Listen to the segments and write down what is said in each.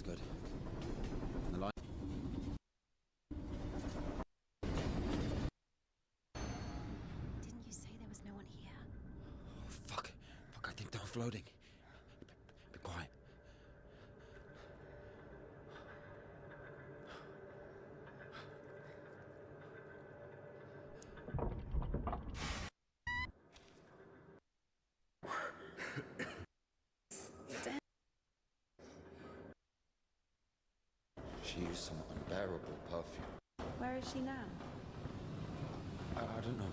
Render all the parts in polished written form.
Good. The line. Didn't you say there was no one here? Oh, fuck. Fuck, I think they're floating. Be quiet. She used some unbearable perfume. Where is she now? I don't know.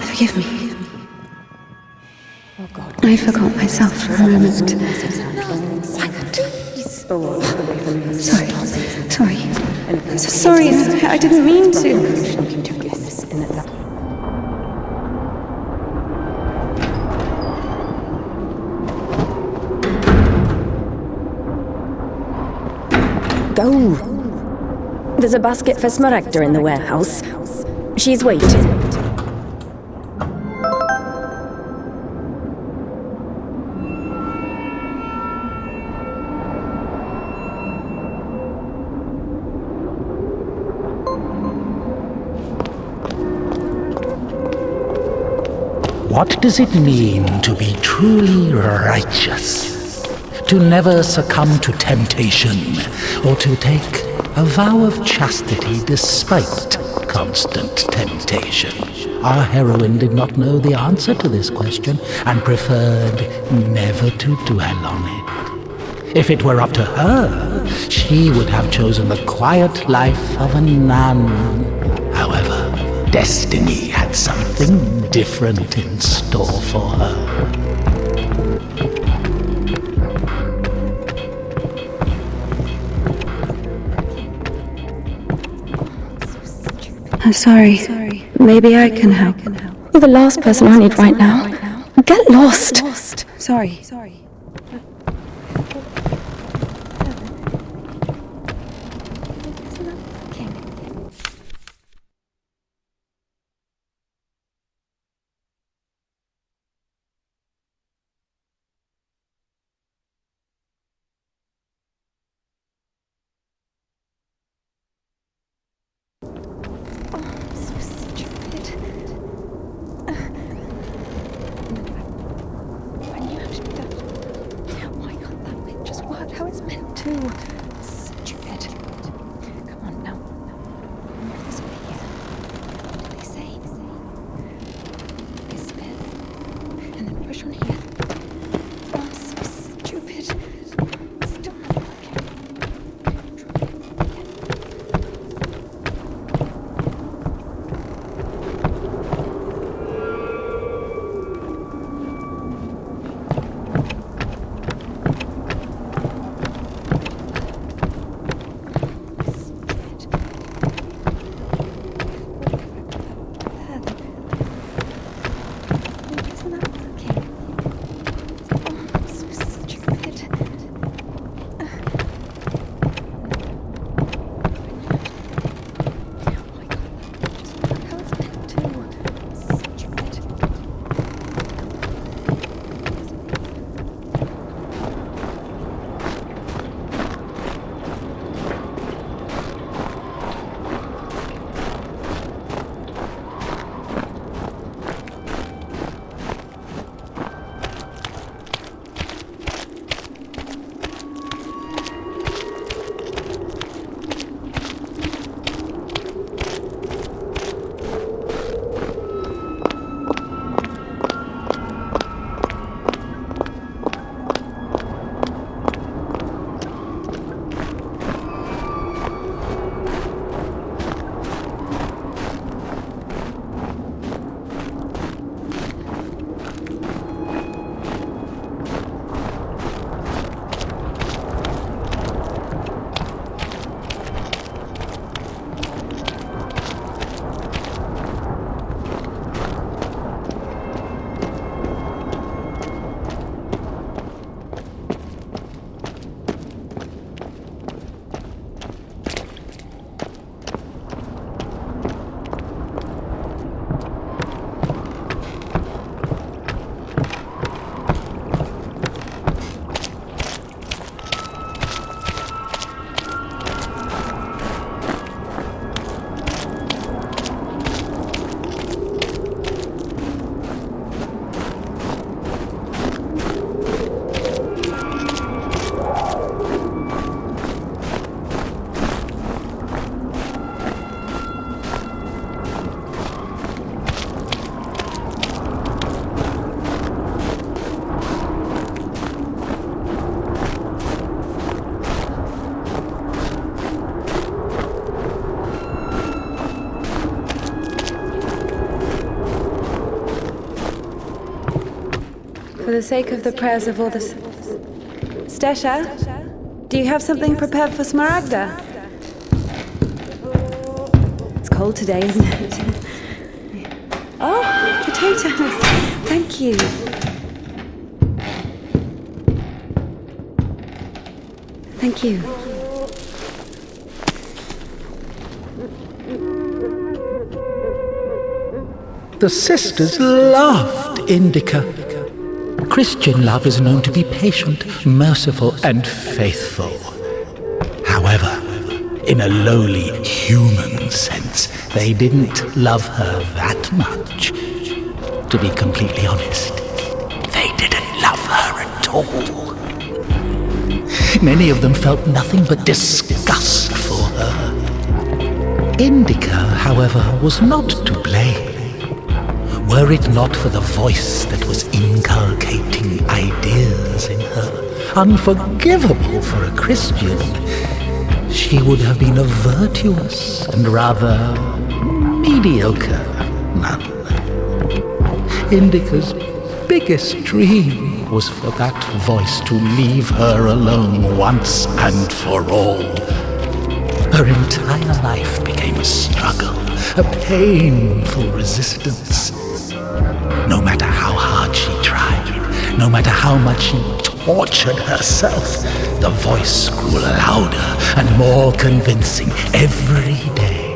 Forgive me. I forgot myself for a moment. Sorry, I didn't mean to. Go! There's a basket for Smaragda in the warehouse. She's waiting. What does it mean to be truly righteous? To never succumb to temptation, or to take a vow of chastity despite constant temptation? Our heroine did not know the answer to this question and preferred never to dwell on it. If it were up to her, she would have chosen the quiet life of a nun. However, destiny had something different in store for her. I'm sorry. Maybe I can help. You're the last person I need right now. Get lost. Sorry. For the sake of the prayers of all the... Stesha, do you have something prepared for Smaragda? It's cold today, isn't it? Oh, potatoes. Thank you. Thank you. The sisters loved Indica. Christian love is known to be patient, merciful, and faithful. However, in a lowly human sense, they didn't love her that much. To be completely honest, they didn't love her at all. Many of them felt nothing but disgust for her. Indika, however, was not to blame. Were it not for the voice that was inculcating ideas in her, unforgivable for a Christian, she would have been a virtuous and rather mediocre nun. Indika's biggest dream was for that voice to leave her alone once and for all. Her entire life became a struggle, a painful resistance. No matter how hard she tried, no matter how much she tortured herself, the voice grew louder and more convincing every day.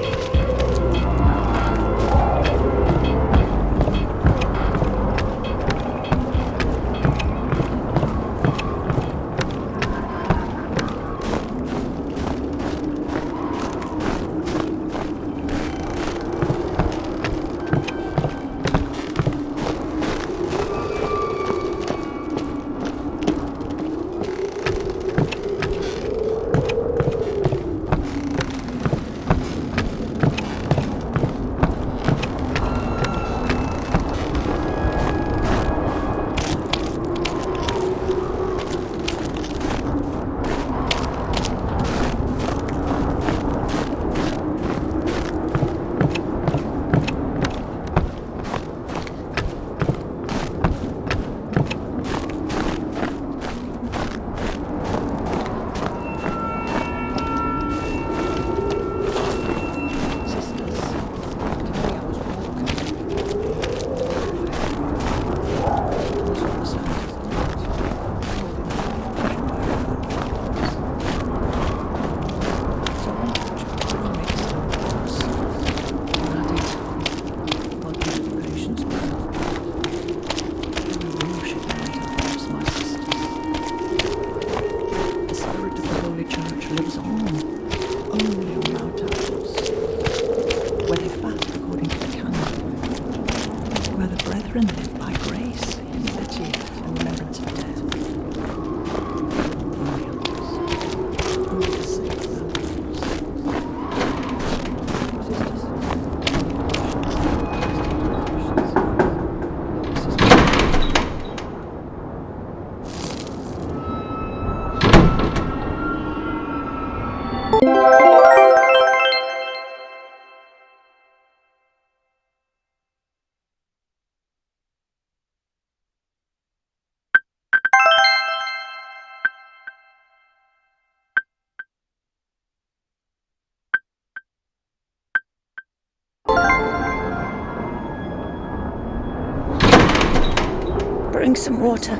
Bring some water.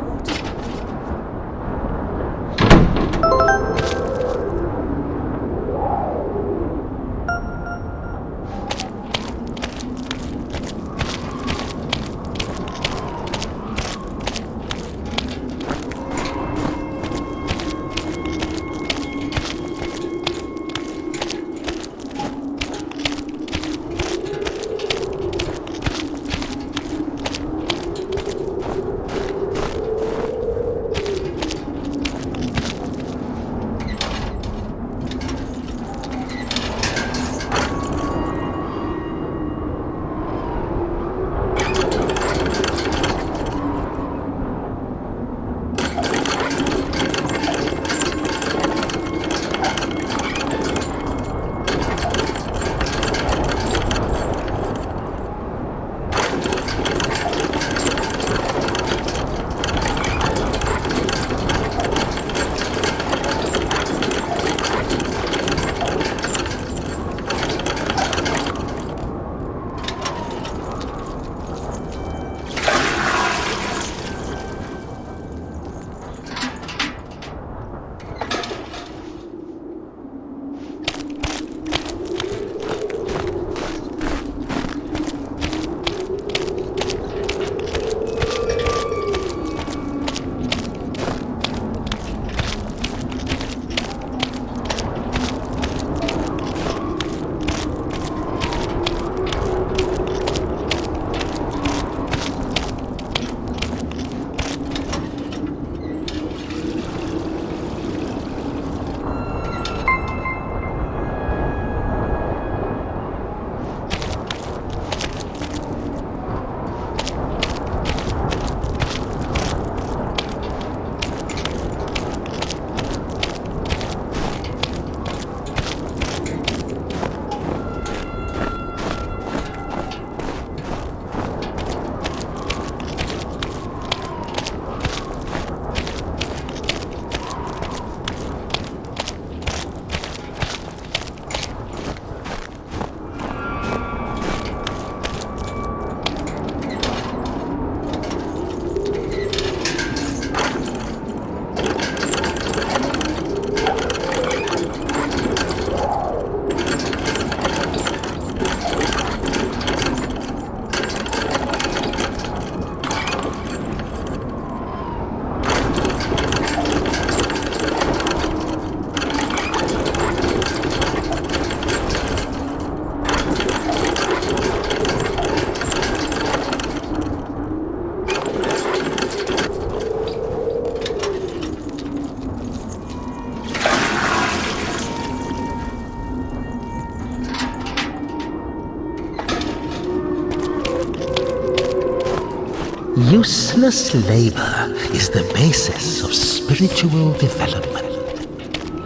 Useless labor is the basis of spiritual development.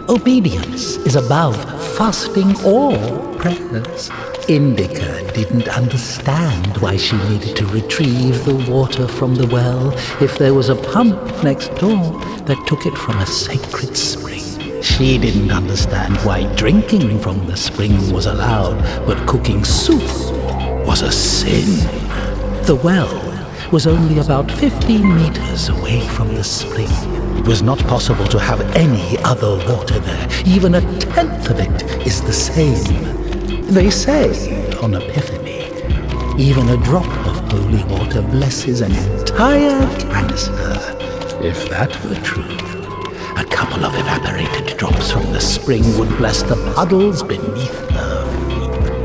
Obedience is above fasting or prayers. Indika didn't understand why she needed to retrieve the water from the well if there was a pump next door that took it from a sacred spring. She didn't understand why drinking from the spring was allowed, but cooking soup was a sin. The well was only about 15 meters away from the spring. It was not possible to have any other water there. Even a tenth of it is the same. They say, on Epiphany, even a drop of holy water blesses an entire canister. If that were true, a couple of evaporated drops from the spring would bless the puddles beneath her feet.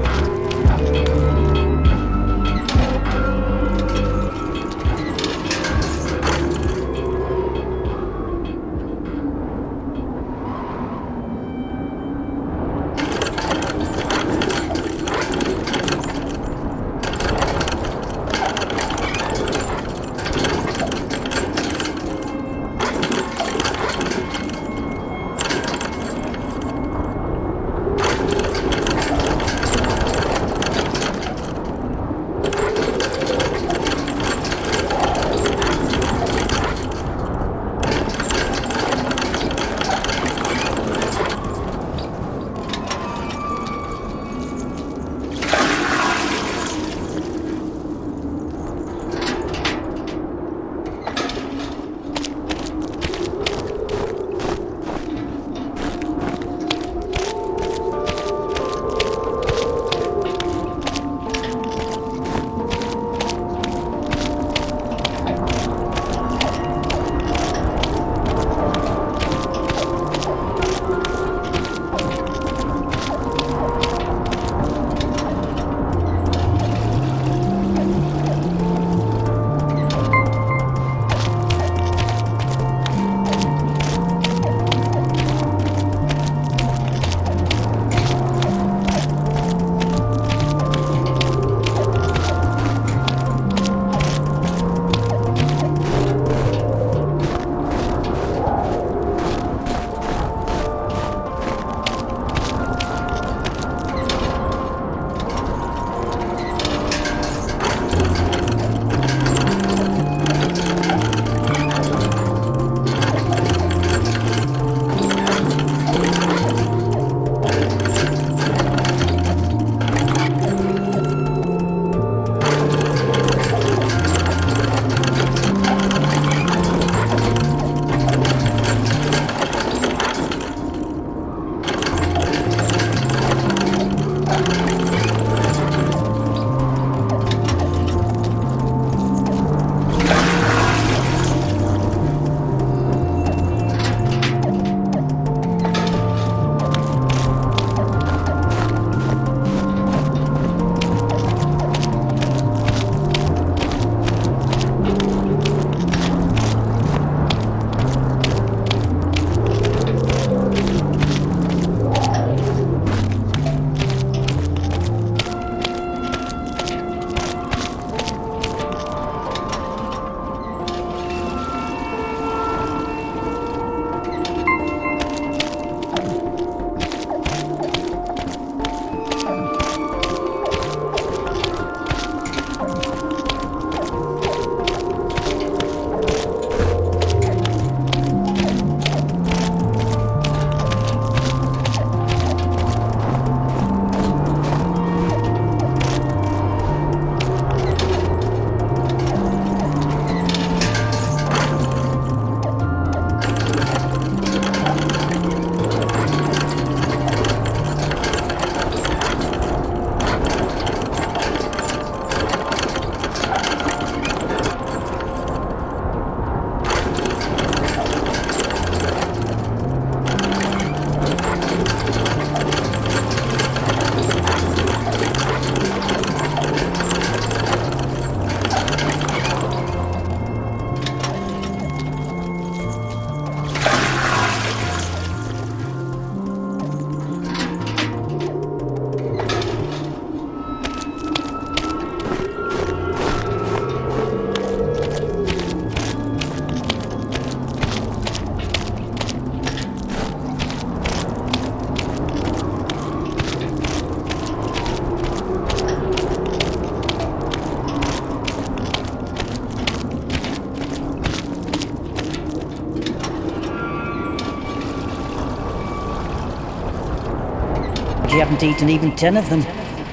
you haven't eaten even 10 of them.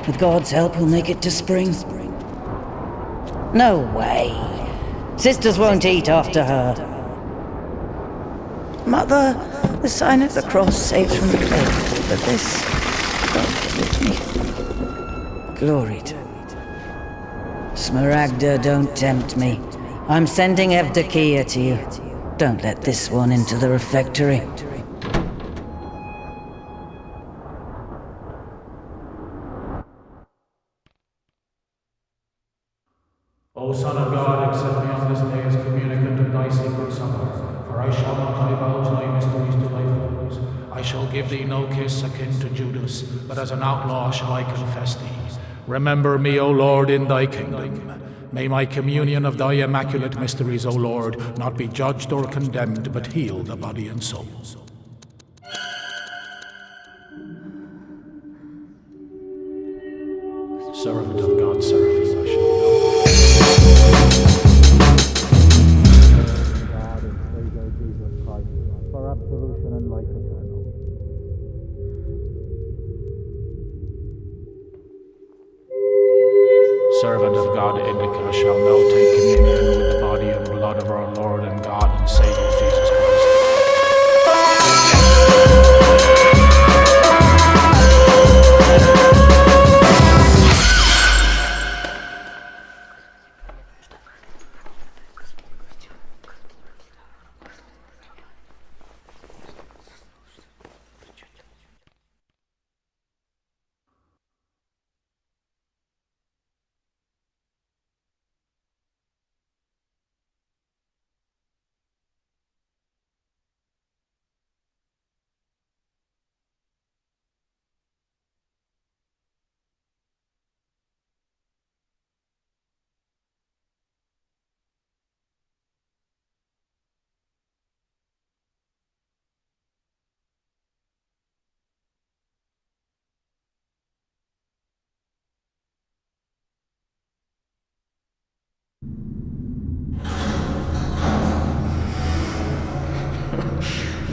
With God's help, we'll make it to spring. No way. Sisters won't eat after her. Mother, the sign of the cross saves from the plague, but this... God give me. Glory to it. Smaragda, don't tempt me. I'm sending Evdokia to you. Don't let this one into the refectory. O Son of God, accept me on this day as communicant of thy sacred supper, for I shall not divulge thy mysteries to thy foes. I shall give thee no kiss akin to Judas, but as an outlaw shall I confess thee. Remember me, O Lord, in thy kingdom. May my communion of thy immaculate mysteries, O Lord, not be judged or condemned, but heal the body and soul. Servant of God, Seraphim, I shall God and Savior Jesus Christ, for absolution and life eternal. Servant of God, Indika, shall now take communion with the body and blood of our Lord and God and Savior Jesus Christ.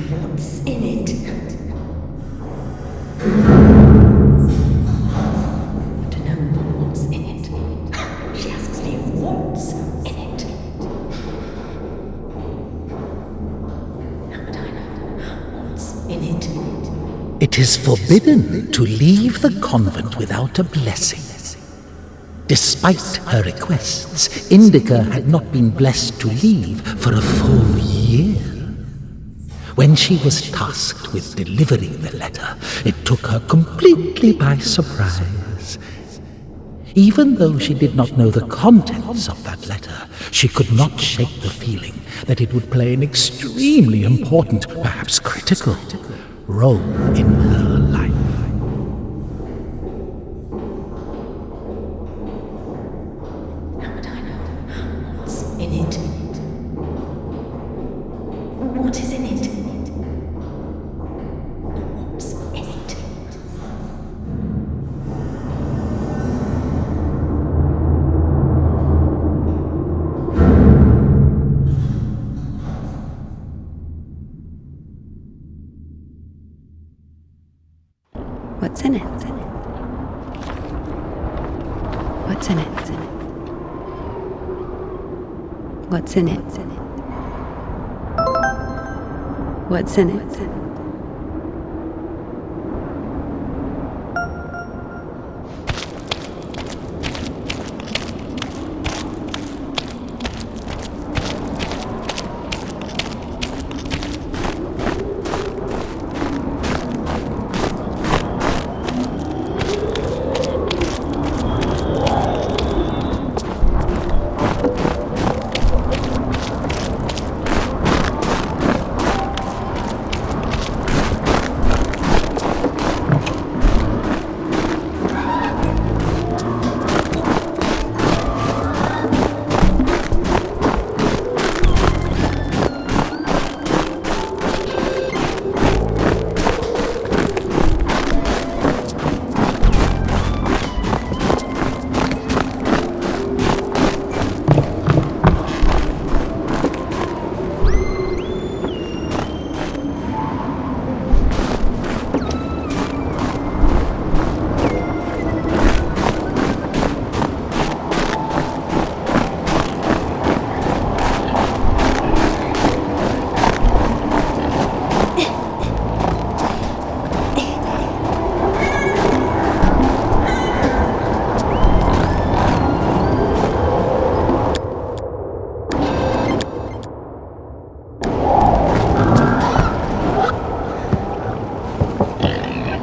What's in it? I don't know what's in it. She asks me what's in it. How would I know what's in it? It is forbidden to leave the convent without a blessing. Despite her requests, Indika had not been blessed to leave for a full year. When she was tasked with delivering the letter, it took her completely by surprise. Even though she did not know the contents of that letter, she could not shake the feeling that it would play an extremely important, perhaps critical, role in her life. How would I know what's in it? What is in it? What's in it? What's in it? What's in it? What's in it? What's in it?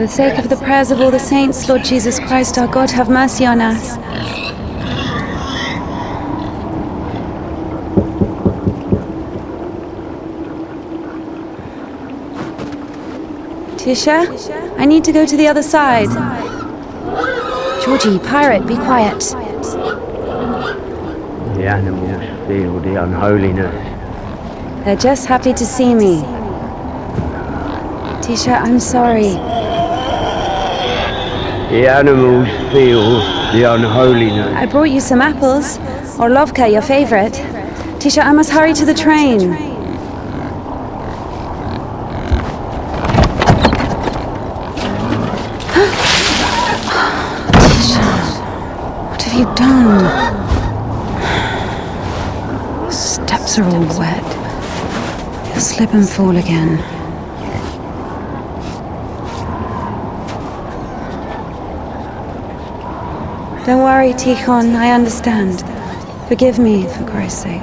the sake of the prayers of all the saints, Lord Jesus Christ, our God, have mercy on us. Tisha, I need to go to the other side. Georgie, pirate, be quiet. The animals feel the unholiness. They're just happy to see me. Tisha, I'm sorry. The animals feel the unholiness. I brought you some apples. Orlovka, your favorite. Tisha, I must hurry to the train. What have you done? The steps are all wet. You'll slip and fall again. Don't worry, Tikhon, I understand. Forgive me, for Christ's sake.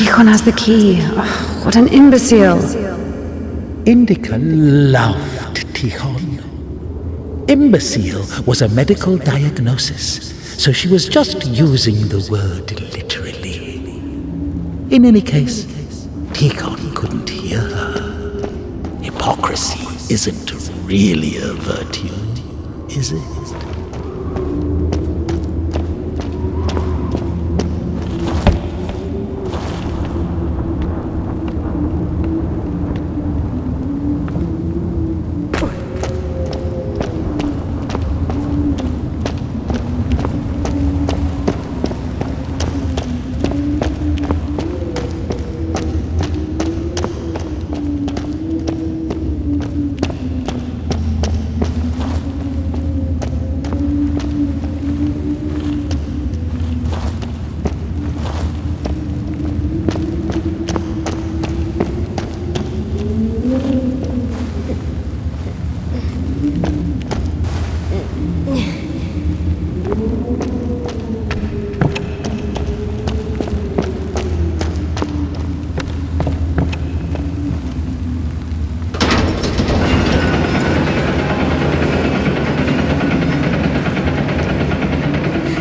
Tikhon has the key. Oh, what an imbecile. Indika loved Tikhon. Imbecile was a medical diagnosis, so she was just using the word literally. In any case, Tikhon couldn't hear her. Hypocrisy isn't really a virtue, is it?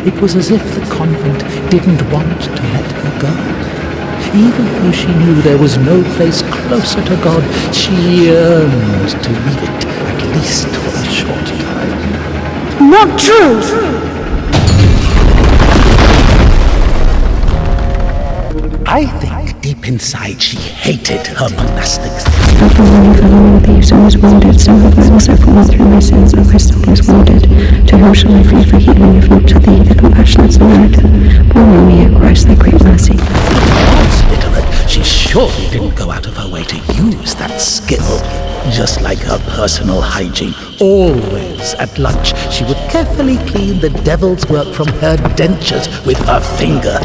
It was as if the convent didn't want to let her go. Even though she knew there was no place closer to God, she yearned to leave it, at least for a short time. Not true! I think deep inside she hated her monastics. After many following thieves and was wounded, so have I also fallen through my sins, and my soul is wounded. To whom shall I flee for healing, if not to thee, the compassionate Samaritan? Pour on me, O Christ, thy great mercy. Once literate, she surely didn't go out of her way to use that skill. Just like her personal hygiene, always at lunch, she would carefully clean the devil's work from her dentures with her finger.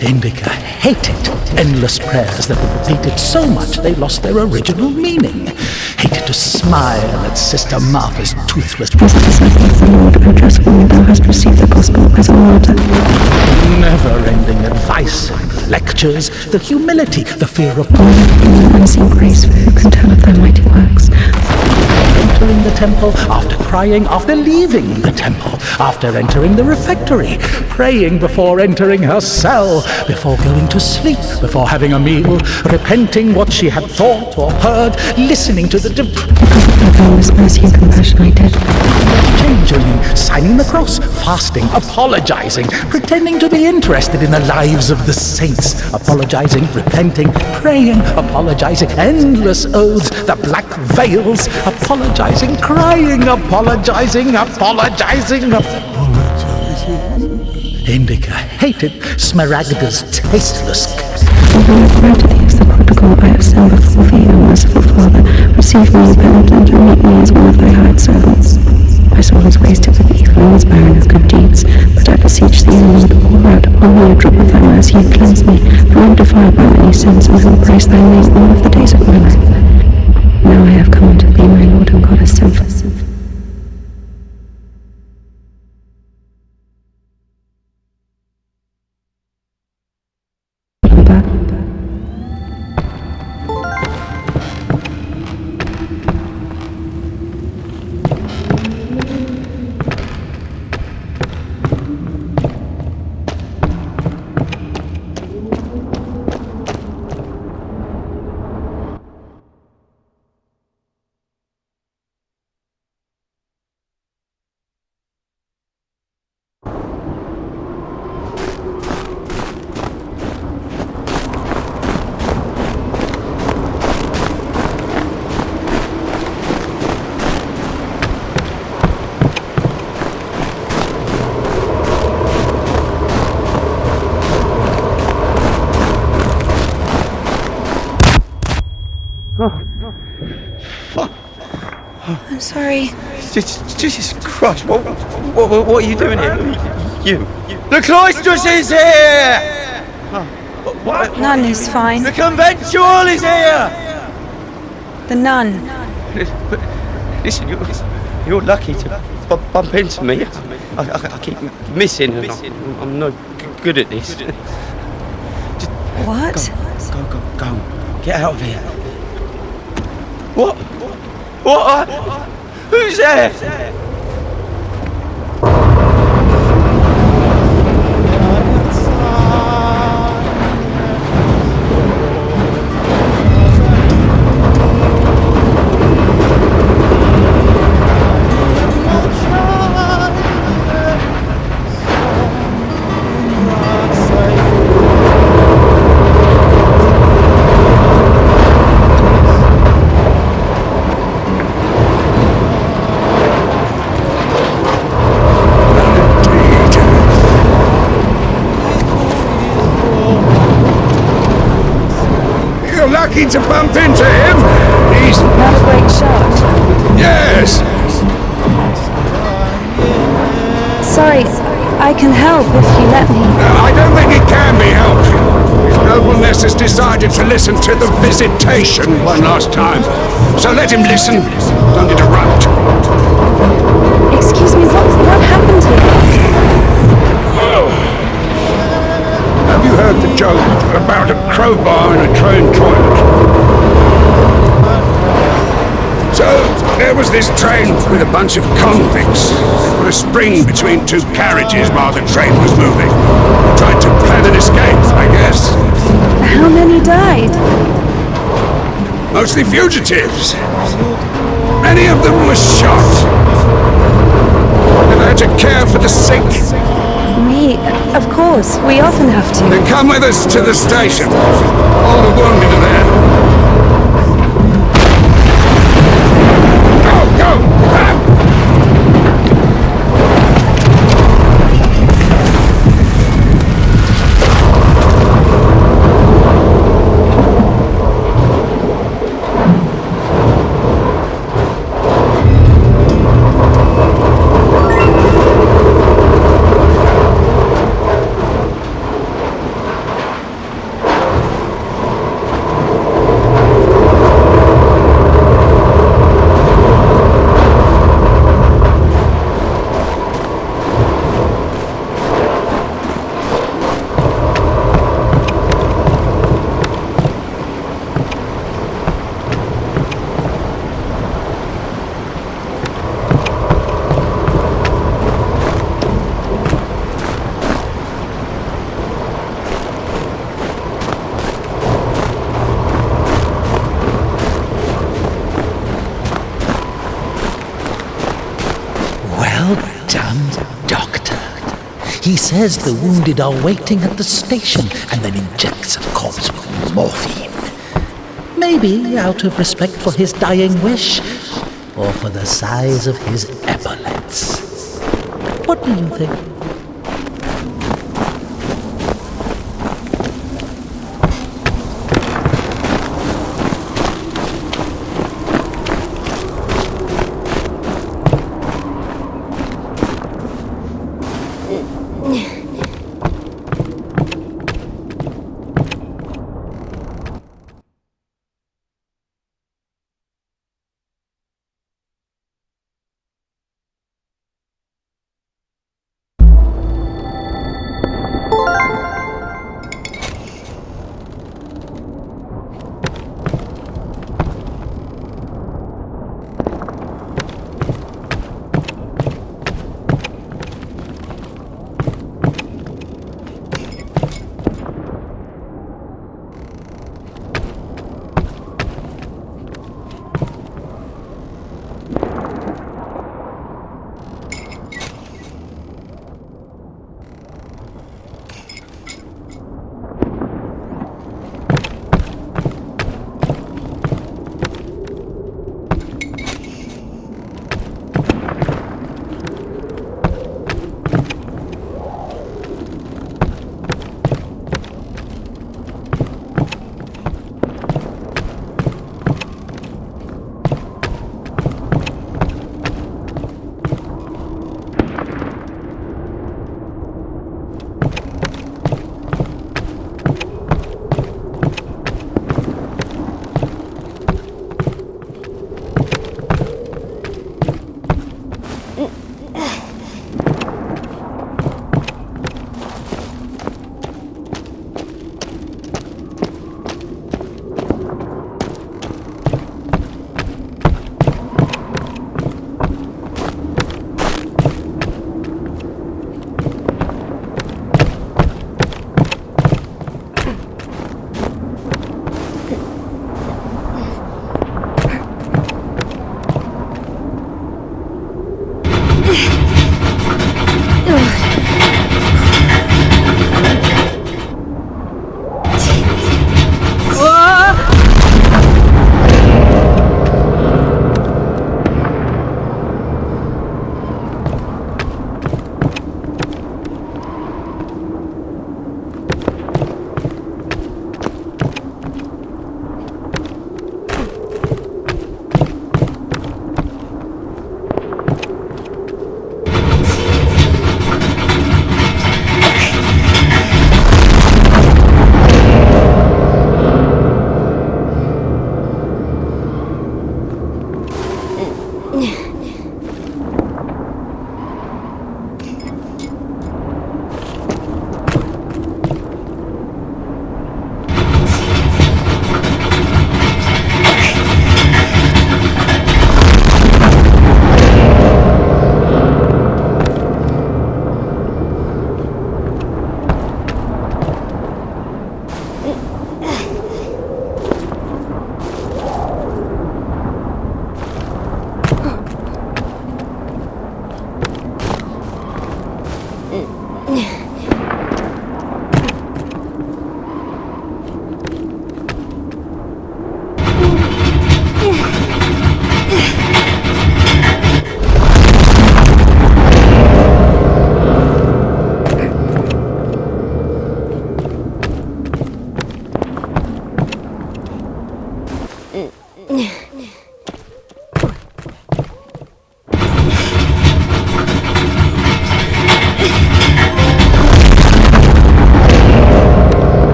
Indika hated endless prayers that were repeated so much they lost their original meaning. Hated to smile at Sister Martha's toothless... As a disciple of the Lord, O just for me thou hast received the gospel as a martyr. Never-ending advice and lectures, the humility, the fear of God. In an unseen grace, for who can tell of thy mighty works? Entering the temple, after crying, after leaving the temple, after entering the refectory, praying before entering her cell, before going to sleep, before having a meal, repenting what she had thought or heard, listening to the... Because of thy boundless mercy and compassion I did. Changing, signing the cross, fasting, apologizing, pretending to be interested in the lives of the saints, apologizing, repenting, praying, apologizing, endless oaths, the black veils, apologizing, crying, apologizing. Indika hated Smaragda's tasteless kiss. Although I cry to thee as the prodigal, I have sinned before thee, O merciful Father. Receive me, penitent, and meet me as one of thy hired servants. My soul is wasted with evil and is barren of good deeds, but I beseech thee, O Lord, pour out upon me a drop of thy mercy and cleanse me, for I am defiled by many sins, and will praise thy name all of the days of my life. Now I have come unto thee, my Lord and God, as sinless. I'm sorry. Jesus Christ, what are you doing here? You. The cloistress is here! What? Nun is fine. The conventual is here! The nun. Listen, you're lucky to bump into me. I keep missing and I'm no good at this. What? Go. Get out of here. What? Who's there? Lucky to bump into him. He's Not a great shot. yes. Sorry, I can help if you let me. I don't think it can be helped. His nobleness has decided to listen to the visitation one last time. So let him listen. Don't interrupt. Excuse me, what happened here? Have you heard the joke about a crowbar in a train toilet? So, there was this train with a bunch of convicts. Put a spring between two carriages while the train was moving. Tried to plan an escape, I guess. How many died? Mostly fugitives. Many of them were shot. And I had to care for the sick. Me, of course. We often have to. Then come with us to the station. All the wounded are there. Go! Well done, Doctor. He says the wounded are waiting at the station and then injects a corpse with morphine. Maybe out of respect for his dying wish, or for the size of his epaulets. What do you think?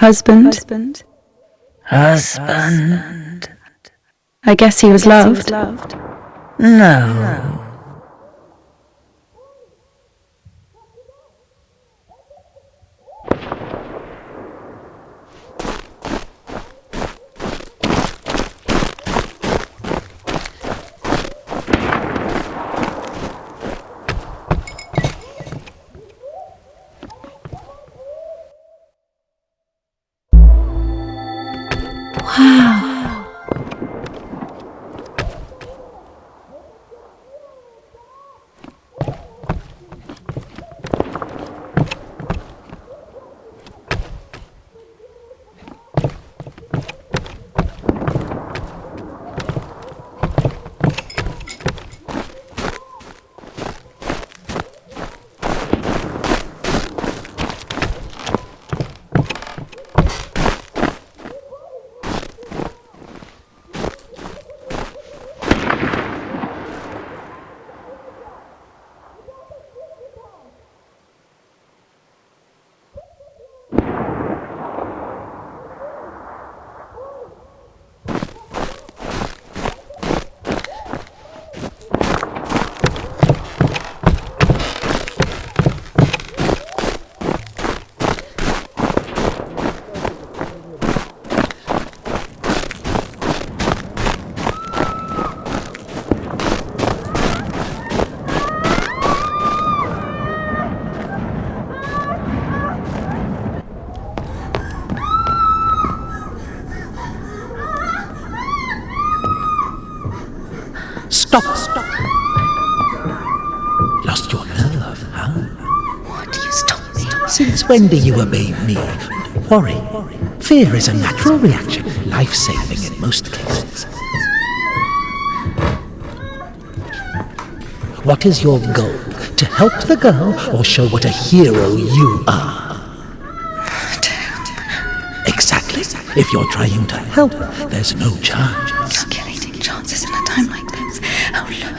Husband. I guess he was loved. No. Stop! Lost your nerve, huh? What? You stop me. Since when do you obey me? Worry. Fear is a natural reaction, life-saving in most cases. What is your goal? To help the girl or show what a hero you are? Exactly. If you're trying to help, there's no chance. Calculating chances in a time like this. How low?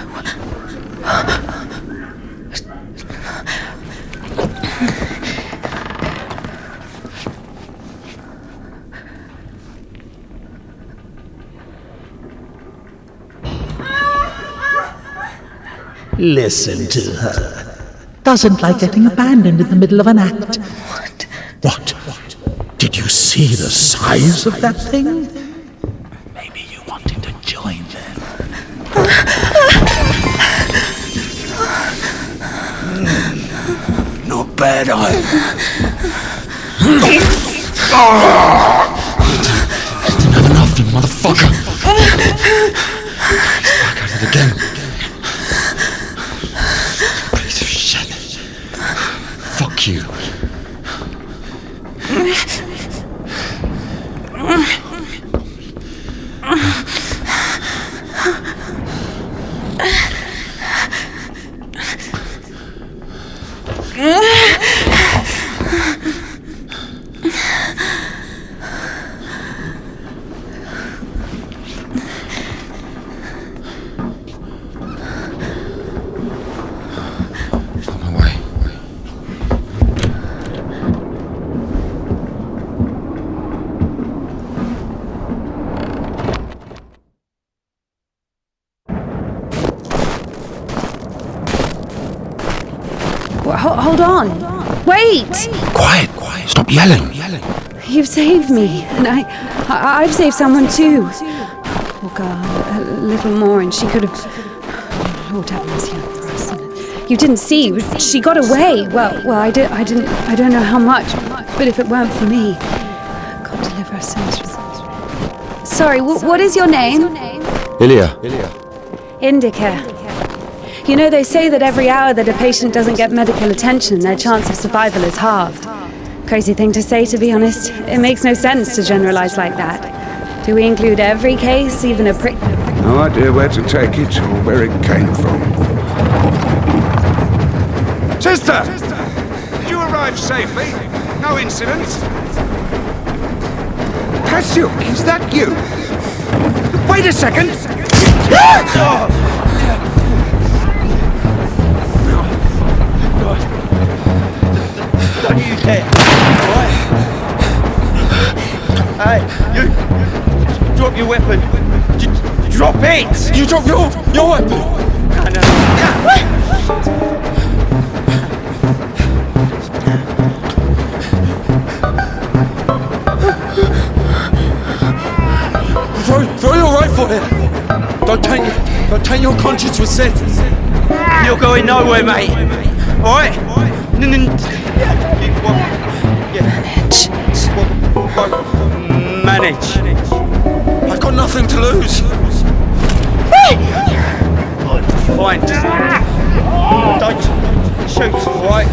Listen to her. Doesn't like getting abandoned in the middle of an act. What? Did you see the size of that thing? Maybe you wanted to join them. Not bad, either. Didn't have enough, you motherfucker. Back at it again. Piece of shit. Fuck you. Hold on. Wait! Quiet. Stop yelling. You've saved me, and I've saved someone too. Poor girl, a little more, and she could have. Lord have mercy on us. You didn't see. She got away. Well, I didn't. I don't know how much, but if it weren't for me, God deliver us souls from. Sorry. What is your name? Ilya. Indika. You know, they say that every hour that a patient doesn't get medical attention, their chance of survival is halved. Crazy thing to say, to be honest. It makes no sense to generalize like that. Do we include every case, even a prick? No idea where to take it or where it came from. Sister! Did you arrive safely? No incidents? Cassio, is that you? Wait a second! Don't you dare! Right? Hey, you! Drop your weapon! Drop it! You drop your weapon! No. Throw your rifle here! Don't taint your conscience with sin! You're going nowhere, mate! Alright? Manage. I've got nothing to lose. Fine. Don't shoot, alright?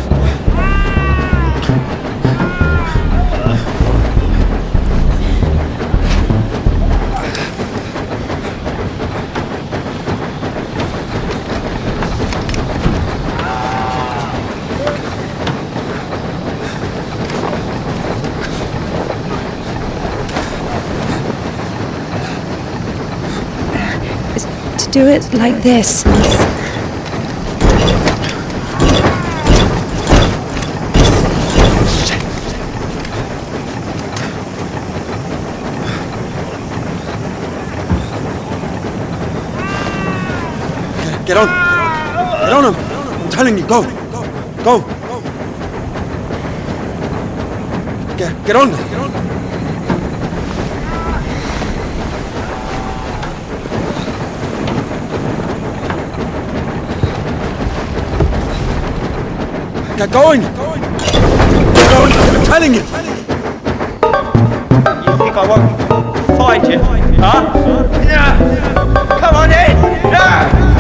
Do it like this. Get on him. I'm telling you, go. Get on. Get going! I'm telling you! You think I won't find you? Huh? Yeah! Come on in! Yeah!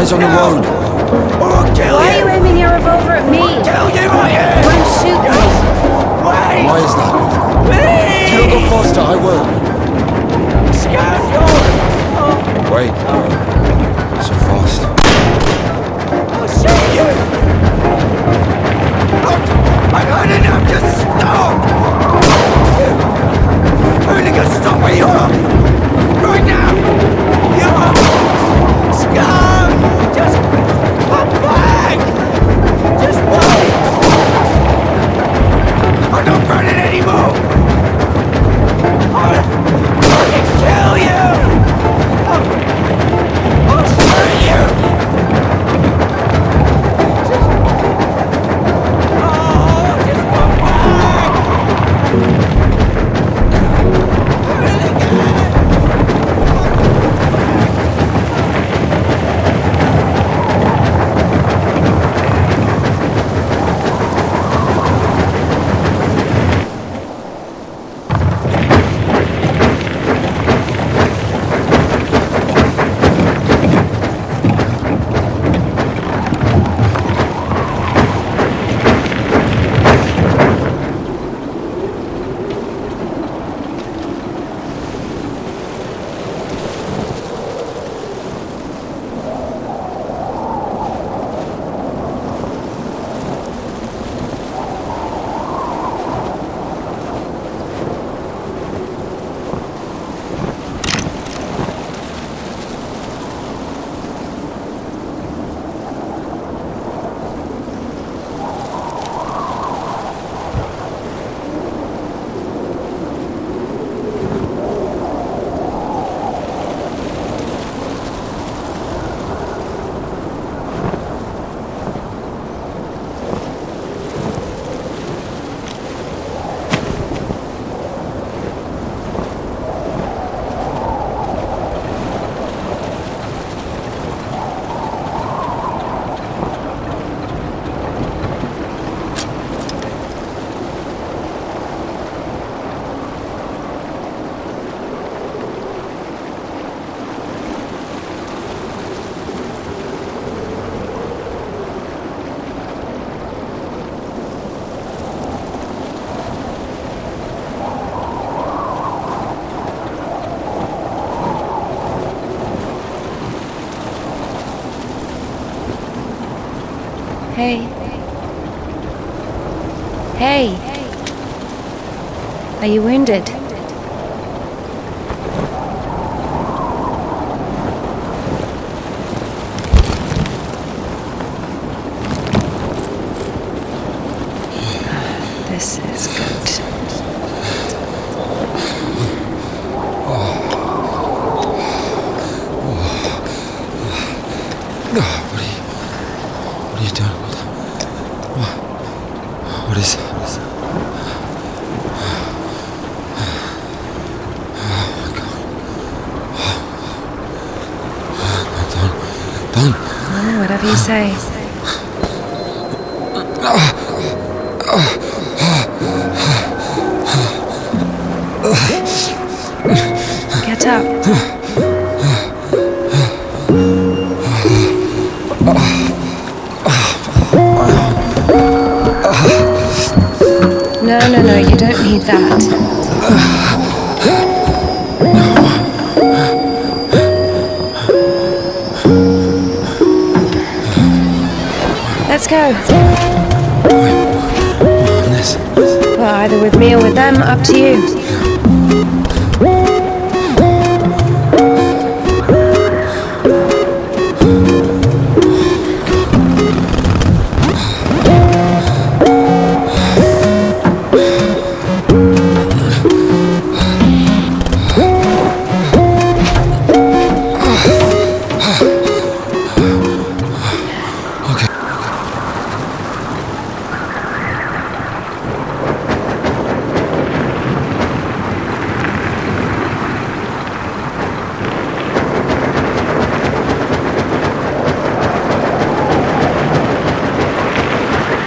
eyes on the road. Or I'll kill Why are you aiming your revolver at me? Tell you I am! Won't shoot me. Wait! Why is that? Please! Kill the foster, I will. Scoundrel! Wait. So fast. I'll shoot you! Look! I've had enough! Just stop! Hooligan, stop where you are! Right now! You are! Scum! Just come back! Just wait! I'm not running anymore! I'll fucking kill you! I'll shoot you! Just come back! Hey. Hey. Are you wounded? This is good. What are you doing? What is it? Oh my God. Don't. Oh, whatever you say. Get up. No, you don't need that. Let's go. This. Well, either with me or with them, up to you.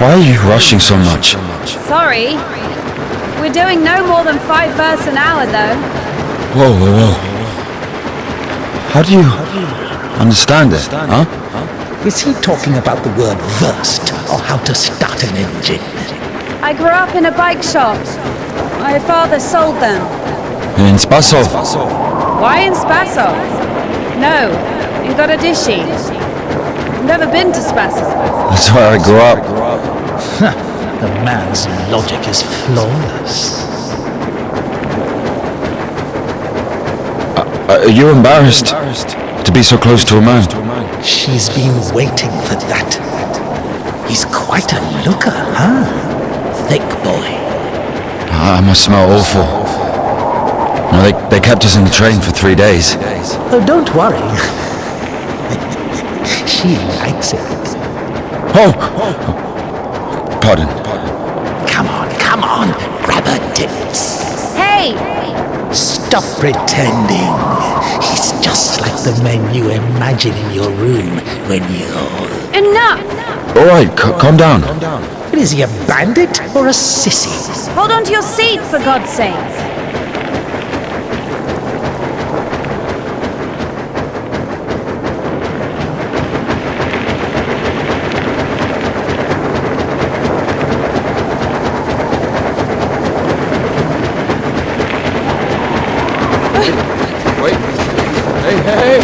Why are you rushing so much? Sorry. We're doing no more than 5 verses an hour, though. Whoa. How do you understand it, huh? Is he talking about the word versed or how to start an engine? I grew up in a bike shop. My father sold them. In Spaso. Why in Spaso? No, in Gorodishi. Never been to Spaso. That's where I grew up. The man's logic is flawless. Are you embarrassed to be so close to a man? She's been waiting for that. He's quite a looker, huh? Thick boy. I must smell awful. No, they kept us in the train for 3 days. Oh, don't worry. She likes it. Oh! Pardon. Come on, grab her tits. Hey! Stop pretending. He's just like the men you imagine in your room when you're... Enough! Alright, calm down. Is he a bandit or a sissy? Hold on to your seat, for God's sake. Wait. Hey.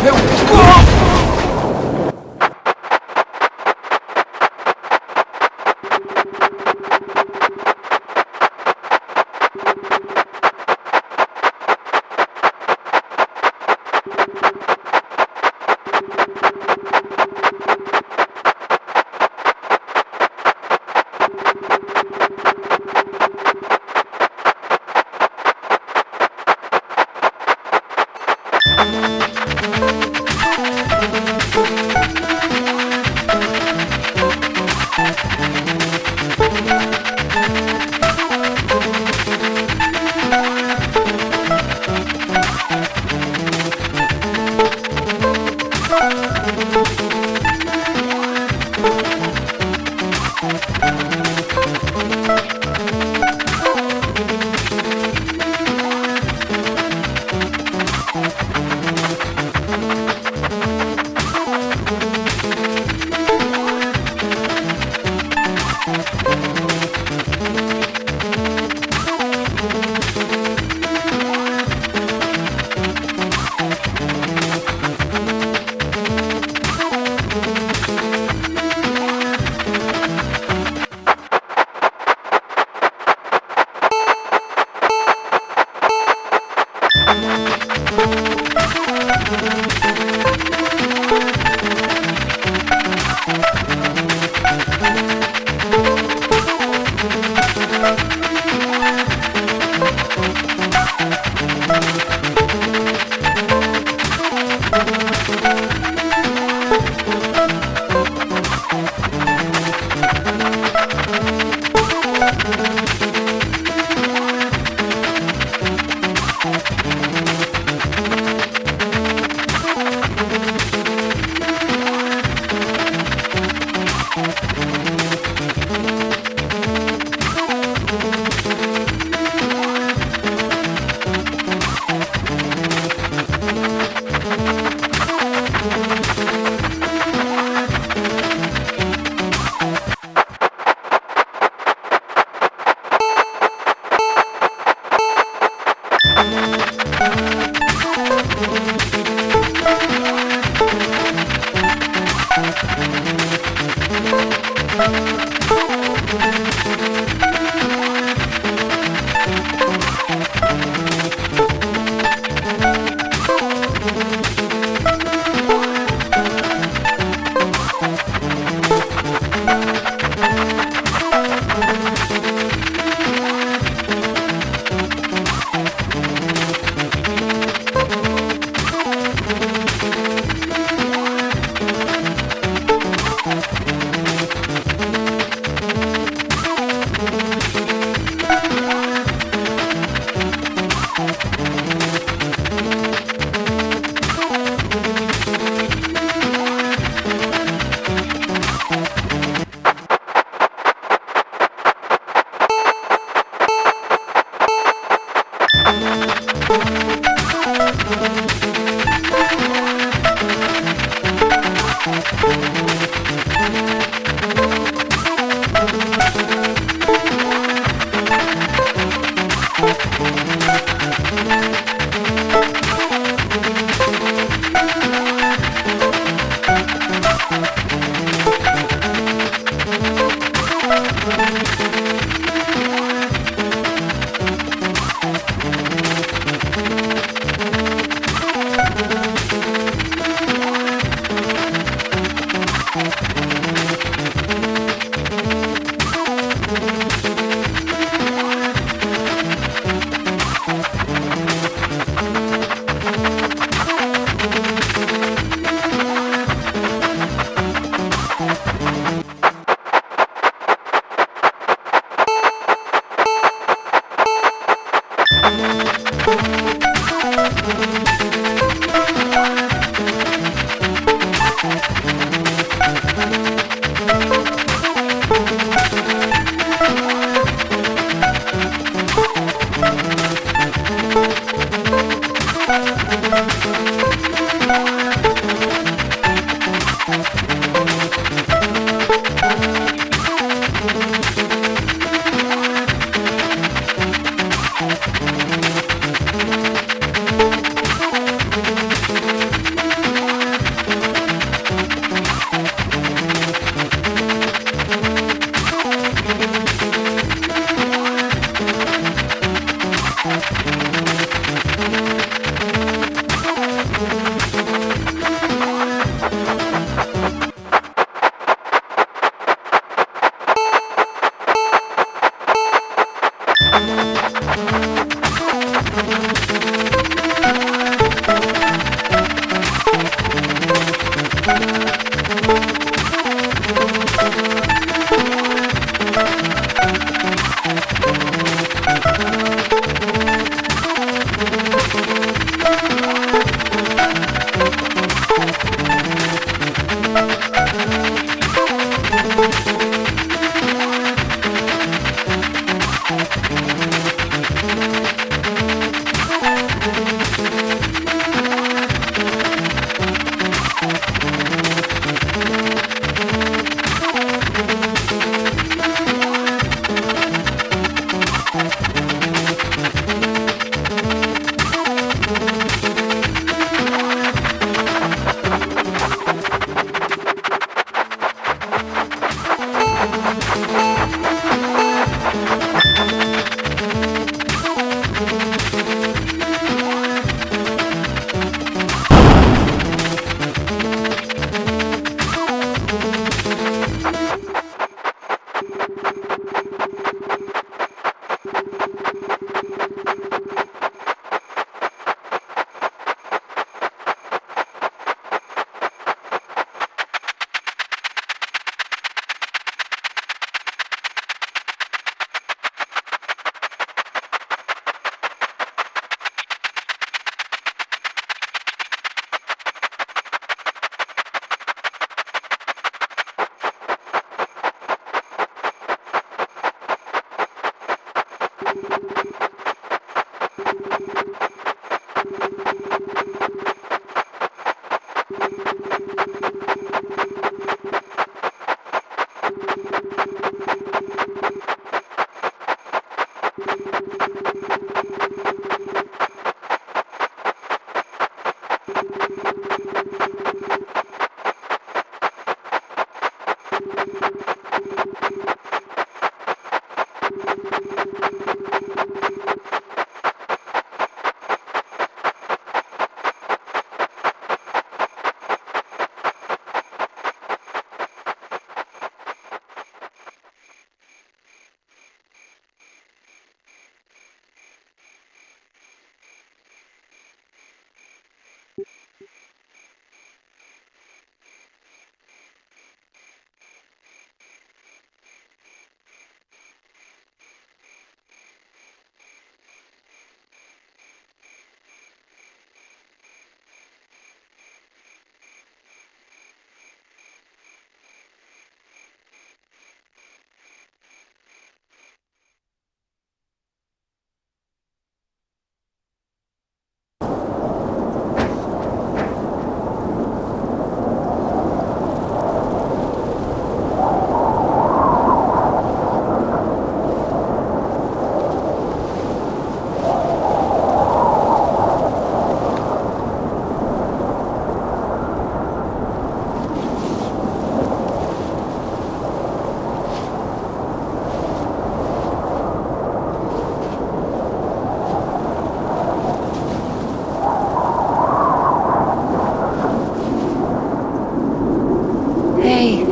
Hey.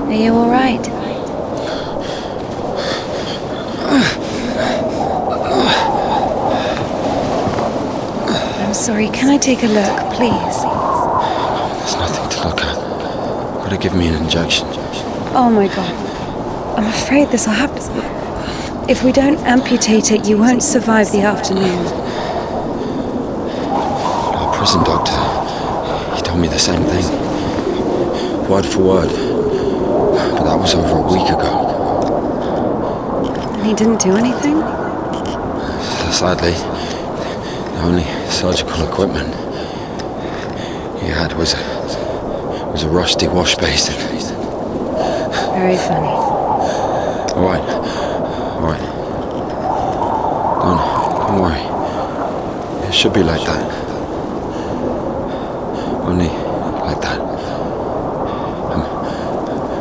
Are you alright? I'm sorry, can I take a look, please? There's nothing to look at. Gotta give me an injection. Oh my god. I'm afraid this'll have to... If we don't amputate it, you won't survive the afternoon. Our prison doctor, he told me the same thing. Word for word. But that was over a week ago. And he didn't do anything? Sadly, the only surgical equipment he had was a rusty wash basin. Very funny. All right. Don't worry. It should be like that. Only like that.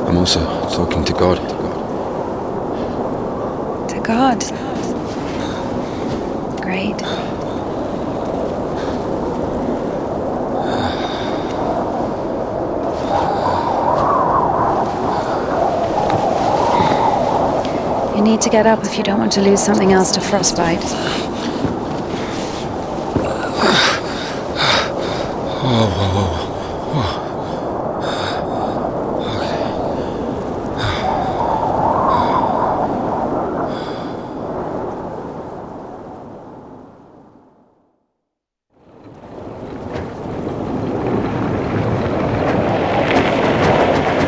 I'm also talking to God. To God. Great. You need to get up if you don't want to lose something else to frostbite.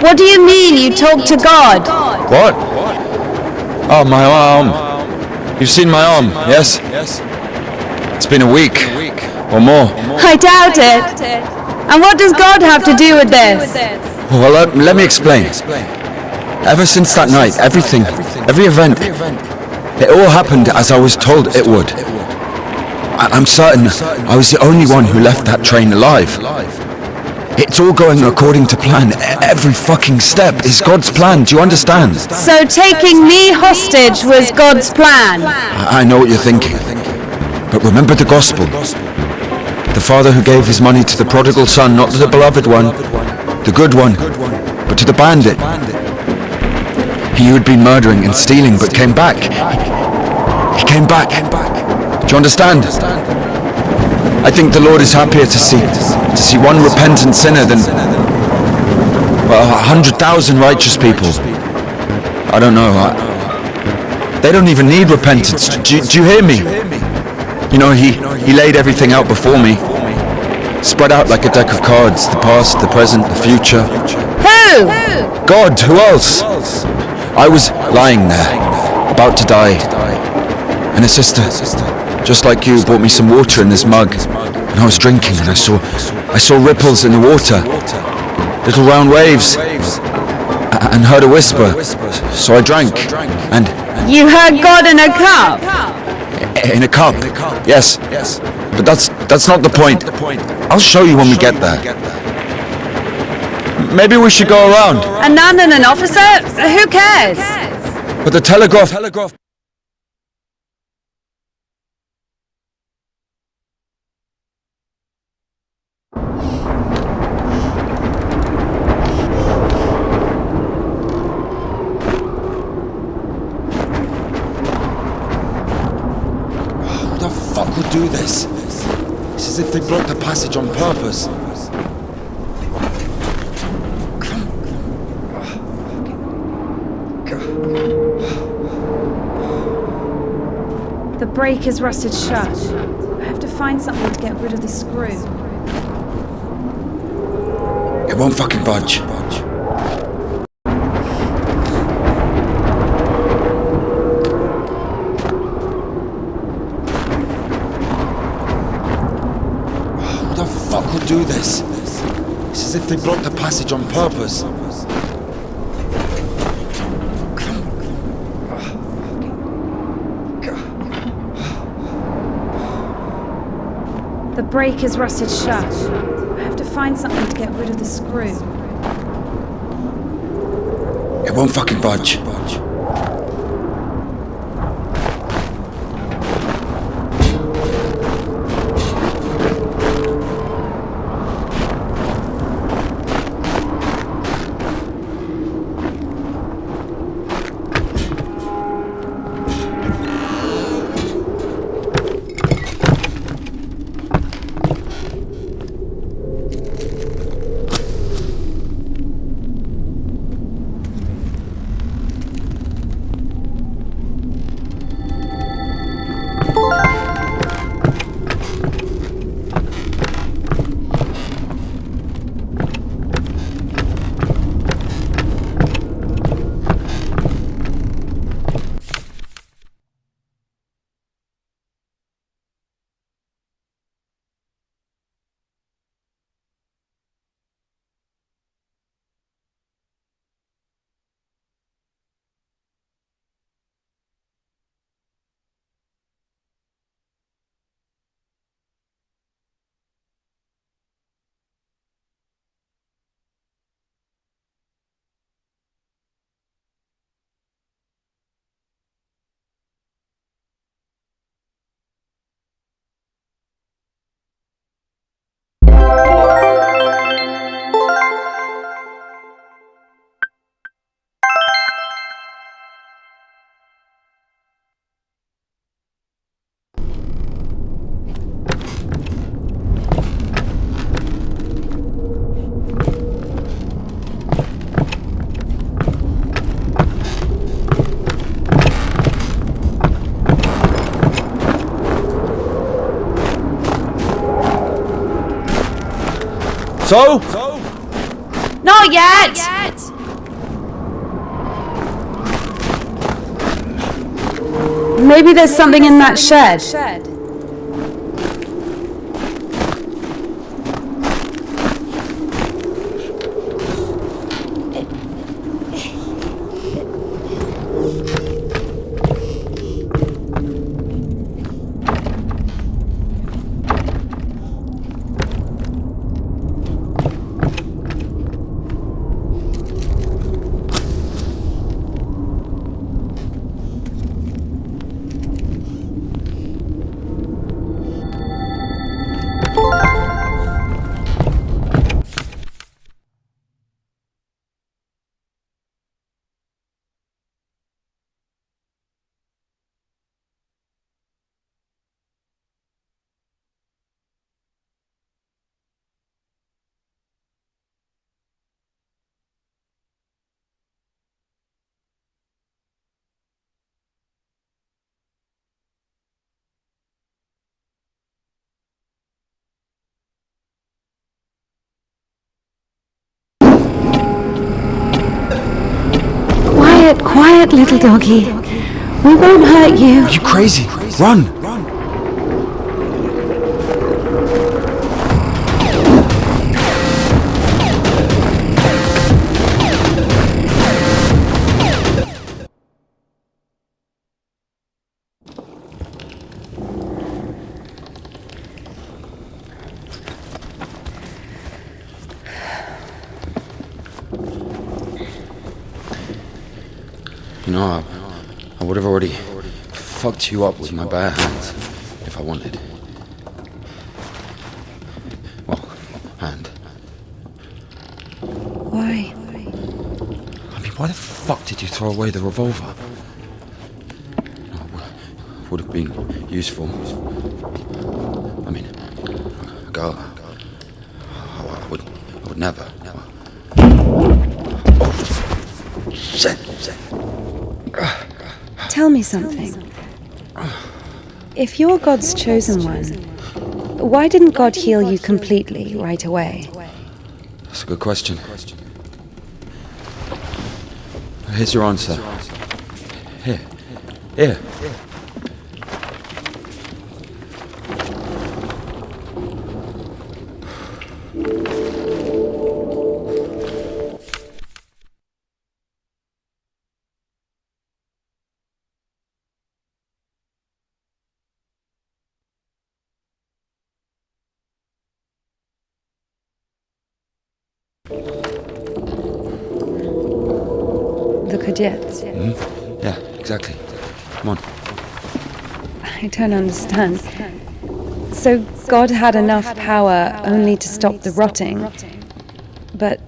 What do you mean you talk to God? What? Oh, my arm. You've seen my arm, yes? It's been a week or more. I doubt it. And what does God have to do with this? Well, let me explain. Ever since that night, everything, every event, it all happened as I was told it would. I'm certain I was the only one who left that train alive. It's all going according to plan. Every fucking step is God's plan, do you understand? So taking me hostage was God's plan? I know what you're thinking. But remember the gospel. The father who gave his money to the prodigal son, not to the beloved one, the good one, but to the bandit. He who had been murdering and stealing but came back. He came back. Do you understand? I think the Lord is happier to see one repentant sinner than, well, 100,000 righteous people. I don't know. They don't even need repentance. Do you hear me? You know, he laid everything out before me. Spread out like a deck of cards. The past, the present, the future. Who? God, who else? I was lying there, about to die. And a sister, just like you, brought me some water in this mug. And I was drinking and I saw ripples in the water. Little round waves. And heard a whisper. So I drank. And... You heard God in a cup? In a cup, yes. But that's not the point. I'll show you when we get there. Maybe we should go around. A nun and an officer? Who cares? But the telegraph... Who the fuck would do this? It's as if they blocked the passage on purpose. The brake is rusted shut. I have to find something to get rid of the screw. It won't fucking budge. Who the fuck would do this? It's as if they blocked the passage on purpose. The brake is rusted shut. I have to find something to get rid of the screw. It won't fucking budge. So? Not yet! Maybe there's something in that shed. Quiet, little doggy. We won't hurt you. Are you crazy? Run! You know, I would have already fucked you up with my bare hands if I wanted. Well, hand. Why? I mean, why the fuck did you throw away the revolver? Would have been useful. I mean, a girl. I would never. Oh, shit. Tell me something. If you're God's chosen one, why didn't God heal you completely right away? That's a good question. Here's your answer. Here. The Kudets. Mm-hmm. Yeah, exactly. Come on. I don't understand. So God had enough power only to stop the rotting, but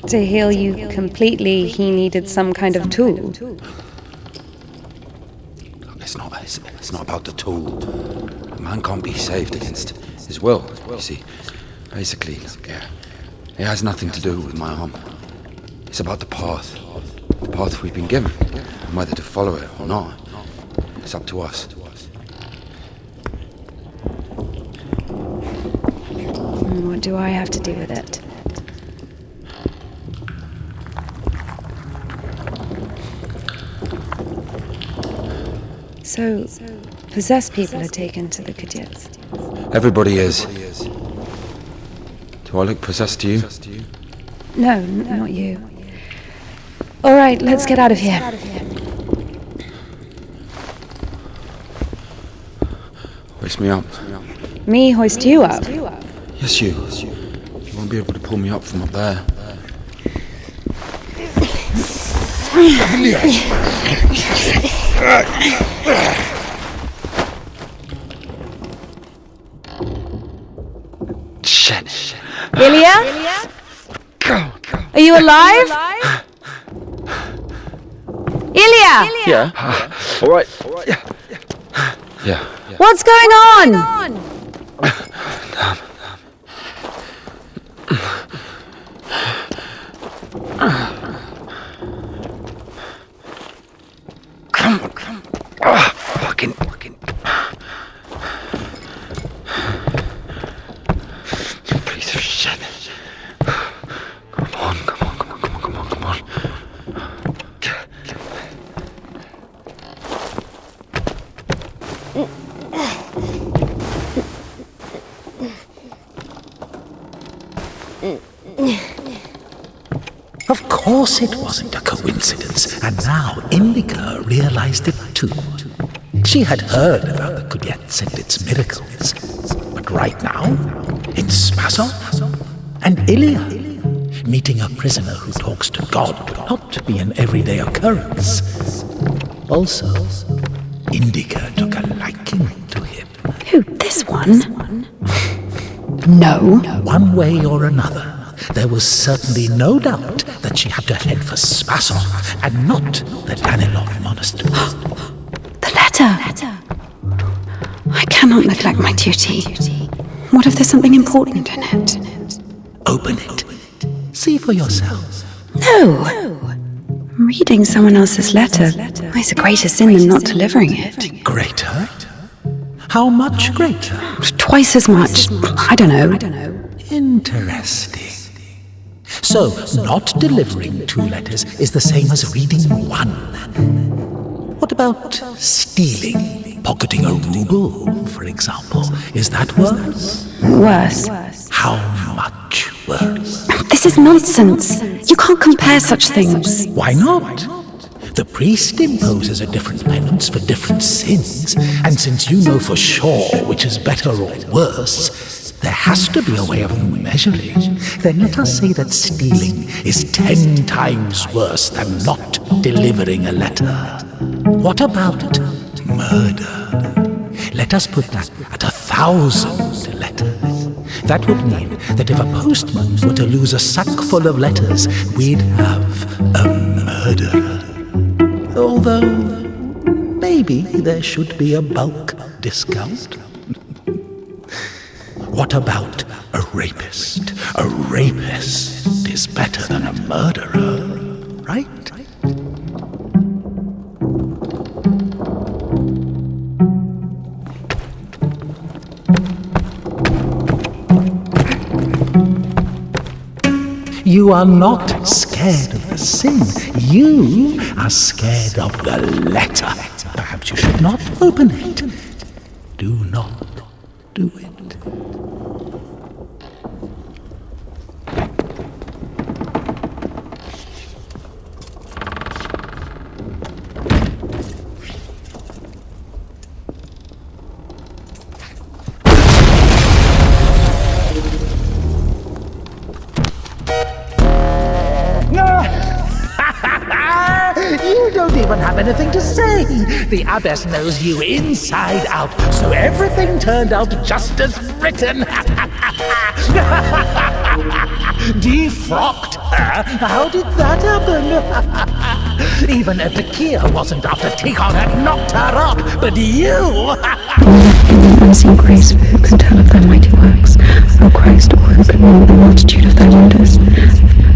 to heal you completely, he needed some kind of tool. It's not about the tool. A man can't be saved against his will, you see. Basically, yeah, it has nothing to do with my arm. It's about the path we've been given, and whether to follow it or not. It's up to us. What do I have to do with it? So, possessed people are taken to the Kudets. Everybody is. Do I look possessed to you? No, not you. All right, let's get out of here. Hoist me up. Me hoist you up? Yes, you. You won't be able to pull me up from up there. Shit. Ilya? Are you alive? Ilya! Yeah. All right. Yeah. What's going on? Come on. Fucking. You piece of shit. Come on. Of course it wasn't a coincidence, and now Indika realized it too. She had heard about the Kudets and its miracles, but right now, in Spasov, and Ilya, meeting a prisoner who talks to God would not be an everyday occurrence. Also, Indika took a liking to him. Who, this one? No. One way or another, there was certainly no doubt that she had to head for Spasov and not the Danilov monastery. The letter! I cannot neglect my duty. What if there's something important in it? Open it. See for yourself. No! Reading someone else's letter is a greater sin than not delivering it. Greater? How much greater? Twice as much. I don't know. Interesting. So, not delivering 2 letters is the same as reading 1. What about stealing? Pocketing a ruble, for example. Is that worse? Worse. How much worse? This is nonsense. You can't compare such things. Why not? The priest imposes a different penance for different sins, and since you know for sure which is better or worse, There has to be a way of measuring. Then let us say that stealing is 10 times worse than not delivering a letter. What about murder? Let us put that at 1,000 letters. That would mean that if a postman were to lose a sack full of letters, we'd have a murderer. Although, maybe there should be a bulk discount. What about a rapist? A rapist is better than a murderer, right? You are not scared of the sin. You are scared of the letter. Perhaps you should not open it. Do not do it. You don't even have anything to say. The abbess knows you inside out, so everything turned out just as written. Defrocked her? How did that happen? Even if the Kia wasn't after Tikon had knocked her up, but you... In an unseen grace, who can tell of thy mighty works? O Christ, who can remember the multitude of thy wonders?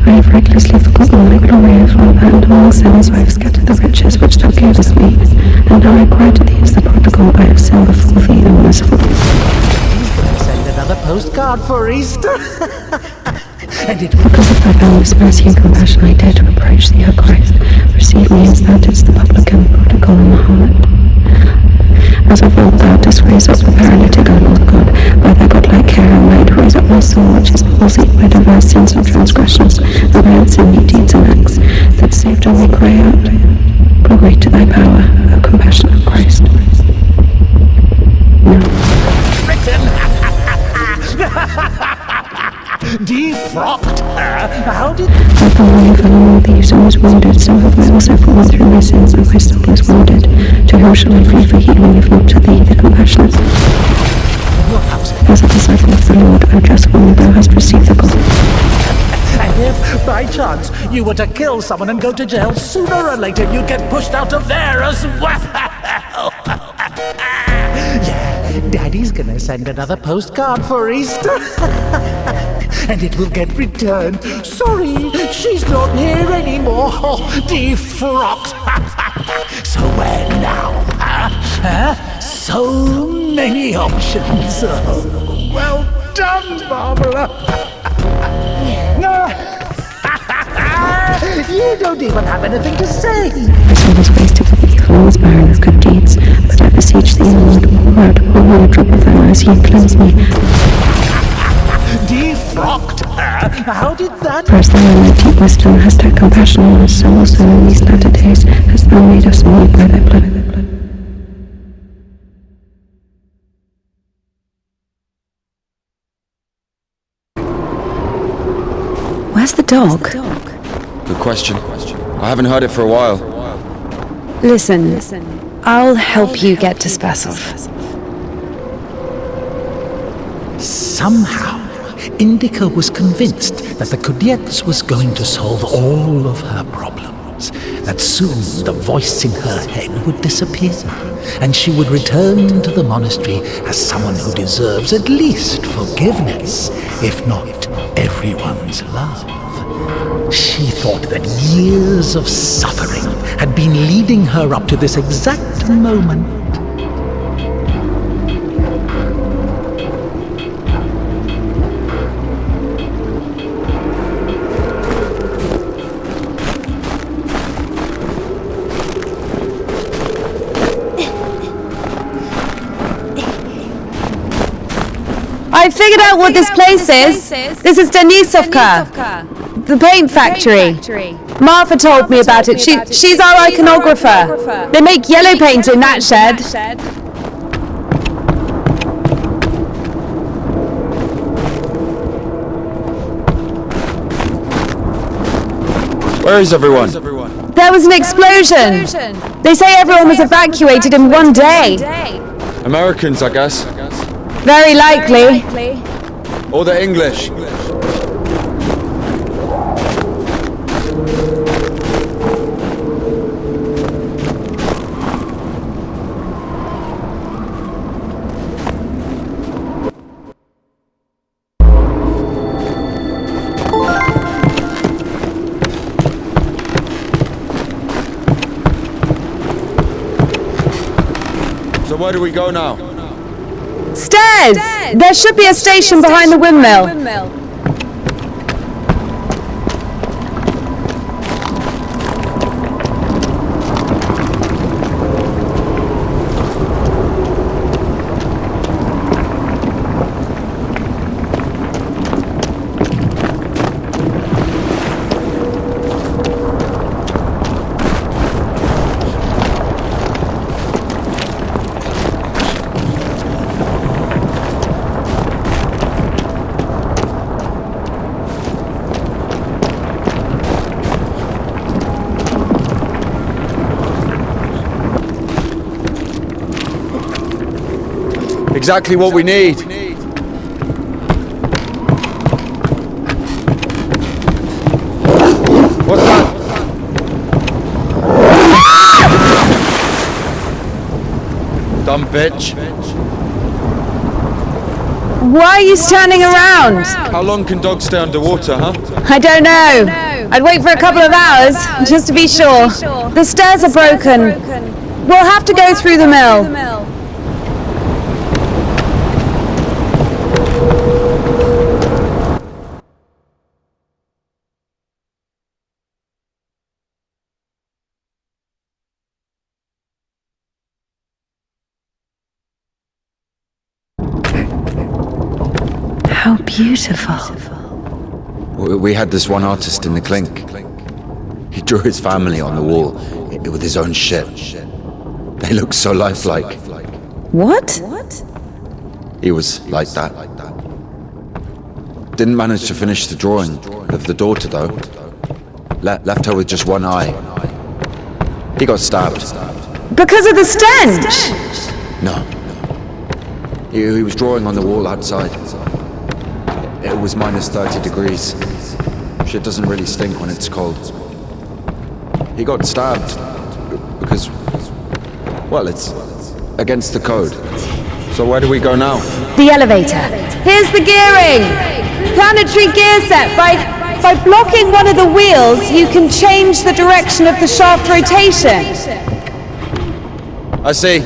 I have recklessly forgotten my glorious Father, and among sins I have scattered the riches which thou gavest me. And now I cry to thee as the prodigal, I have sinned before thee, O merciful. He's going to send another postcard for Easter. And it will... Because of thy boundless mercy and compassion, I dare to approach thee, O Christ. Receive me as thou didst the publican, prodigal, and the harlot. As of old thou didst raise up the paralytic, O Lord God, by thy godlike care and might raise up my soul, which is palsied by diverse sins and transgressions, and by unseemly deeds and acts, that saved only cry out. Glory to thy power, O compassionate Christ. No. Defrocked her? How did... Like the morning fell on all thieves and was wounded, so have I also fallen through my sins, and my soul is wounded. To whom shall I flee for healing, if not to thee, the compassionate? As a disciple of the Lord, O just one, thou hast received the gospel. And if, by chance, you were to kill someone and go to jail, sooner or later you'd get pushed out of there as well. Yeah, Daddy's gonna send another postcard for Easter. And it will get returned. Sorry, she's not here anymore. Defrocked. So where now? Huh? So many options. Oh, well done, Barbara. You don't even have anything to say. My soul is wasted with evil and was barren of good deeds. But I beseech thee, Lord, pour out one drop of thy mercy and cleanse me. Defrocked her? How did that... For as thou in thy deep wisdom hast had compassion on us, so also in these latter days hast thou made us new by thy blood. Where's the dog? Good question. I haven't heard it for a while. Listen, I'll help you get to Spasov. Somehow, Indika was convinced that the Kudiets was going to solve all of her problems, that soon the voice in her head would disappear, and she would return to the monastery as someone who deserves at least forgiveness, if not everyone's love. She thought that years of suffering had been leading her up to this exact moment. I figured out what this place is. This is Denisovka, the paint factory. Martha told me about it. She's our iconographer. They make yellow paint in that shed. Where is everyone? There was an explosion. They say everyone was evacuated in one day. Americans, I guess. Very likely. Or the English. So where do we go now? Stairs! There should be a station behind the windmill. Exactly what we need. What's that? Dumb bitch. Why are you standing around? How long can dogs stay underwater, huh? I don't know. I'd wait for a couple of hours, just to be sure. The stairs are broken. We'll have to go through the mill. How beautiful. We had this one artist in the clink. He drew his family on the wall with his own shit. They look so lifelike. What? He was like that. Didn't manage to finish the drawing of the daughter though. Left her with just one eye. He got stabbed. Because of the stench? No. He was drawing on the wall outside. It was minus 30 degrees. Shit doesn't really stink when it's cold. He got stabbed because, well, it's against the code. So where do we go now? The elevator. Here's the gearing. Planetary gear set. By blocking one of the wheels, you can change the direction of the shaft rotation. I see.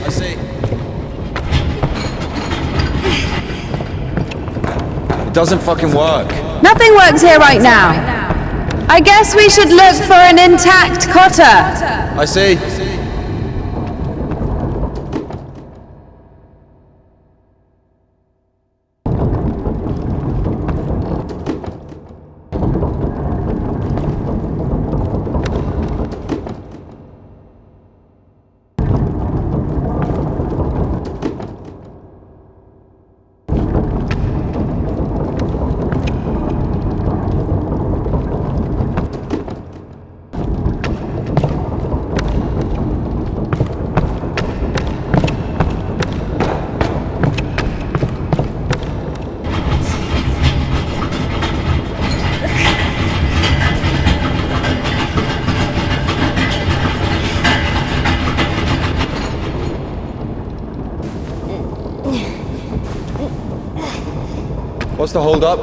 It doesn't fucking work. Nothing works here right now. I guess we should look for an intact cutter. I see. What's the hold up?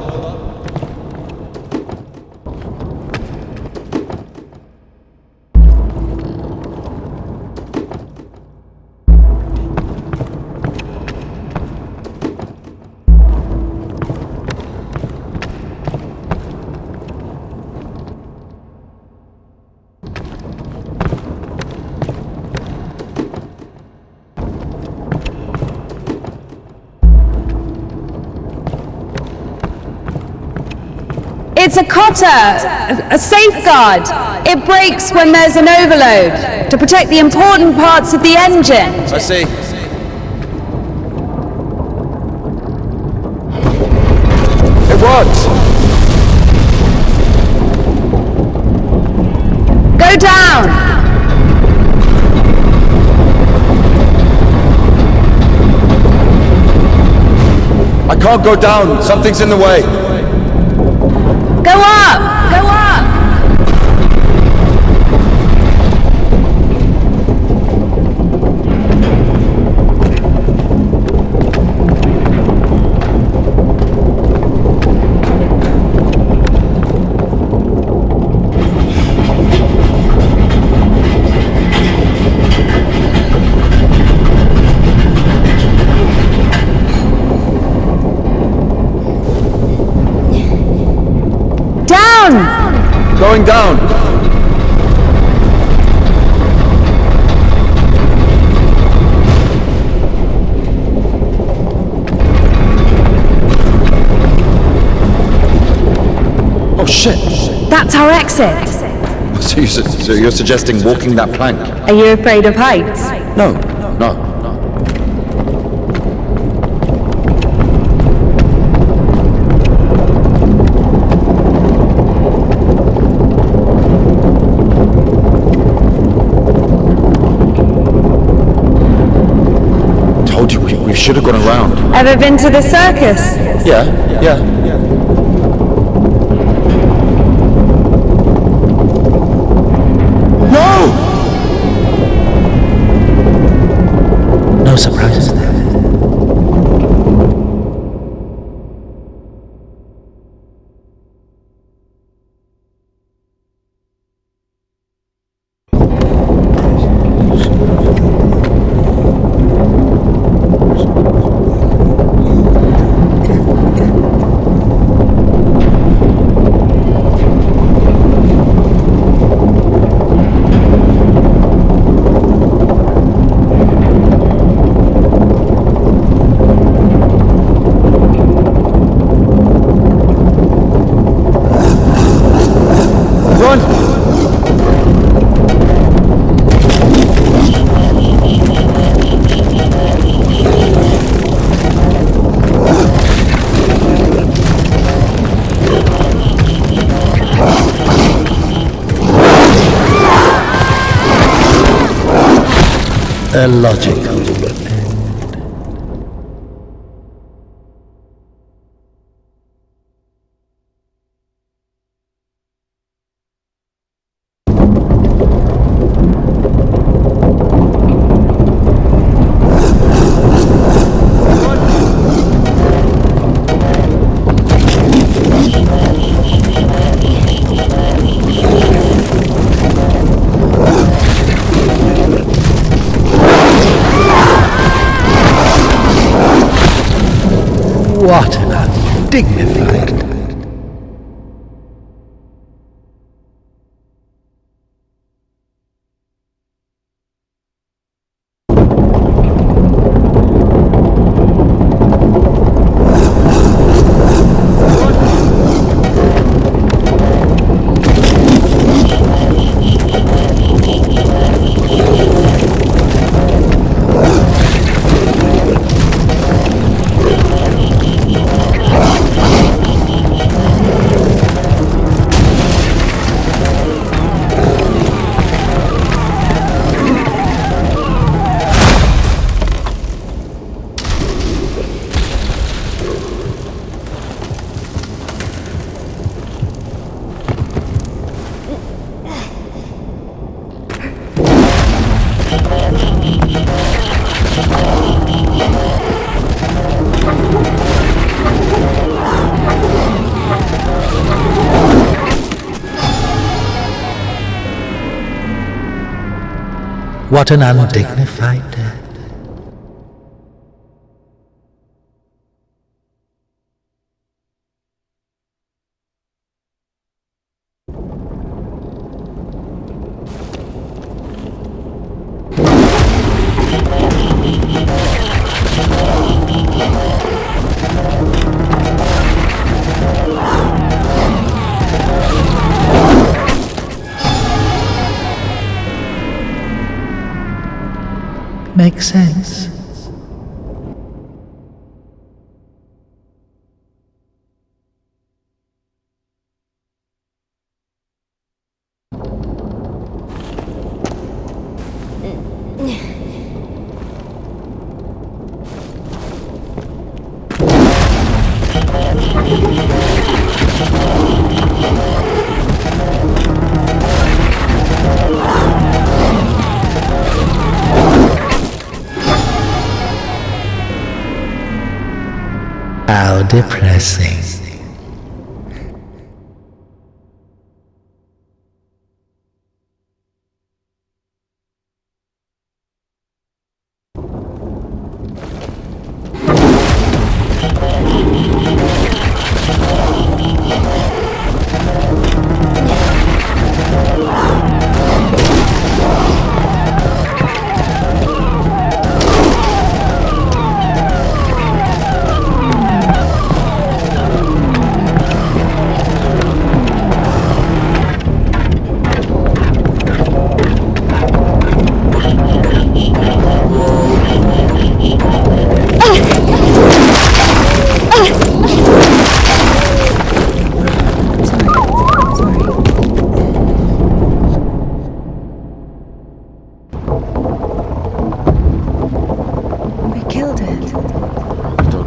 It's a cutter, a safeguard. It breaks when there's an overload to protect the important parts of the engine. I see. It works! Go down! I can't go down. Something's in the way. Go up! Go up! Going down. Oh shit. That's our exit. So you're suggesting walking that plank? Are you afraid of heights? No, no. Told you we should have gone around. Ever been to the circus? Yeah. No surprises there. A logical end. What an undignified... What an undignified death. Makes sense. How depressing.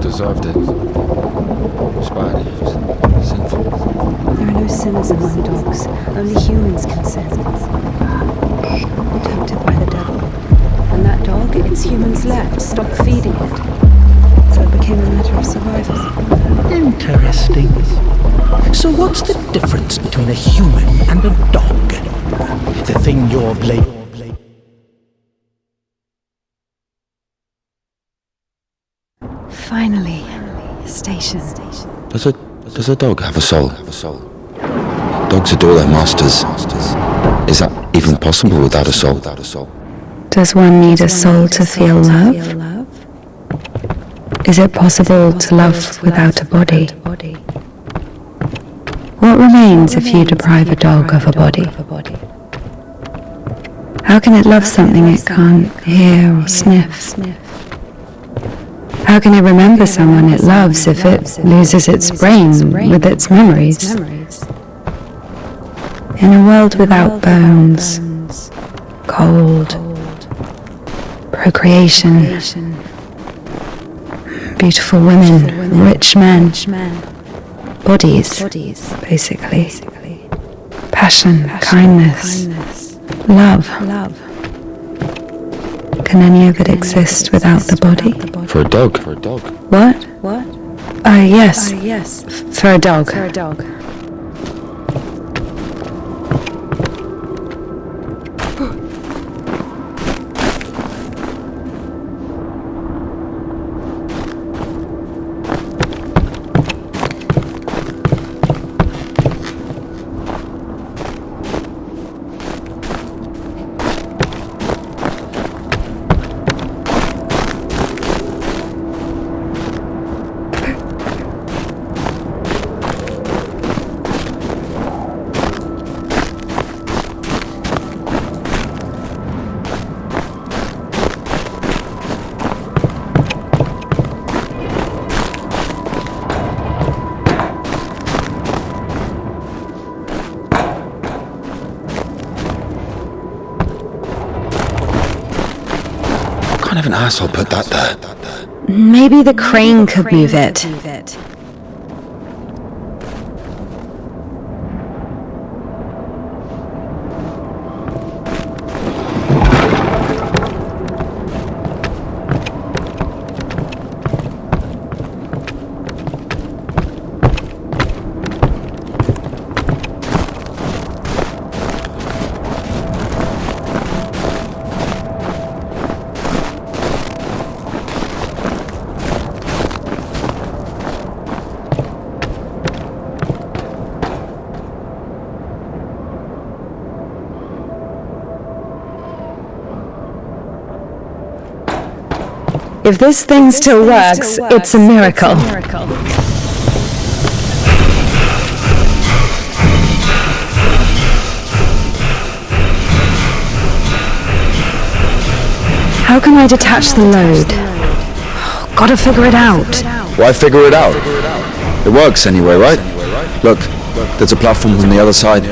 Deserved it. It's bad. It's sinful. There are no sinners among dogs. Only humans can sin. Tempted by the devil. And that dog, its humans left, stopped feeding it. So it became a matter of survival. Interesting. So what's the difference between a human and a dog? The thing you're blaming. Finally, station. Does a dog have a soul? Dogs adore their masters. Is that even possible without a soul? Does one need a soul to feel love? Is it possible to love without a body? What remains if you deprive a dog of a body? How can it love something it can't hear or sniff? How can it remember someone it loves if it loses its brain with its memories? In a world without bones, cold, procreation, beautiful women, rich men, bodies, basically, passion, kindness, love. Can any of it exist without the body? For a dog? What? Yes. For a dog. What kind of an asshole put that there? Maybe the crane could move it. If this thing still works, it's a miracle. How can I detach the load? Gotta figure it out. Why figure it out? It works anyway, right? Look, there's a platform on the other side.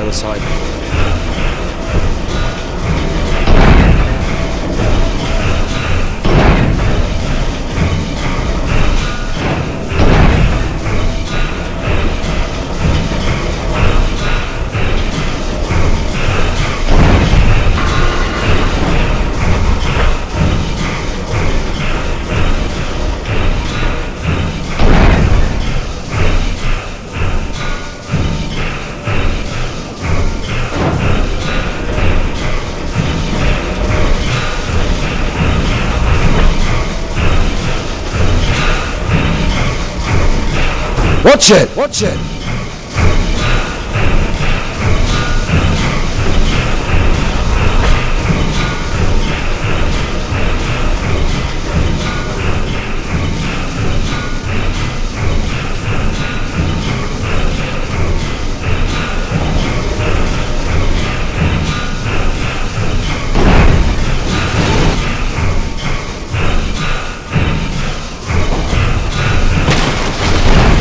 Watch it! Watch it!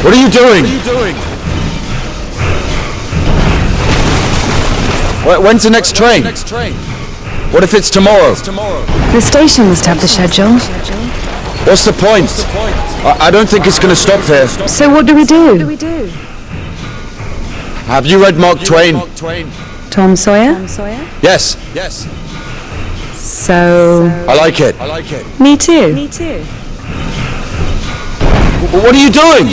What are you doing? When's the next train? What if it's tomorrow? The station must have the schedule. What's the point? I don't think it's going to stop here. So what do we do? Have you read Mark Twain? Tom Sawyer? Yes. So... I like it. Me too. What are you doing?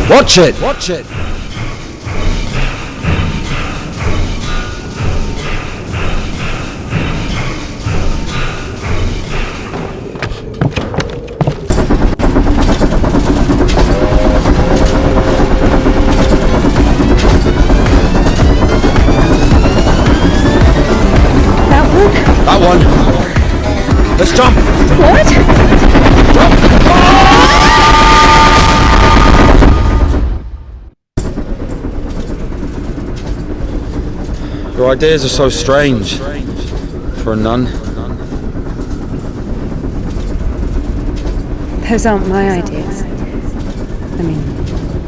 Watch it! Watch it! That one? Let's jump! What? Your ideas are so strange for a nun. Those aren't my ideas. I mean,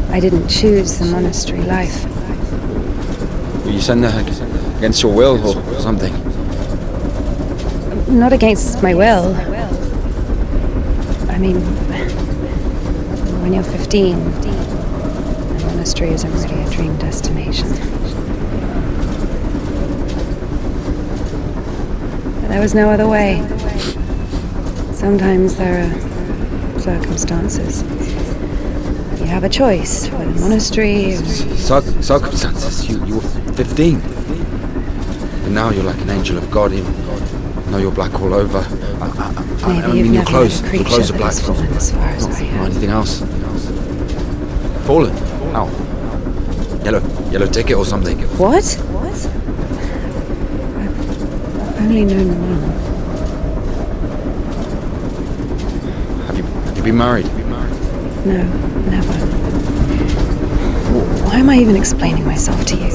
I didn't choose the monastery life. Will you send her against your will or something? Not against my will. I mean, when you're 15, the monastery isn't really a dream destination. But there was no other way. Sometimes there are circumstances. You have a choice, whether monastery or... Circumstances? You were 15. And now you're like an angel of God. Now you're black all over. I mean, your clothes are black. As far as I have. Anything else? Fallen? How? Yellow ticket or something? What? I've only known one. Have you been married? No, never. Why am I even explaining myself to you?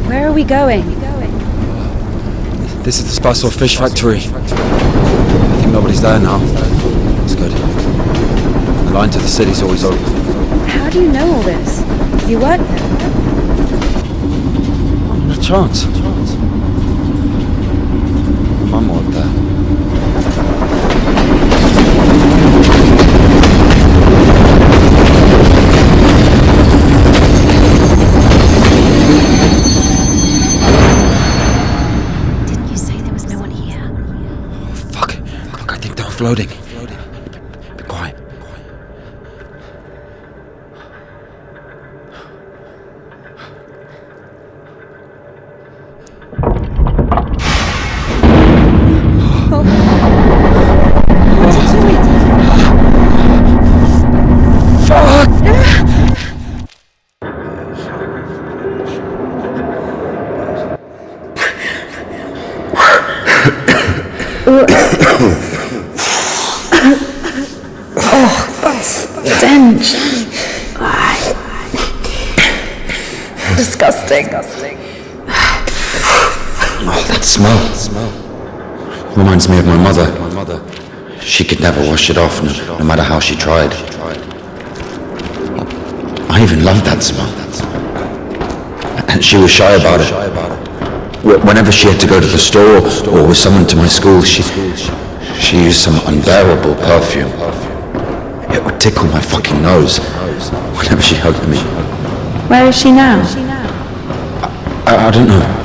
Where are we going? This is the Spasor fish factory. I think nobody's there now. That's good. The line to the city's always open. How do you know all this? You work there? Not a chance. My mum worked there. Didn't you say there was no one here? Fuck. Look, I think they're floating. Be quiet. Stench. Disgusting. Oh, that smell. Reminds me of my mother. She could never wash it off, no matter how she tried. I even loved that smell. And she was shy about it. Whenever she had to go to the store or with someone to my school, she used some unbearable perfume. It would tickle my fucking nose whenever she hugged me. Where is she now? I don't know.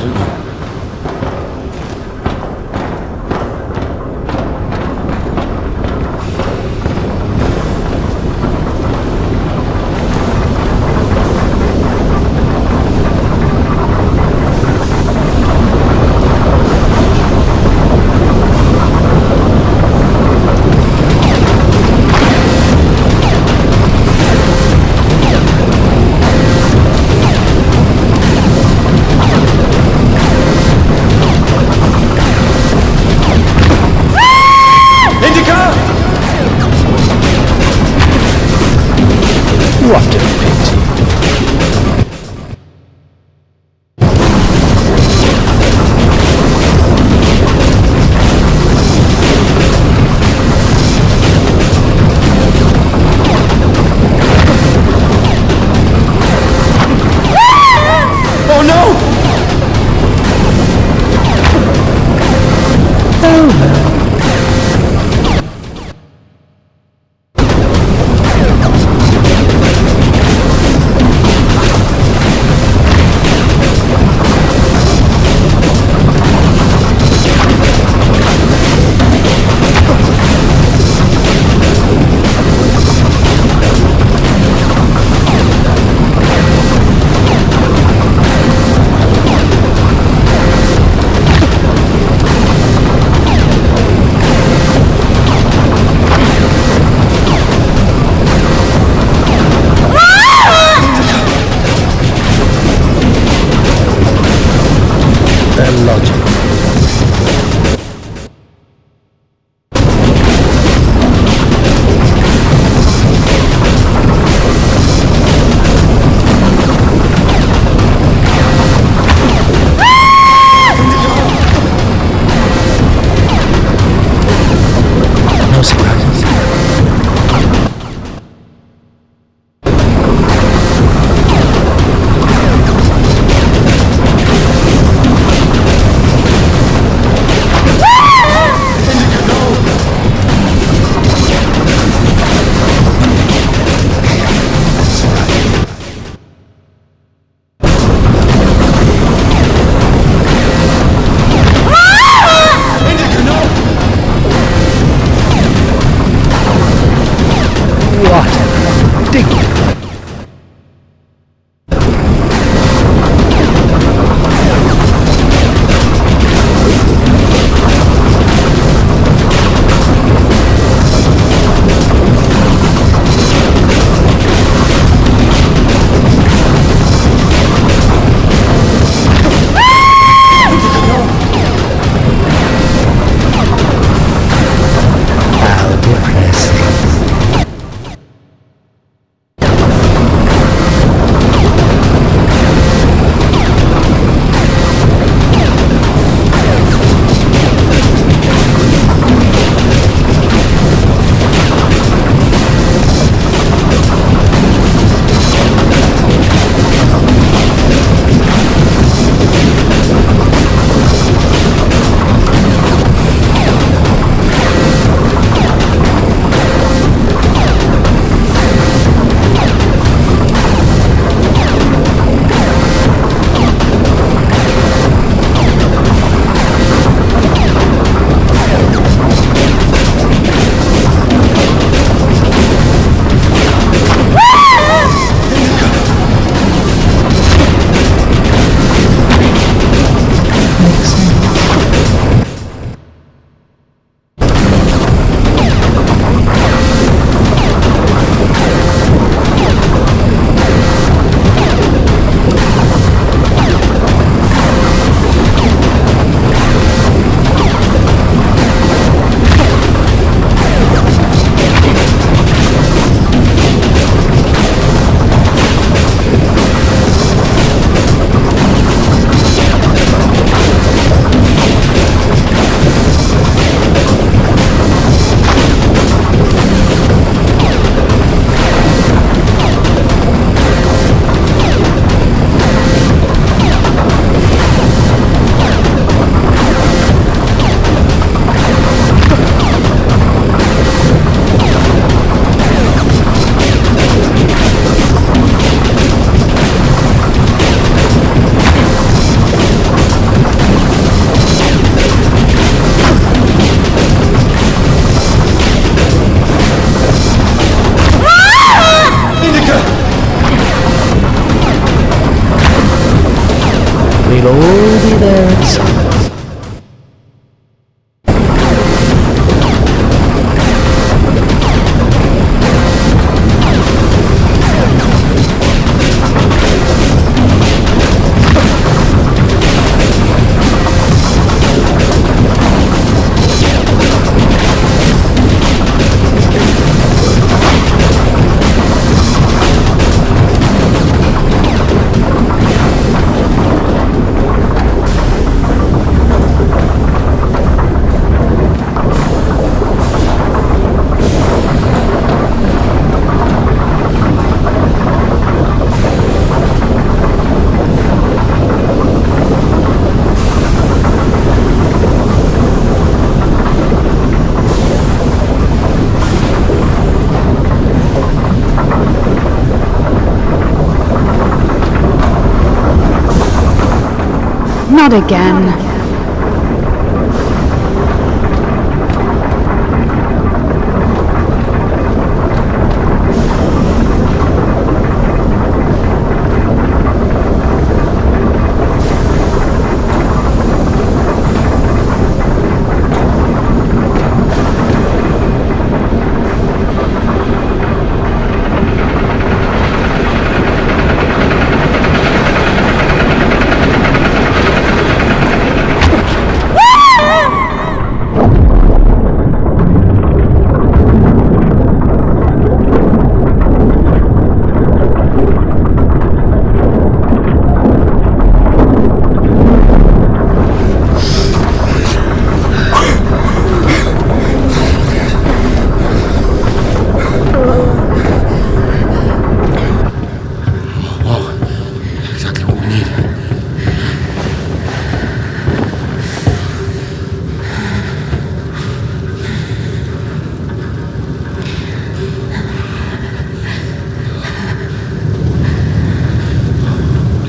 We'll all be there at sunrise. Not again.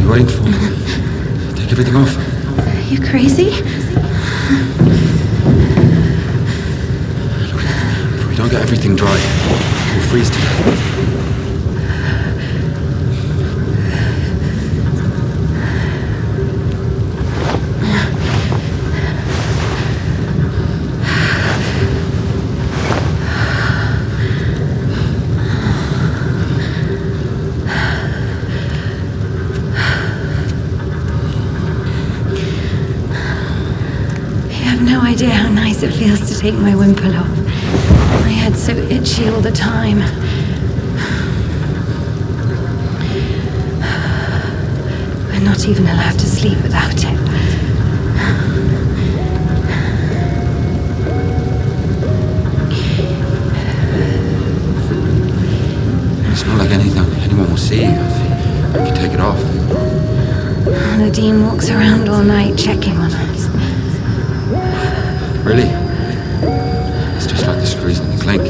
Waiting for? Take everything off. Are you crazy? If we don't get everything dry, we'll freeze to death. No idea how nice it feels to take my wimple off. My head's so itchy all the time. We're not even allowed to sleep without it. It's not like anyone will see if you take it off. The Dean walks around all night checking on us. Really? It's just like the screws in the clink.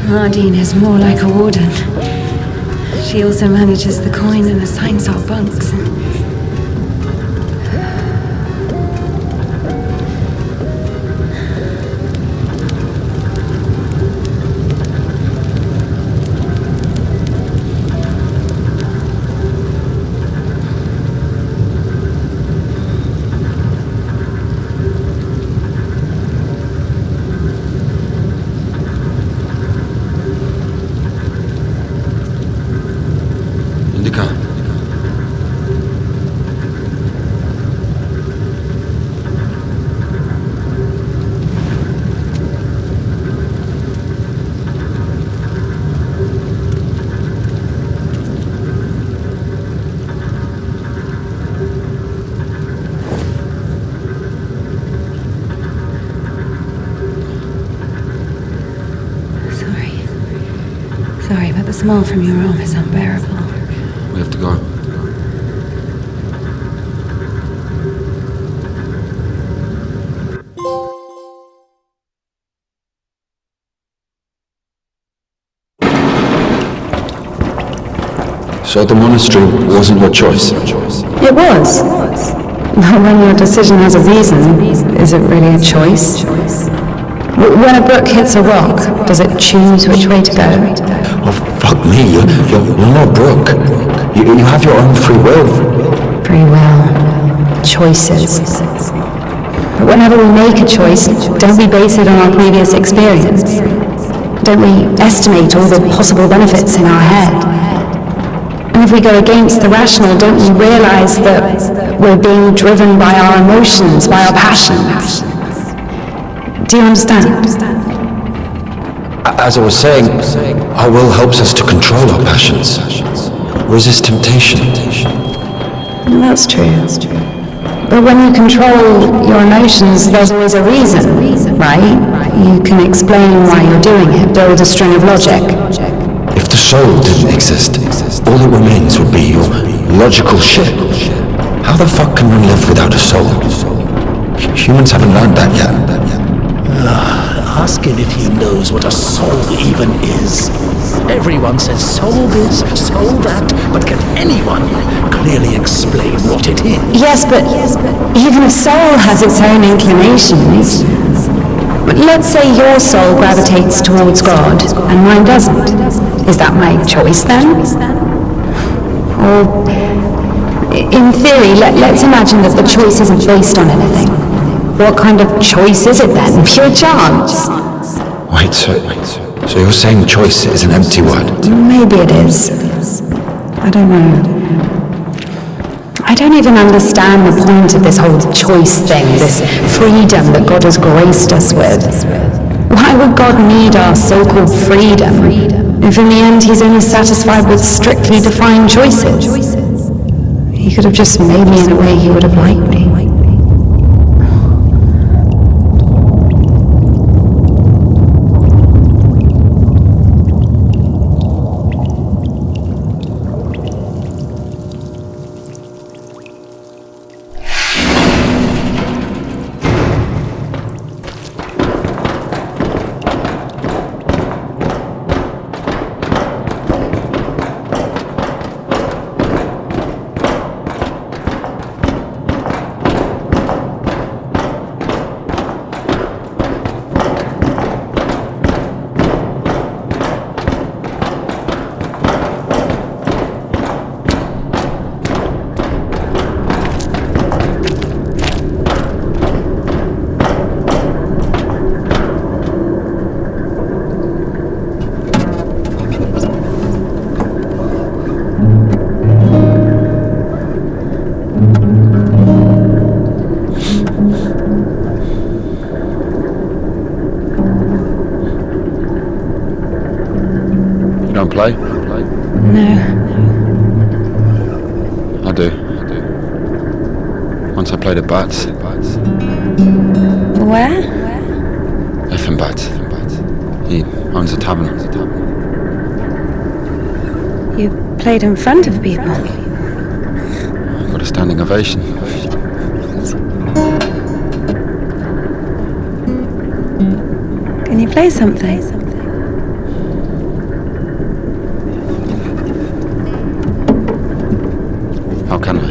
Mardine is more like a warden. She also manages the coin and assigns our bunks. Sorry, but the smell from your arm is unbearable. We have to go. So the monastery wasn't your choice? It was. But when your decision has a reason, is it really a choice? When a brook hits a rock, does it choose which way to go? Oh, fuck me, you're not a brook. You have your own free will. Free will. Choices. But whenever we make a choice, don't we base it on our previous experience? Don't we estimate all the possible benefits in our head? And if we go against the rational, don't we realize that we're being driven by our emotions, by our passions? Do you understand? As I was saying, our will helps us to control our passions, resist temptation. That's true. But when you control your emotions, there's always a reason, right? You can explain why you're doing it, build a string of logic. If the soul didn't exist, all that remains would be your logical shit. How the fuck can one live without a soul? Humans haven't learned that yet. Ask him if he knows what a soul even is. Everyone says soul this, soul that, but can anyone clearly explain what it is? Yes, but even a soul has its own inclinations. But let's say your soul gravitates towards God and mine doesn't. Is that my choice then? Or, in theory, let's imagine that the choice isn't based on anything. What kind of choice is it then? Pure chance? Wait, so you're saying choice is an empty word? Maybe it is. I don't know. I don't even understand the point of this whole choice thing, this freedom that God has graced us with. Why would God need our so-called freedom if in the end he's only satisfied with strictly defined choices? He could have just made me in a way he would have liked me. Don't play? No. I do. Once I played at Bats. Where? Effing Bats. He owns a tavern. You played in front of people. Got a standing ovation. Can you play something? How can I?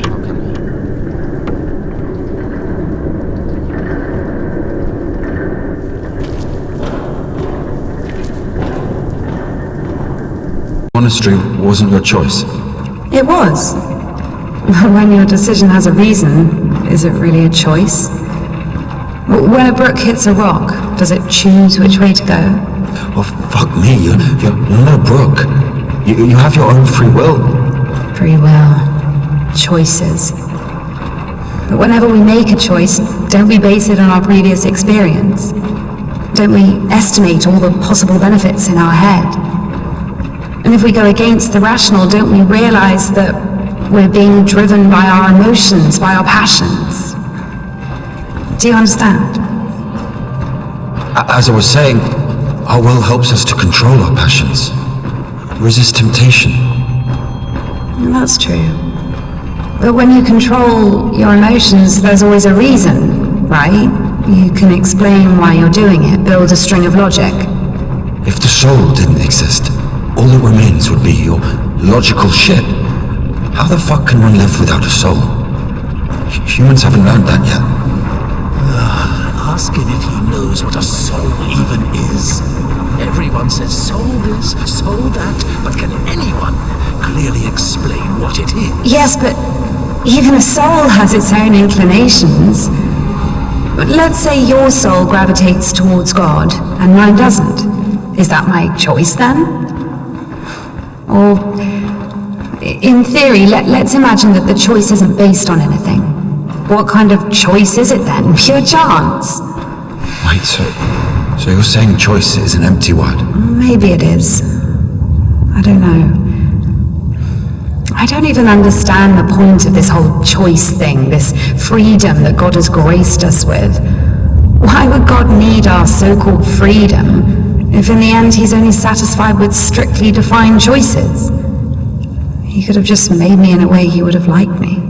Monastery wasn't your choice. It was. But when your decision has a reason, is it really a choice? When a brook hits a rock, does it choose which way to go? Well, fuck me, you're not a brook. You have your own free will. Free will. Choices. But whenever we make a choice, don't we base it on our previous experience? Don't we estimate all the possible benefits in our head? And if we go against the rational, don't we realize that we're being driven by our emotions, by our passions? Do you understand? As I was saying, our will helps us to control our passions, resist temptation. That's true. But when you control your emotions, there's always a reason, right? You can explain why you're doing it, build a string of logic. If the soul didn't exist, all that remains would be your logical shit. How the fuck can one live without a soul? Humans haven't learned that yet. Ask him if he knows what a soul even is. Everyone says soul this, soul that, but can anyone clearly explain what it is. Yes, but even a soul has its own inclinations. But let's say your soul gravitates towards God, and mine doesn't. Is that my choice then? Or, in theory, let's imagine that the choice isn't based on anything. What kind of choice is it then? Pure chance? Wait, so you're saying choice is an empty word? Maybe it is. I don't know. I don't even understand the point of this whole choice thing, this freedom that God has graced us with. Why would God need our so-called freedom if in the end he's only satisfied with strictly defined choices? He could have just made me in a way he would have liked me.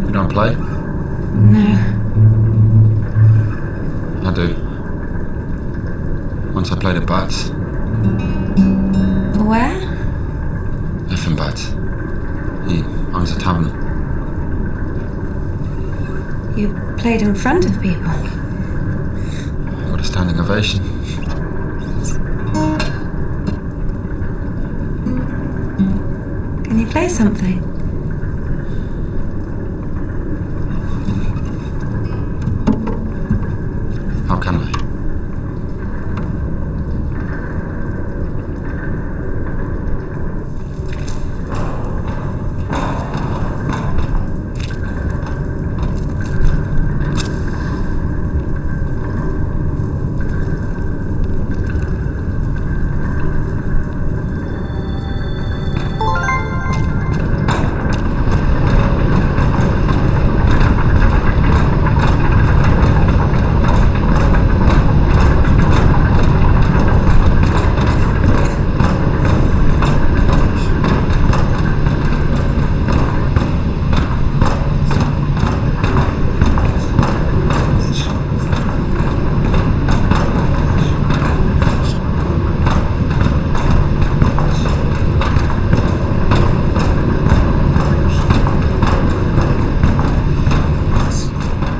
You don't play? No. I do. Once I played at Bats. Where? Effing Bats. He owns a tavern. You played in front of people. Got a standing ovation. Can you play something? How can I?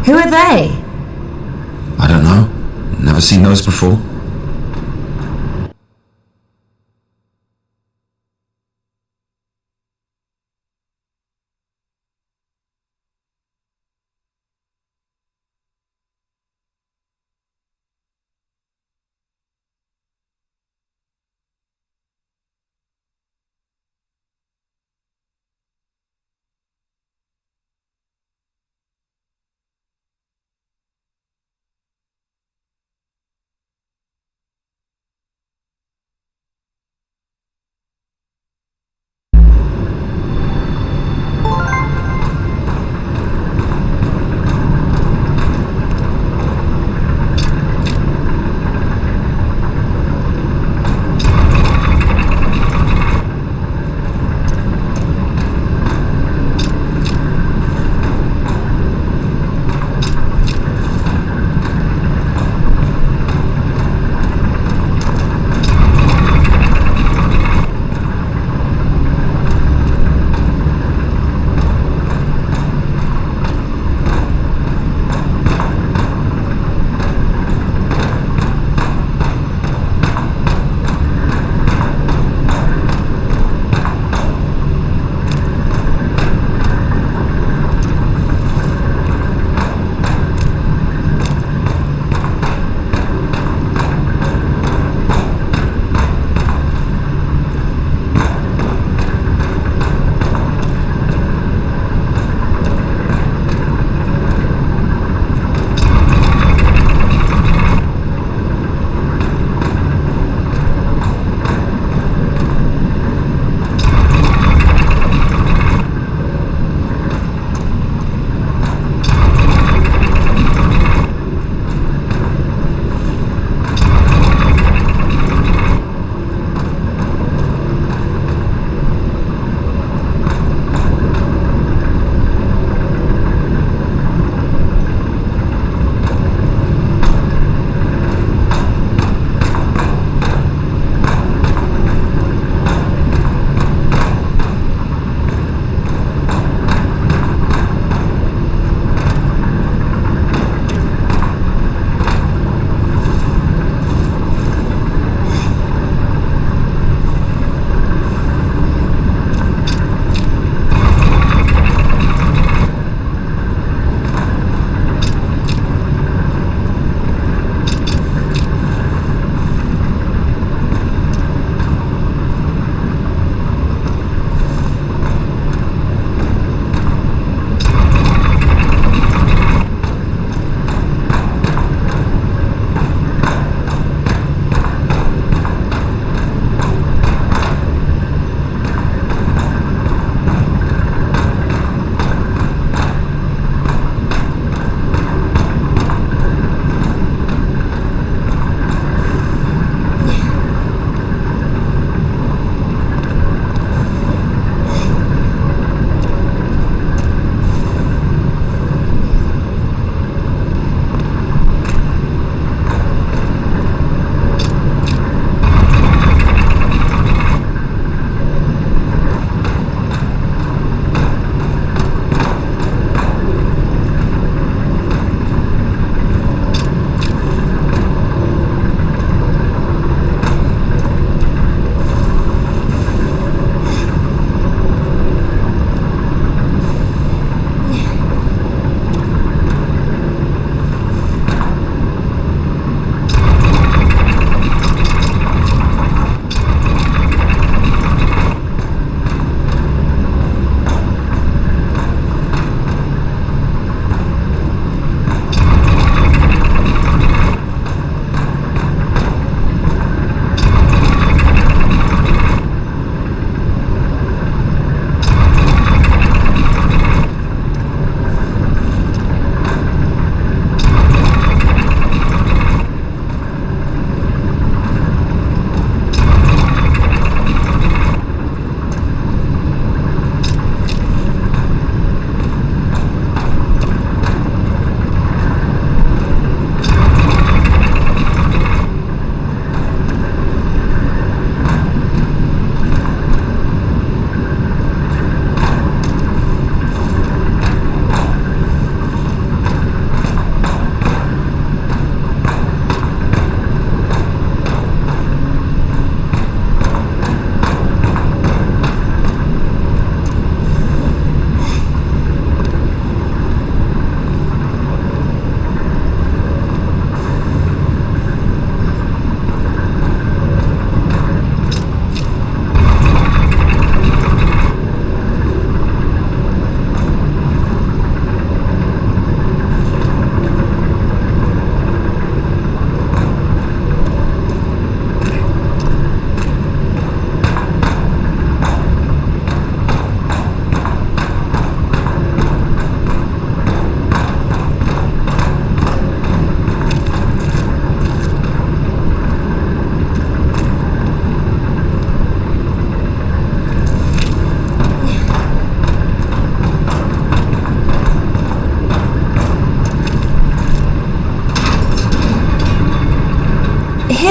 Who are they? I don't know. Never seen those before.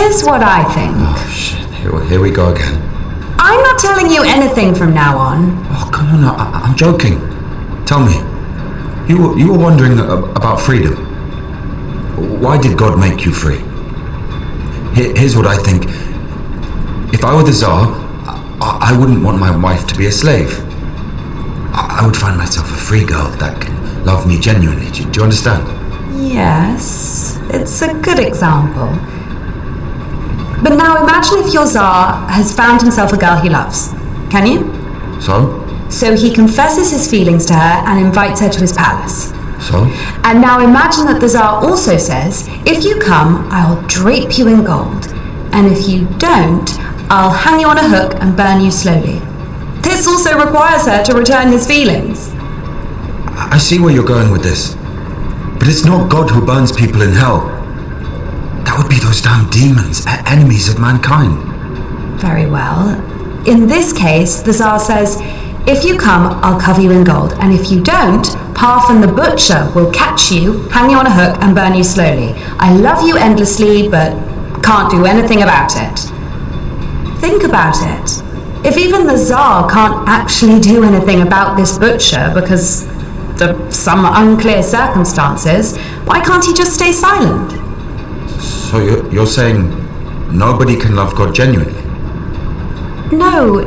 Here's what I think. Oh, shit. Here we go again. I'm not telling you anything from now on. Oh, come on. I'm joking. Tell me. You were wondering about freedom. Why did God make you free? Here's what I think. If I were the Tsar, I wouldn't want my wife to be a slave. I would find myself a free girl that can love me genuinely. Do you understand? Yes, it's a good example. But now imagine if your Tsar has found himself a girl he loves. Can you? So he confesses his feelings to her and invites her to his palace. So? And now imagine that the Tsar also says, if you come, I'll drape you in gold. And if you don't, I'll hang you on a hook and burn you slowly. This also requires her to return his feelings. I see where you're going with this. But it's not God who burns people in hell. That would be those damn demons, enemies of mankind. Very well. In this case, the Tsar says, if you come, I'll cover you in gold. And if you don't, Parfin the Butcher will catch you, hang you on a hook and burn you slowly. I love you endlessly, but can't do anything about it. Think about it. If even the Tsar can't actually do anything about this butcher because of some unclear circumstances, why can't he just stay silent? So you're saying nobody can love God genuinely? No.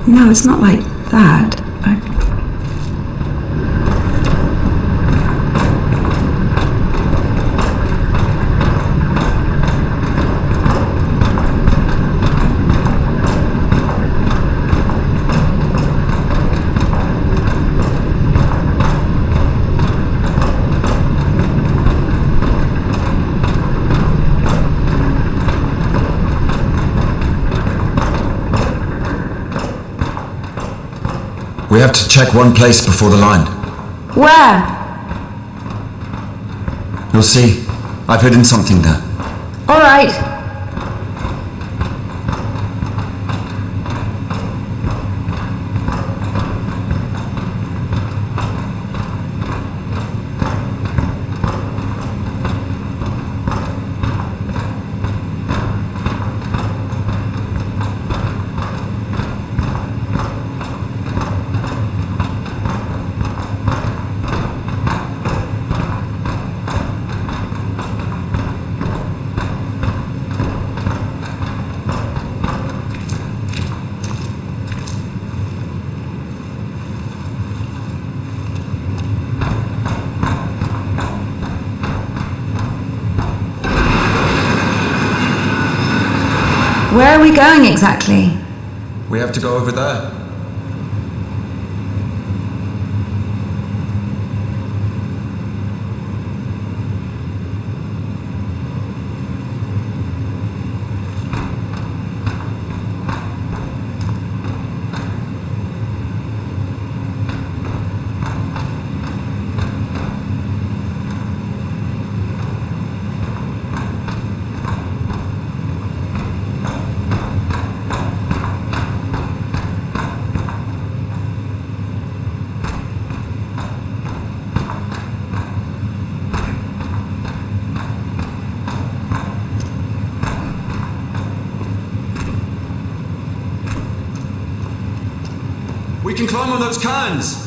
No, it's not like that. We have to check one place before the line. Where? You'll see. I've hidden something there. All right. Where are we going exactly? We have to go over there. We can climb on those cans!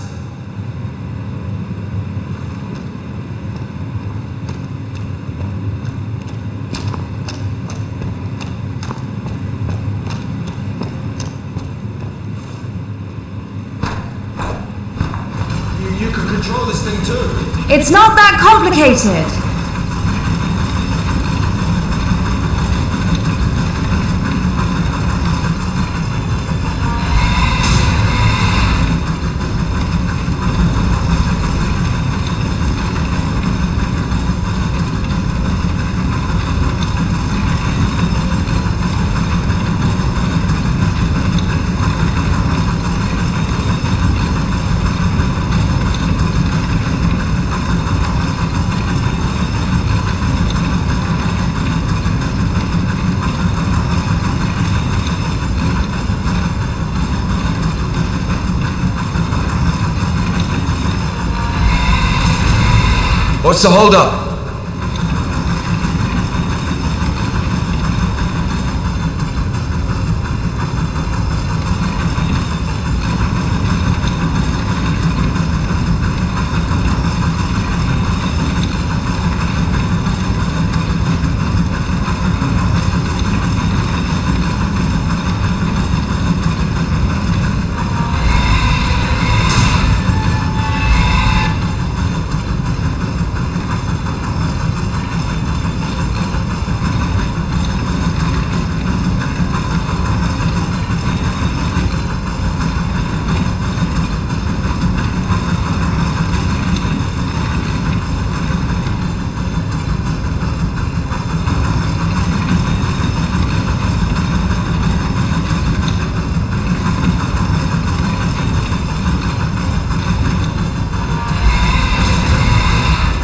You can control this thing too. It's not that complicated. What's the hold up?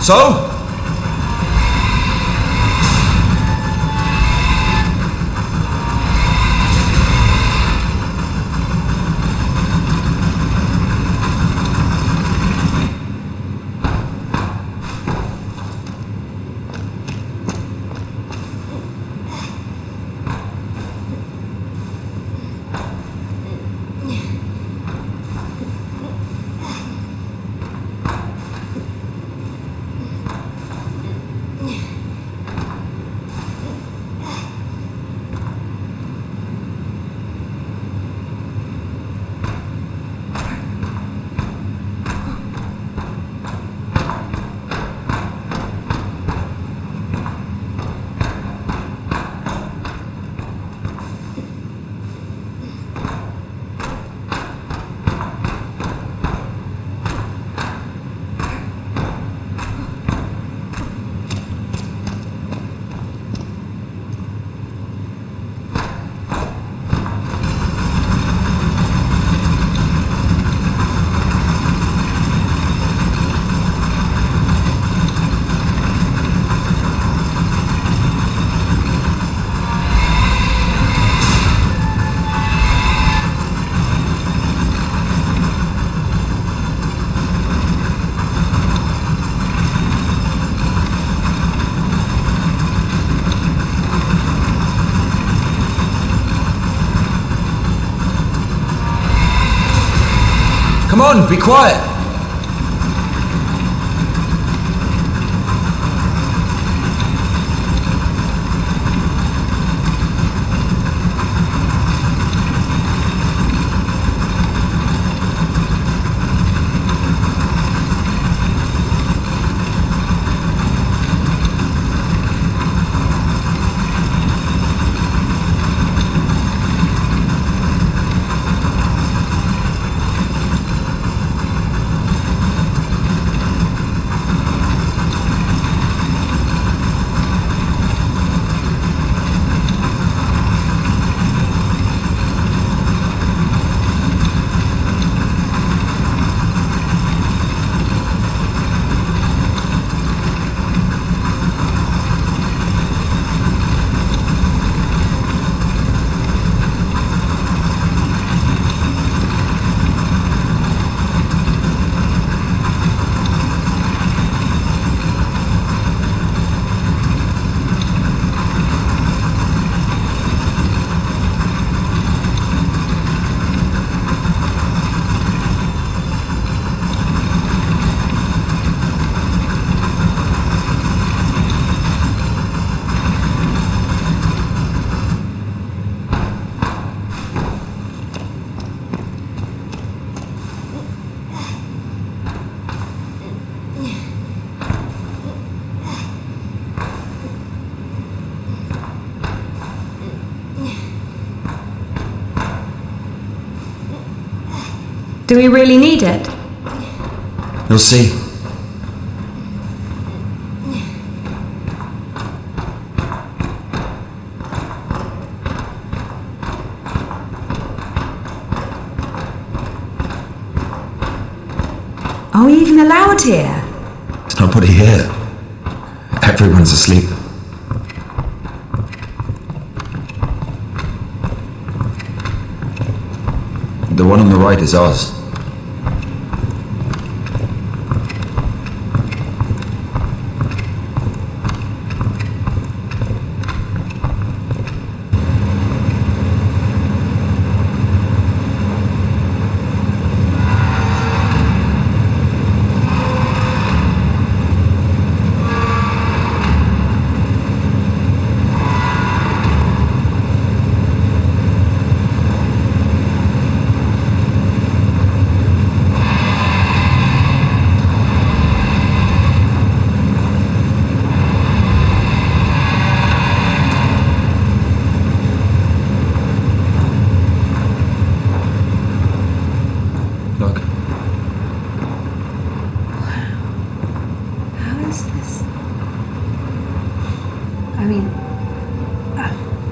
So? Come on, be quiet! Do we really need it? You'll see. Are we even allowed here? There's nobody here. Everyone's asleep. The one on the right is ours.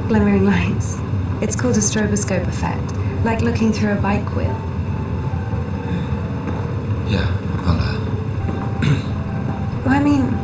Glimmering lights. It's called a stroboscope effect, like looking through a bike wheel. Yeah, Well, I mean,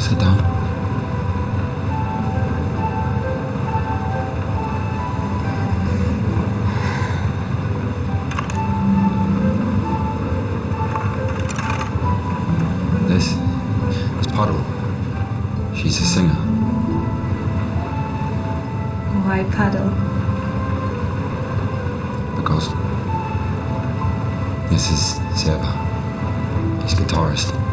Sit down. This Puddle. She's a singer. Why Puddle? Because this is Seva. He's a guitarist.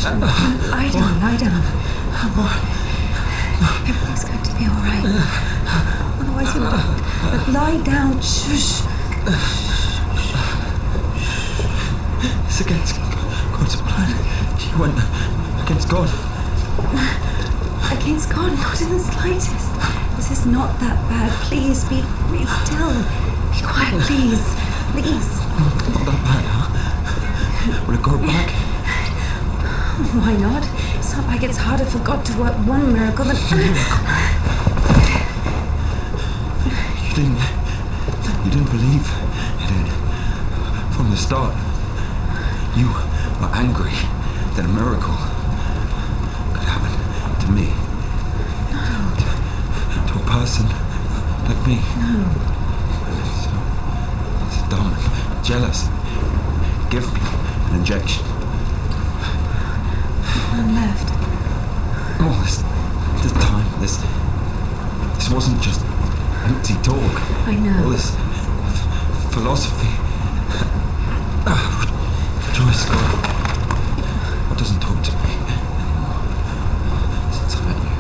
Lie down, lie down. Everything's going to be all right. Otherwise you won't. But lie down. Shush. It's against God's plan. She went against God. Against God? Not in the slightest. This is not that bad. Please, be still. Be quiet, please. Please. Not that bad, huh? Will it go back? Why not? It's not like it's harder for God to work one miracle than... You didn't believe it did. From the start. You were angry that a miracle could happen to me. No. To a person like me. No. It's dumb and jealous. Give me an injection. None left. All this time, this wasn't just empty talk. I know. All this philosophy. Joyce, God doesn't talk to me anymore since I met you.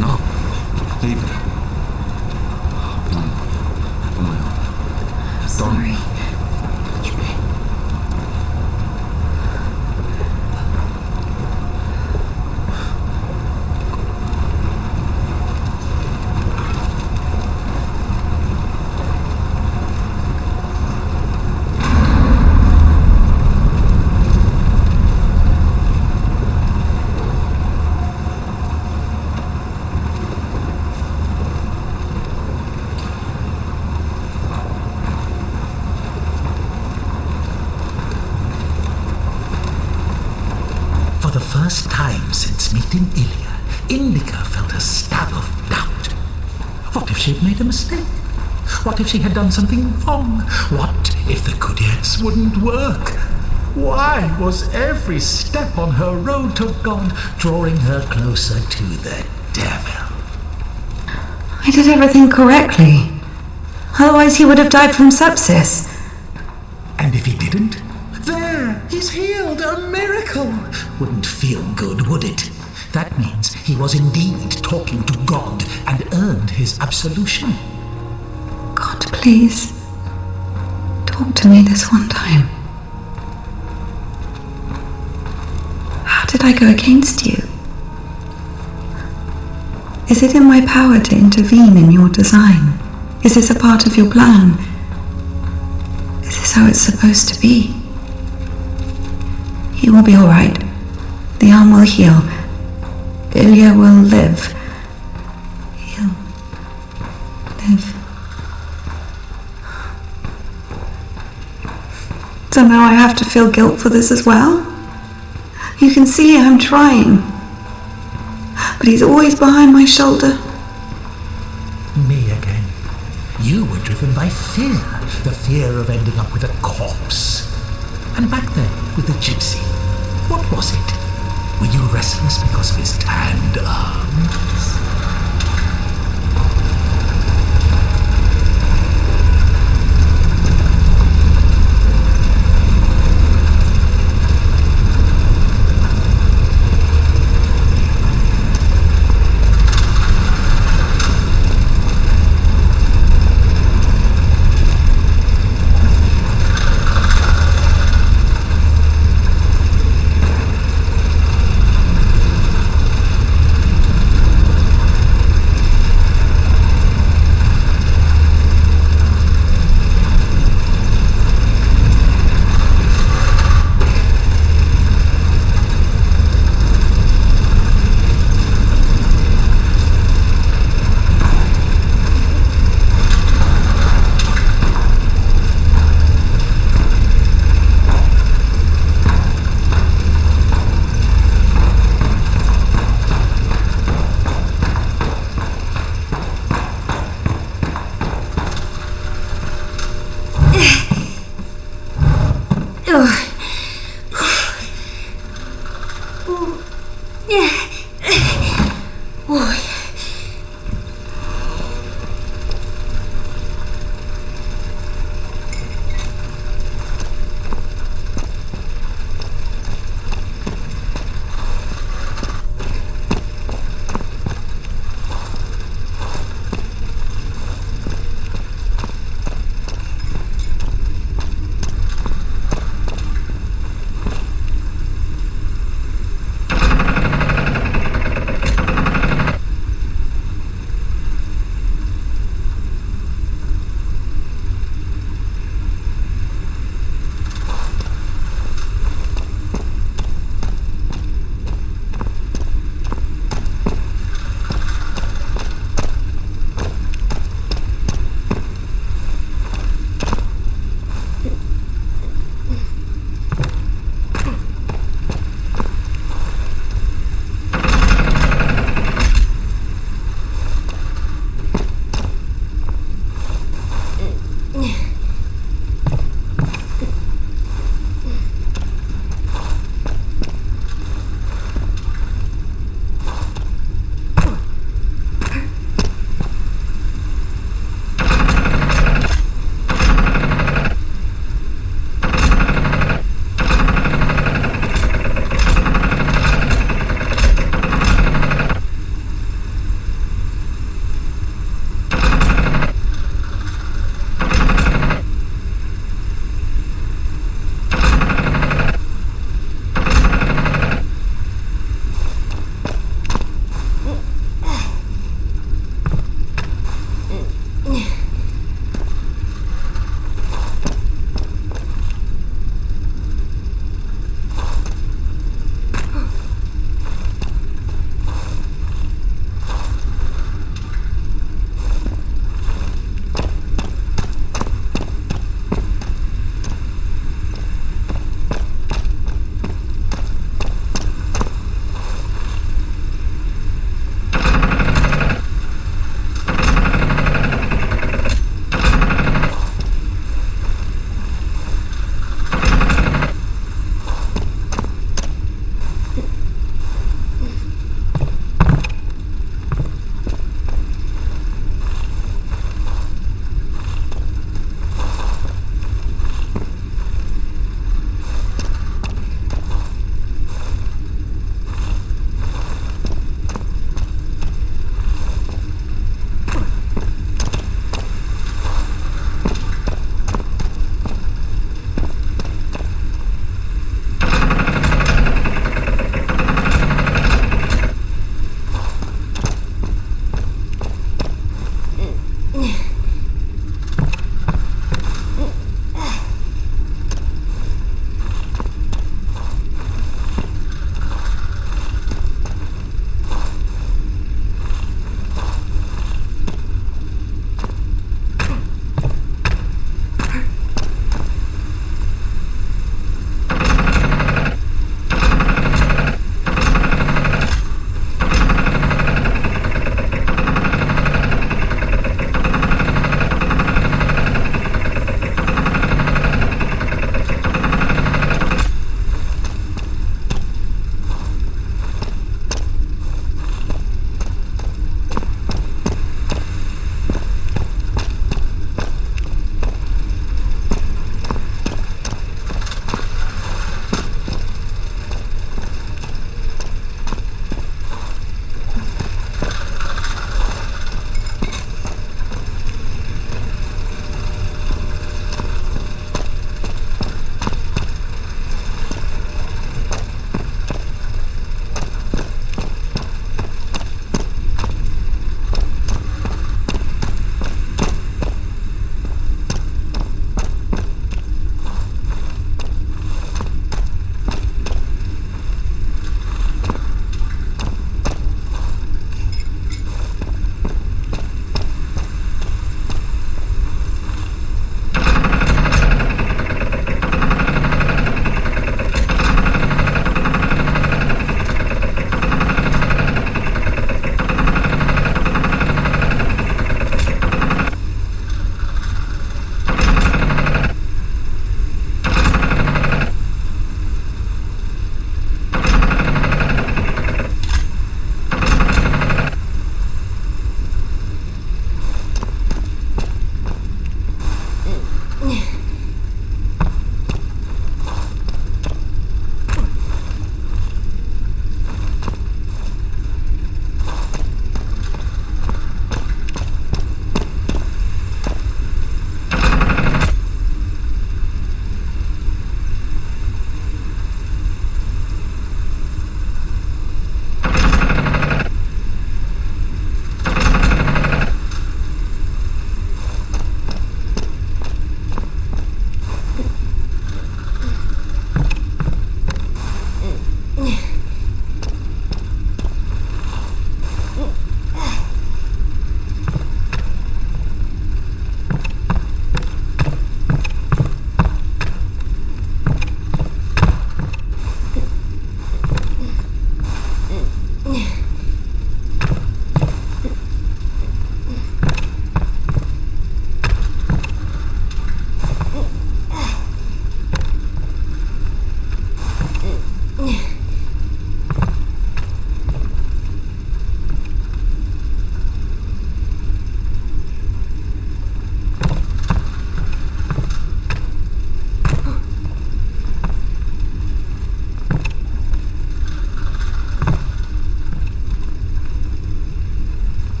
No, leave it. On my own. I'm sorry. Don't touch me. For the first time since meeting Ilya, Indika felt a stab of doubt. What if she'd made a mistake? What if she had done something wrong? What if the good yes wouldn't work? Why was every step on her road to God drawing her closer to the devil? I did everything correctly. Otherwise he would have died from sepsis. And if he didn't? There, he's healed, a miracle. Wouldn't feel good, would it? That means he was indeed talking to God and earned his absolution. God, please. Talk to me this one time. How did I go against you? Is it in my power to intervene in your design? Is this a part of your plan? Is this how it's supposed to be? He will be all right. The arm will heal. Ilya will live. He'll live. So now I have to feel guilt for this as well? You can see I'm trying. But he's always behind my shoulder. Me again. You were driven by fear. The fear of ending up with a corpse. And back then, with the gypsy, what was it? Were you restless because of his tanned arms?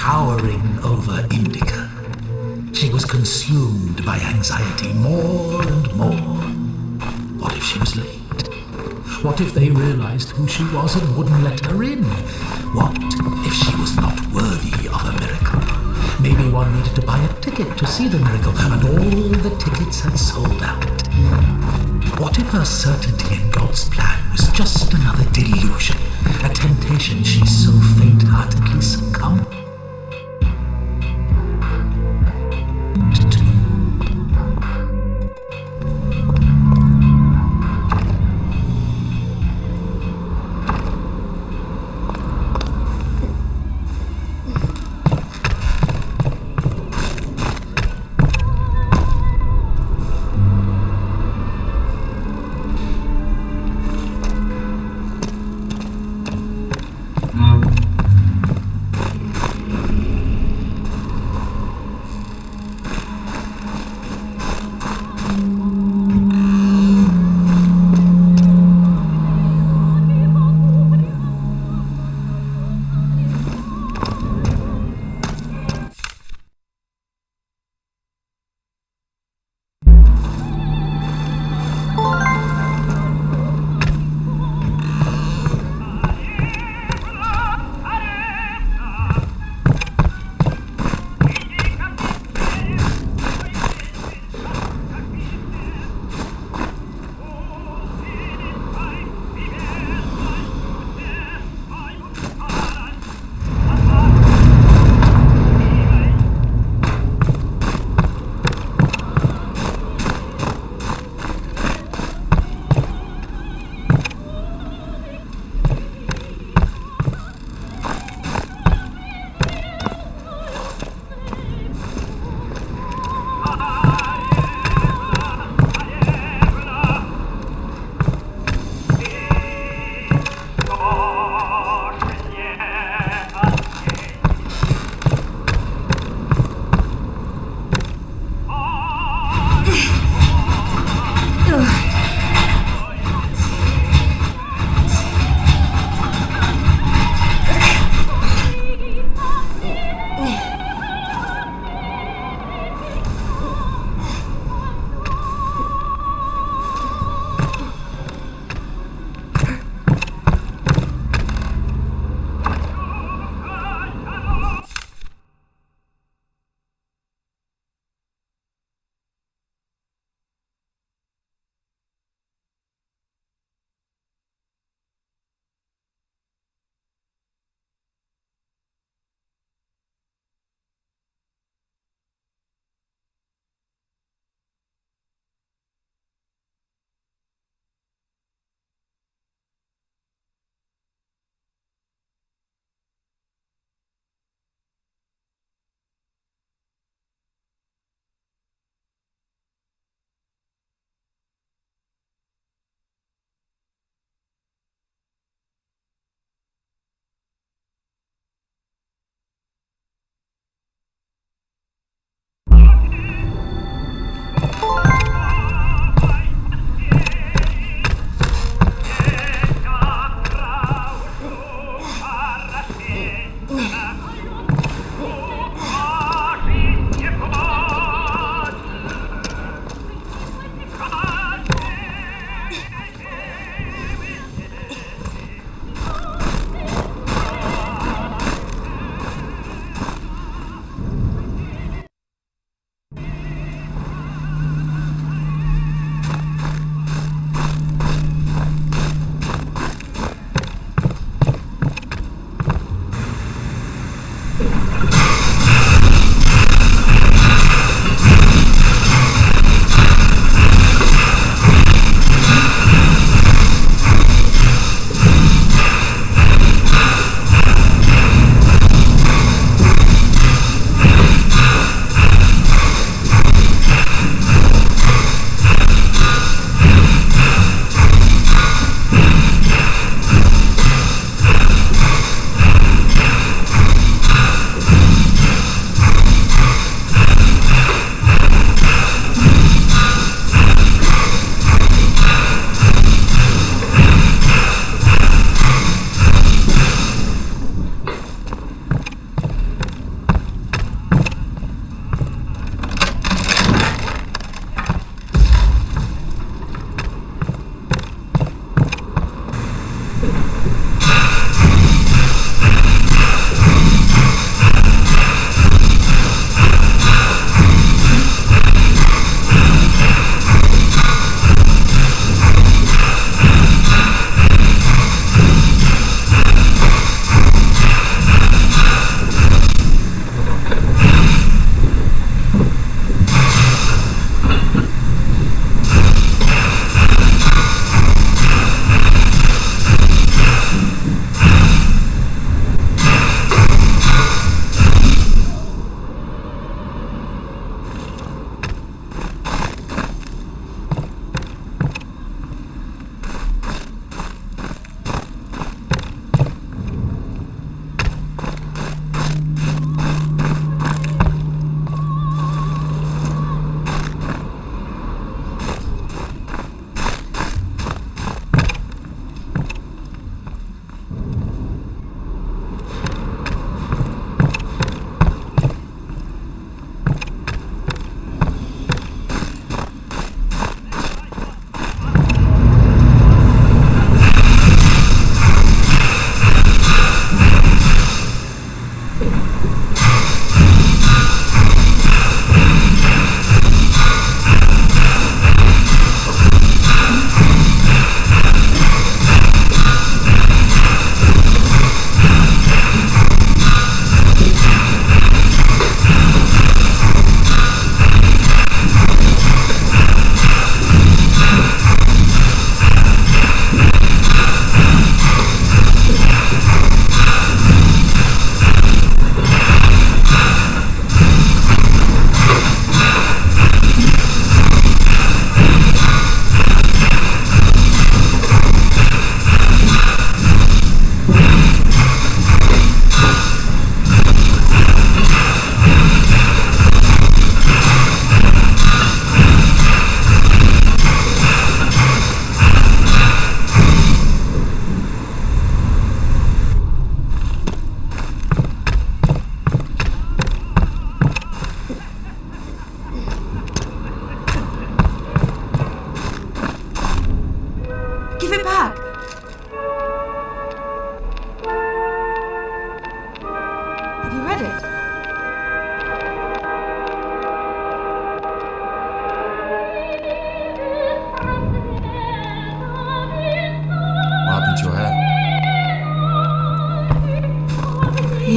towering over INDIKA. She was consumed by anxiety more and more. What if she was late? What if they realized who she was and wouldn't let her in? What if she was not worthy of a miracle? Maybe one needed to buy a ticket to see the miracle, and all the tickets had sold out. What if her certainty in God's plan was just another delusion, a temptation she so faint-heartedly succumbed to?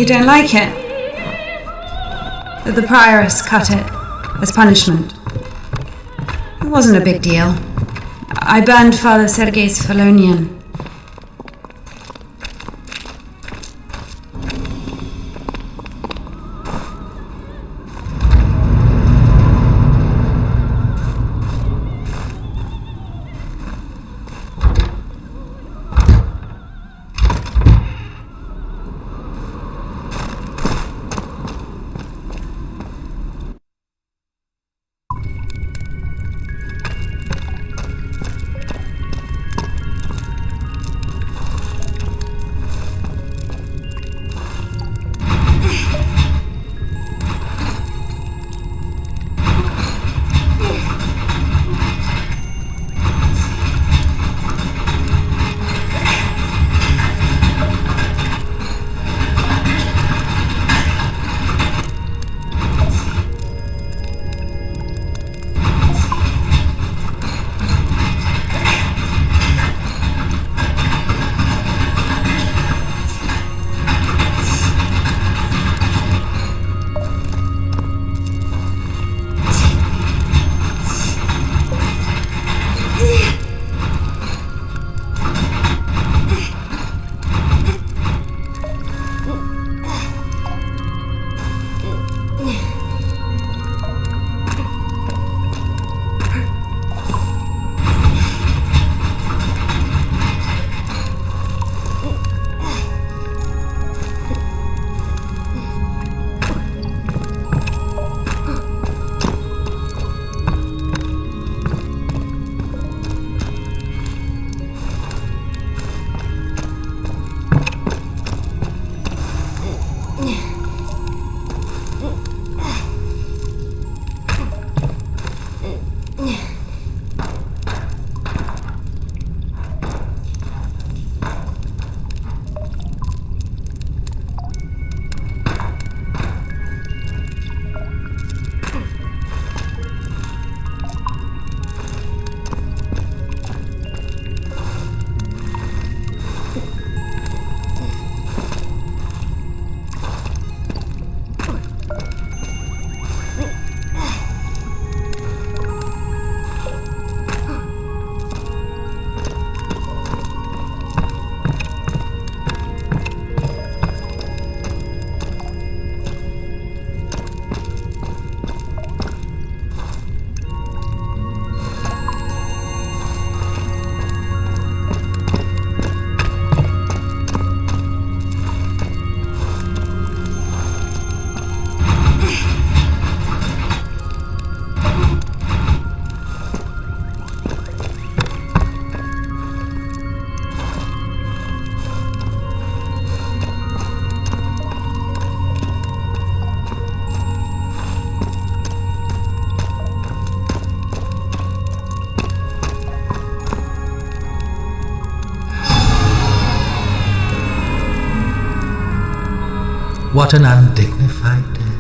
You don't like it? That the prioress cut it as punishment. It wasn't a big deal. I burned Father Sergei's Felonian. What an undignified death.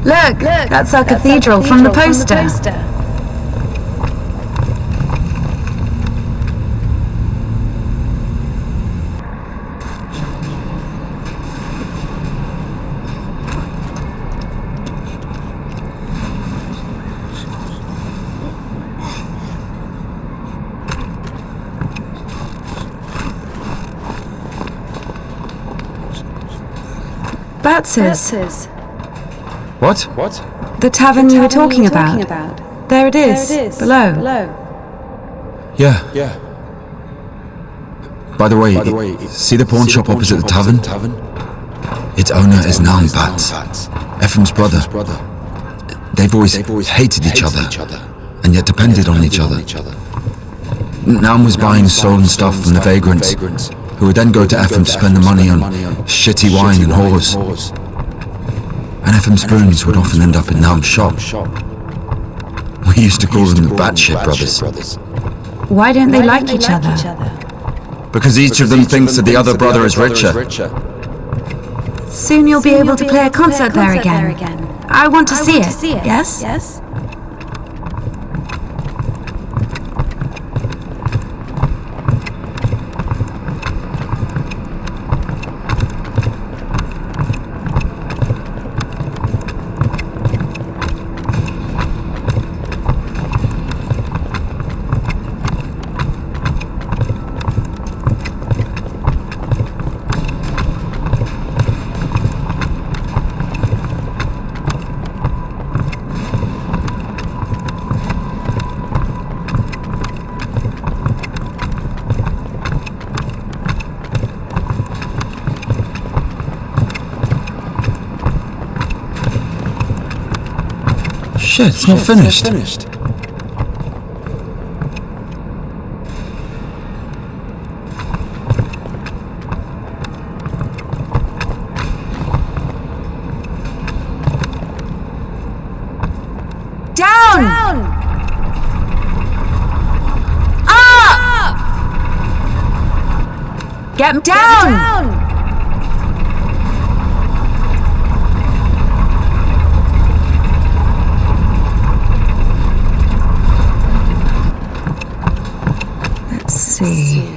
Look, that's our cathedral from the poster. Batz's. What? The tavern you were talking about. There it is, below. Yeah. By the way, see the pawn shop opposite the tavern? Its owner is Naum Batz, Ephraim's brother. They've always hated each other, and yet depended on each other. Naum was buying stolen stuff from the vagrants, who would then go to Ephraim to spend the money on shitty wine and whores. And Ephraim's spoons would often end up in Naum's shop. We used to call them the Batshit brothers. Why don't they like each other? Because each of them thinks that the other brother is richer. Soon you'll be able to play a concert there again. I want to see it, yes? Shit, it's not finished. Down! Up! Get down! Let's see.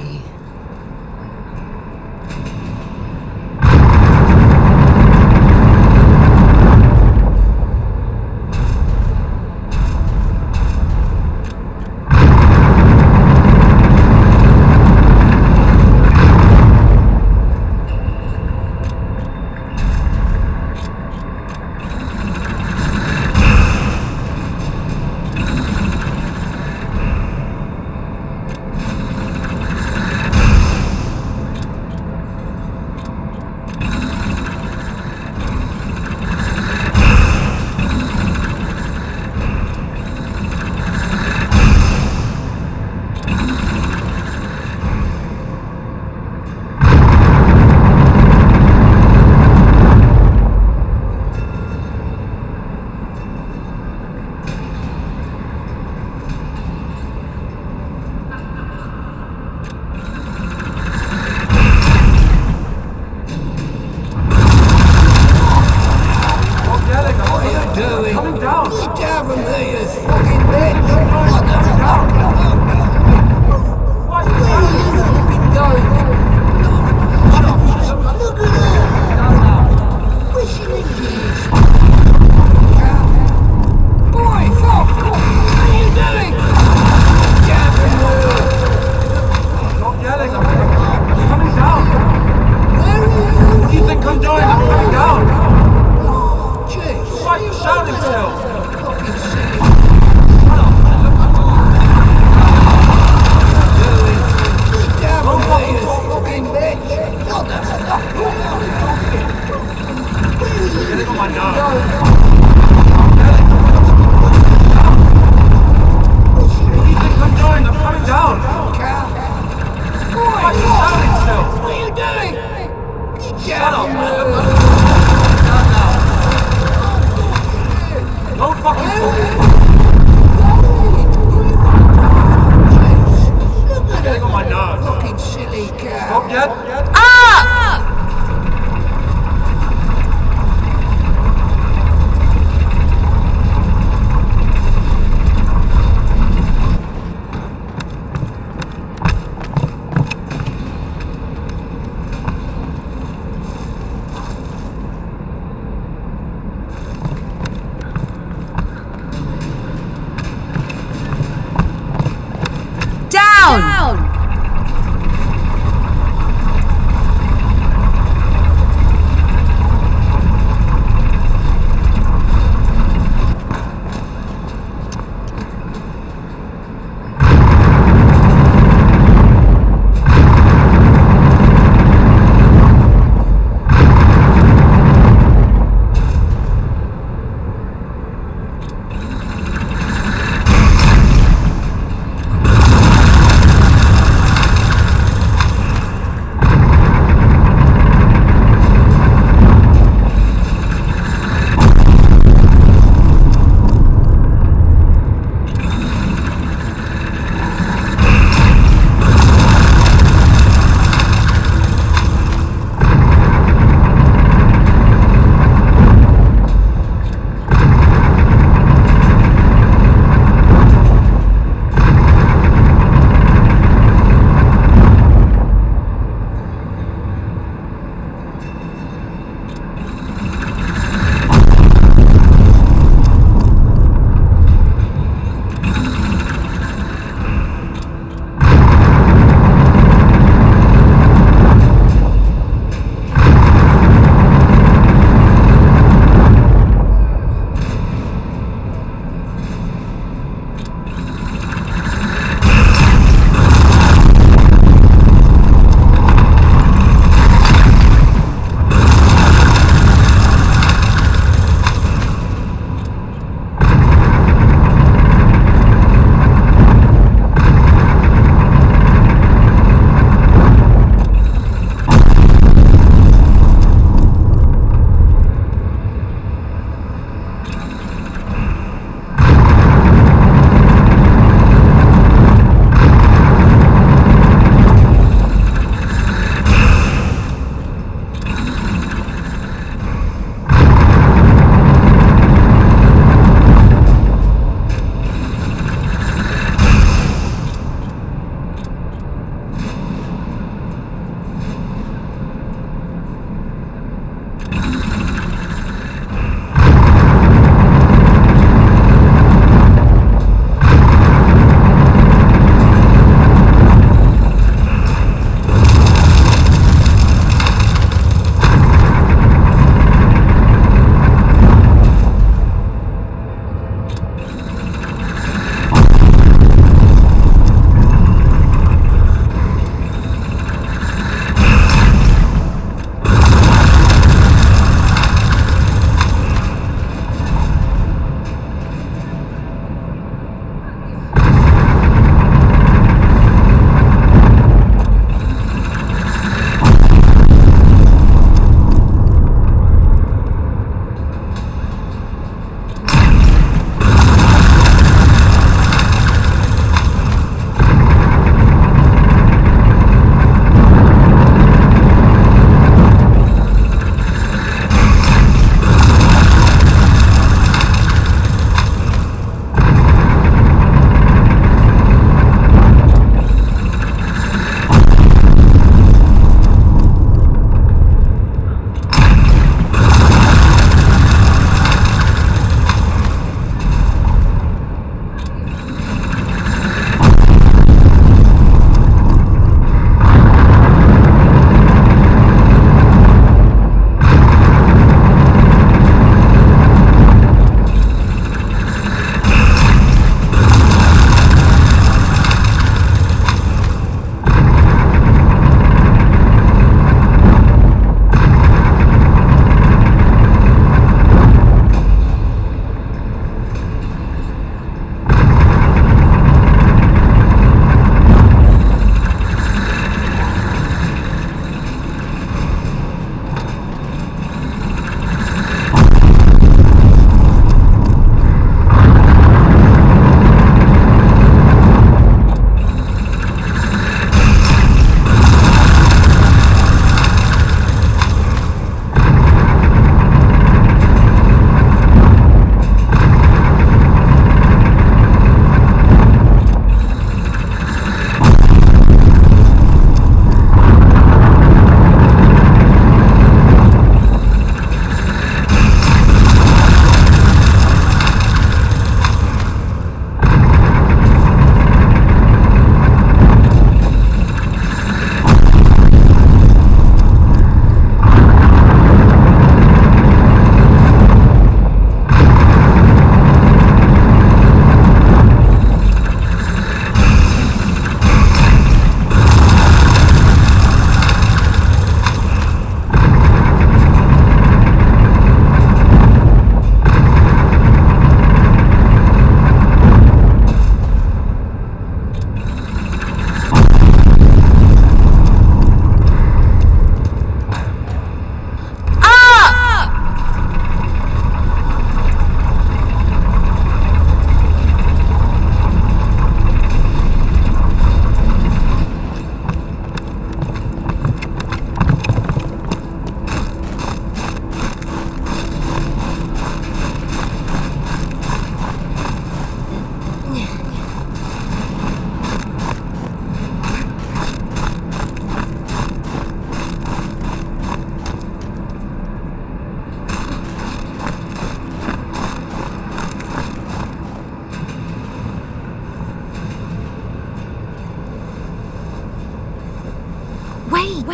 Wait!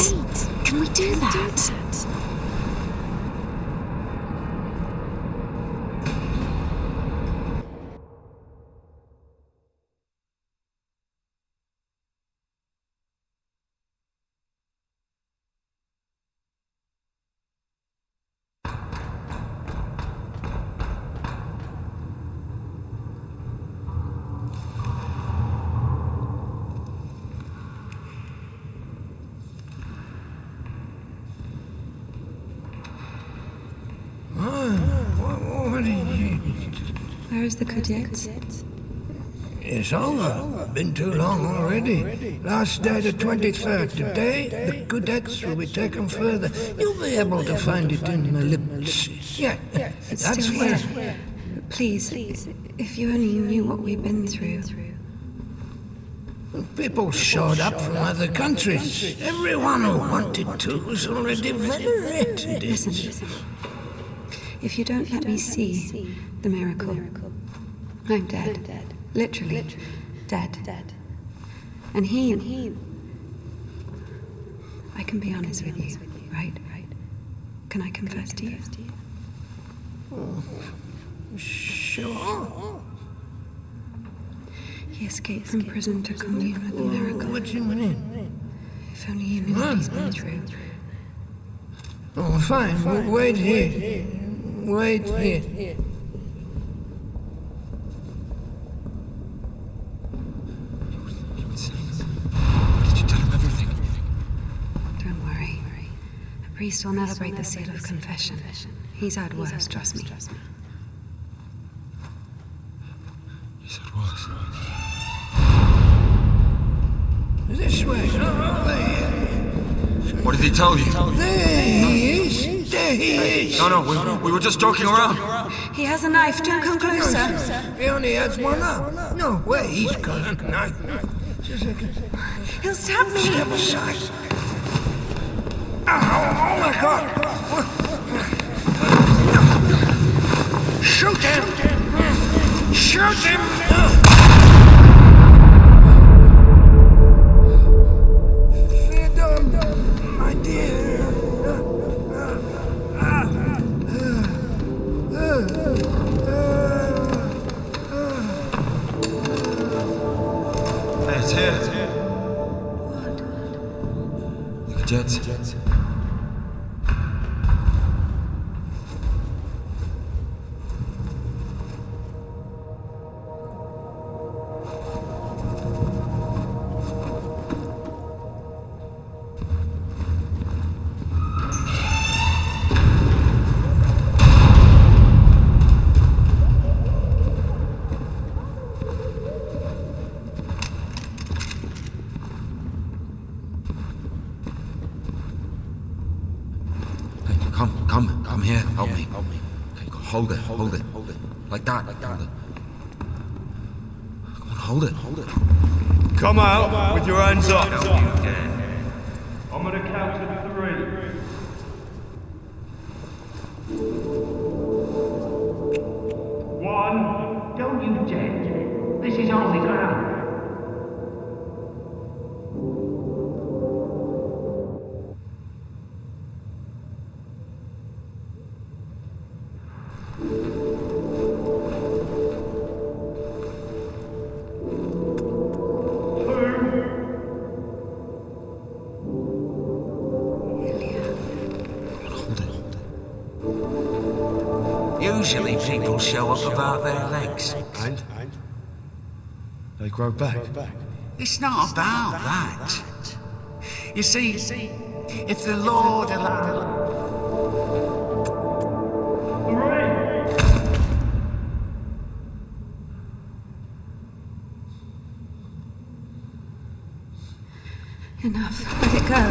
Can we do that? Where is the cadet? It's over. Been too long already. Last day the 23rd. Today, the cadets will be taken further. You'll be able to find it in the lips. Yeah, It's that's still where. here. Please, if you only knew what we've been through. People showed up from other countries. Everyone who wanted to was already venerated. Listen. If you don't let me see the miracle, I'm dead. Literally dead. And he... I can be honest with you, right? Can I confess to you? Sure. He escaped from prison to commune with the miracle. What do you mean? If only you knew what he's been through. Oh, fine. Wait here. Wait here. Did you tell him everything? Don't worry. A priest will never break the seal of confession. He's had worse, trust me. He said worse. This way. What did he tell you? There he is. There he is. No, we were just joking around. He has a knife. Don't come closer. He only has one arm. No way, he's got a knife. Just a second. He'll stab me. Step aside. Oh my God. Shoot him. Shoot him. Freedom, my dear. It's here. What? The cadets. Come here, help me. Okay, hold it. Like that. Hold it. Come on, hold it. Come out with your hands up. I'm gonna count to 3. 1. Don't you dare. This is only ground. Usually people show up about their legs. And? They grow back. It's not about that. You see, if the Lord allowed... Enough. Let it go.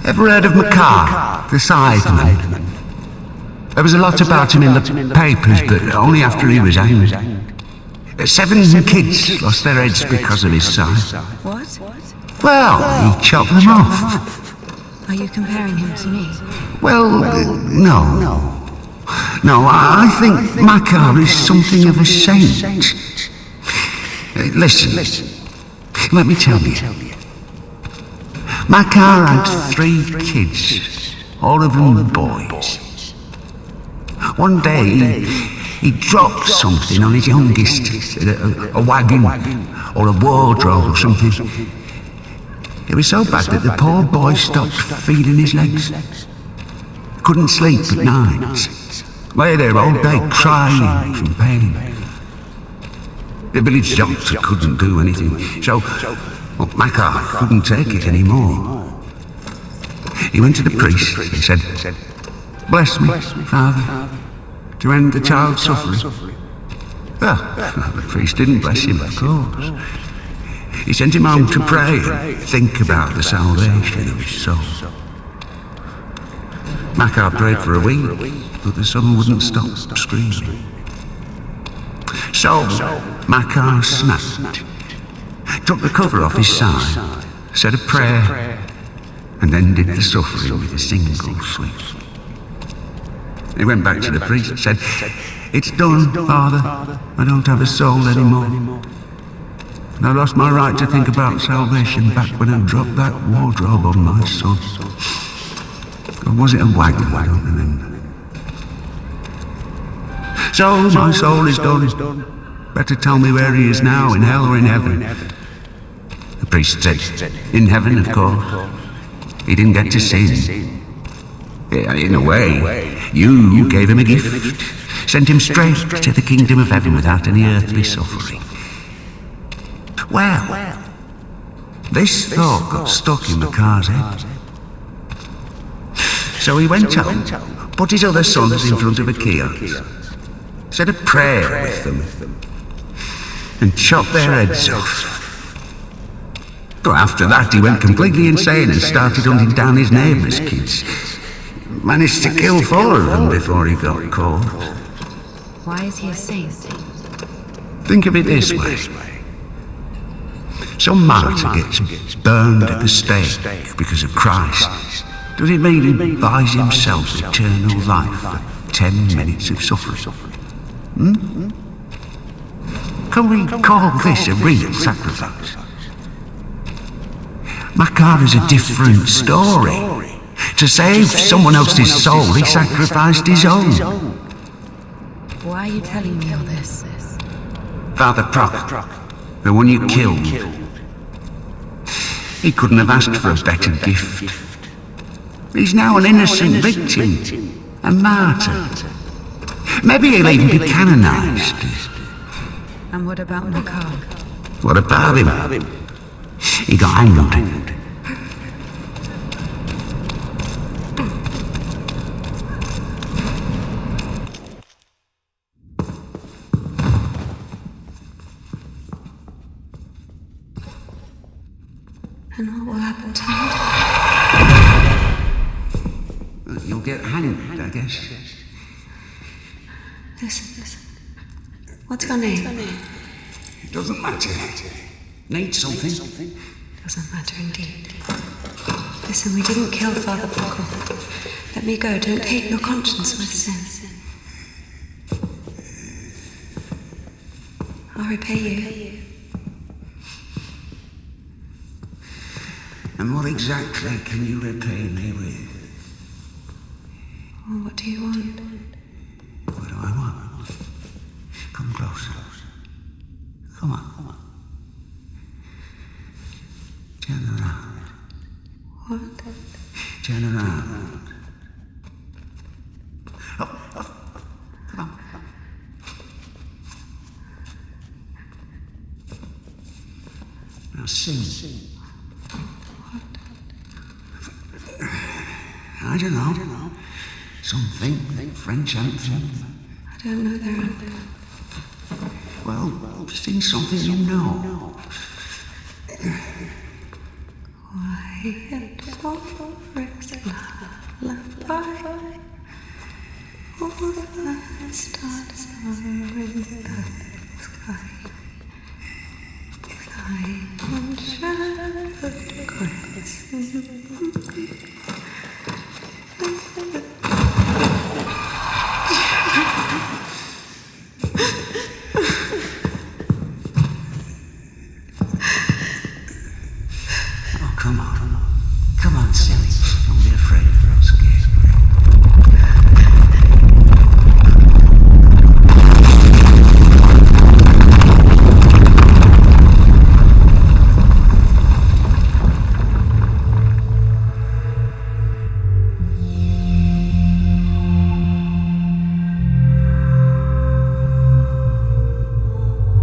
Ever heard of Mejor, the Sideman? There was a lot about him in the papers, but only after he was hanged. 7 kids lost their heads because of his side. What? Well, he chopped them off. Are you comparing him to me? Well, no. No, I think Mejor is something of a saint. Listen, let me tell you. Mejor had 3 kids, all of them boys. One day, he dropped something on his youngest, a wagon, or a wardrobe or something. It was so bad that the poor boy stopped feeding his legs. Couldn't sleep at night. Lay there all day crying from pain. The village doctor couldn't do anything, so Mejor couldn't take it anymore. He went to the priest and said, "Bless me, Father, to end the child's suffering." Well, the priest didn't bless him, of course. He sent him home to pray and think about the salvation of his soul. Mejor prayed for a week, but the son wouldn't stop screaming. So, Mejor snapped, took the cover off his side, said a prayer, and ended the suffering with a single sweep. He went back to the priest and said, "It's done, Father. I don't have a soul anymore. And I lost my right to think about salvation back when I dropped that wardrobe on my son. Or was it a wagon? I don't remember. So my soul is done. Better tell me where he is now, in hell or in heaven." The priest said, "In heaven, of course. He didn't get to sin. In a way, you gave him a gift. Sent him straight to the kingdom of heaven without any earthly suffering." Well, this thought got stuck in Mejor's head. So he went home, put his other sons in front of a kiosk, said a prayer with them, and chopped their heads off. But after that, he went completely insane and started hunting down his neighbours' kids. Managed to kill 4 of them before he got caught. Why is he a saint? Think of it this way. Some martyr gets burned at the stake because of Christ. Does it mean he buys himself eternal life for 10 minutes of suffering? Can we call this a real sacrifice? Mejor is a different story. To save someone else's soul, he sacrificed his own. Why are you telling me all this? Father Proc, the one you killed, he couldn't have asked for a better gift. He's now an innocent victim, a martyr. Maybe he'll even be canonized. And what about Mejor? What about him? He got hanged. And what will happen to me? You'll get hanged, I guess. Listen. What's your name? It doesn't matter. Need something? Doesn't matter indeed. Listen, we didn't kill Father Buckle. Let me go. Don't hate your conscience with sin. I'll repay you. And what exactly can you repay me with? Well, what do you want? What do I want? Come closer. Come on. Turn around. What? Turn around. Up. Come on. Now sing. I don't know. Something. French anthem. I don't know their anthem. Well, sing something you know. Why? and forest lullaby. All the stars are in the sky. Flying on shattered grass. Oh, come on. Come on, silly. Don't be afraid or scared.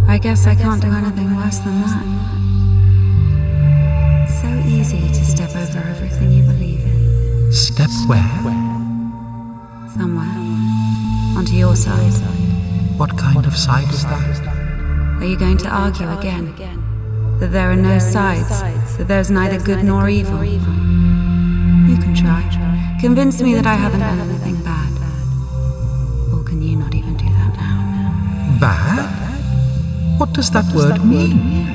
I guess I can't do anything worse than that. It's so easy to step over everything you believe in. Step where? Somewhere. Onto your side. What kind of side is that? Are you going to argue again? That there are no sides? That there's neither good nor evil? You can try. Convince me that I haven't done anything bad. Or can you not even do that now? Bad? What does that word mean?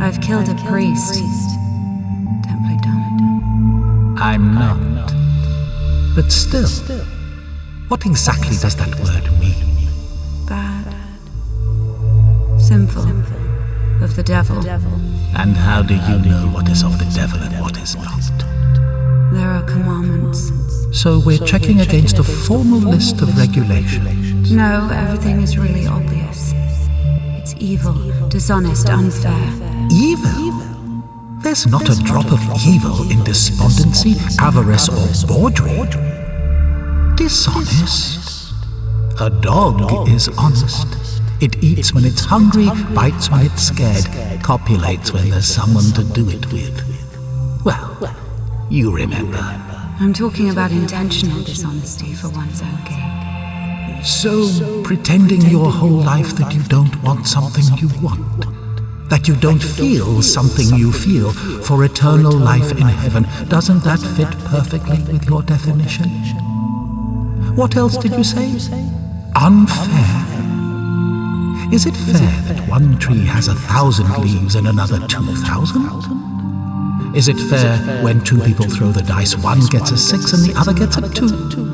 I've killed a priest. Don't play dumb. I'm not. But still, what exactly does that word mean? Bad. Sinful. Of the devil. And how do you know what is of the devil and what is not? There are commandments. So we're checking against a formal list of regulations. No, everything is really obvious. It's evil, dishonest, unfair. Evil? There's not a drop of evil in despondency, avarice, or bawdry. Dishonest? A dog is honest. It eats when it's hungry, bites when it's scared, copulates when there's someone to do it with. Well, you remember. I'm talking about intentional dishonesty for one's own gain. So, pretending your whole life that you don't want something you want, that you don't feel something you feel for eternal life in heaven, doesn't that fit perfectly with your definition? What else did you say? Unfair. Is it fair that one tree has 1,000 leaves and another 2,000? Is it fair when two people throw the dice, one gets a 6 and the other gets a 2?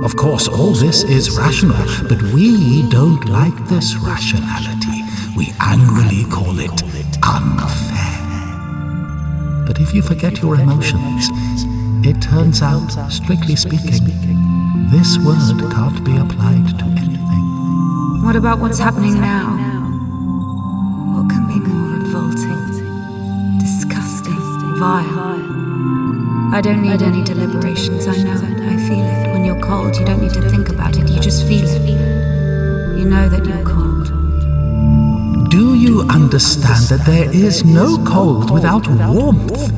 Of course, all this is rational, but we don't like this rationality. We angrily call it unfair. But if you forget your emotions, it turns out, strictly speaking, this word can't be applied to anything. What about what's happening now? What can be more revolting, disgusting, vile? I don't need any deliberations, I know it, I feel it. When you're cold, you don't need to think about it, you just feel it. You know that you're cold. Do you understand that there is no cold without warmth?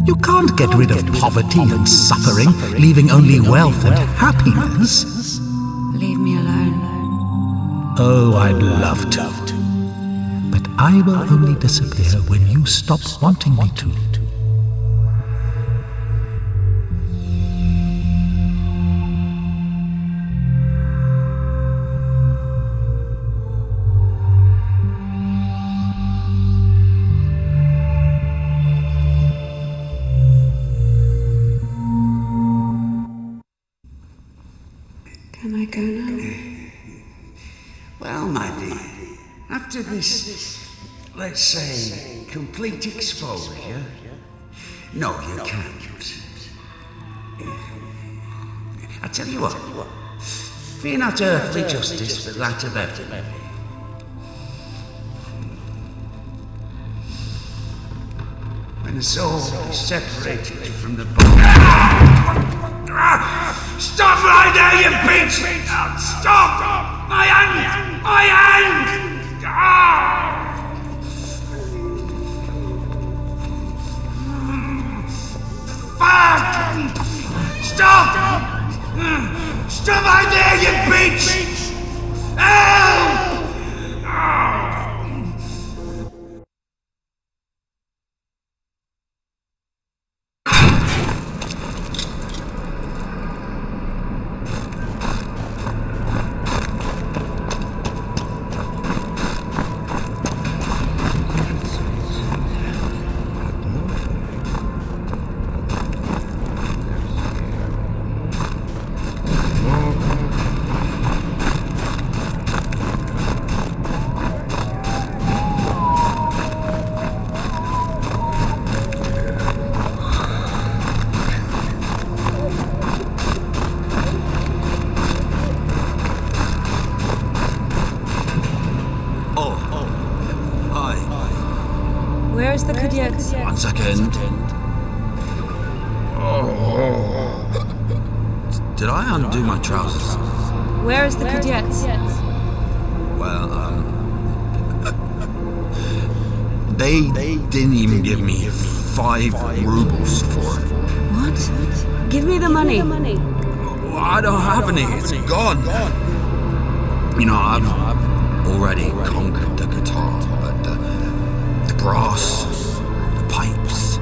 You can't get rid of poverty and suffering, leaving only wealth and happiness. Leave me alone. Oh, I'd love to. But I will only disappear when you stop wanting me to. Can I go now? Well, my dear, after this, let's say, complete exposure, no, you can't. I tell you what, fear not earthly justice, but that of heaven. When the soul is separated from the body. Stop right there, you bitch! Stop! My hand! My hand! Fuck! Stop! Stop right there, you bitch! Help! 1 second. Oh. Did I undo my trousers? Where is the cadets? Well, they didn't even give me 5 rubles for it. What? Give me the money. I don't have any. It's gone. You know, I've already conquered the guitar, but the brass, the pipes.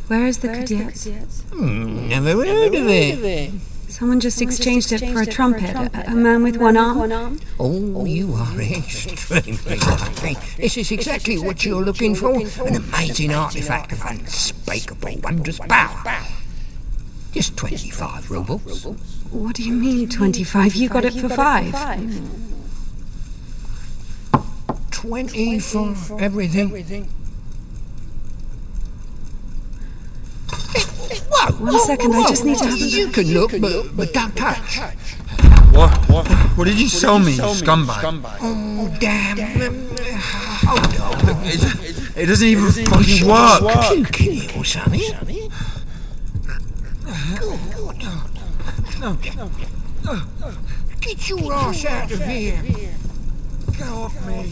Where is the cadets? Never heard of it. Someone just exchanged it for a trumpet. A man with one arm. Oh, you are extremely lucky. This is exactly what you're looking for. An amazing artifact of unspeakable wondrous power. Just 25 rubles. What do you mean, 25? You got it for 5. 20 for everything. Whoa, 1 second, I just need to have a You can look, but don't touch. What did you sell me, scumbag? Oh, damn. Hold on. It doesn't even fucking work. You kill, sonny. Get your ass out of here. Go off me.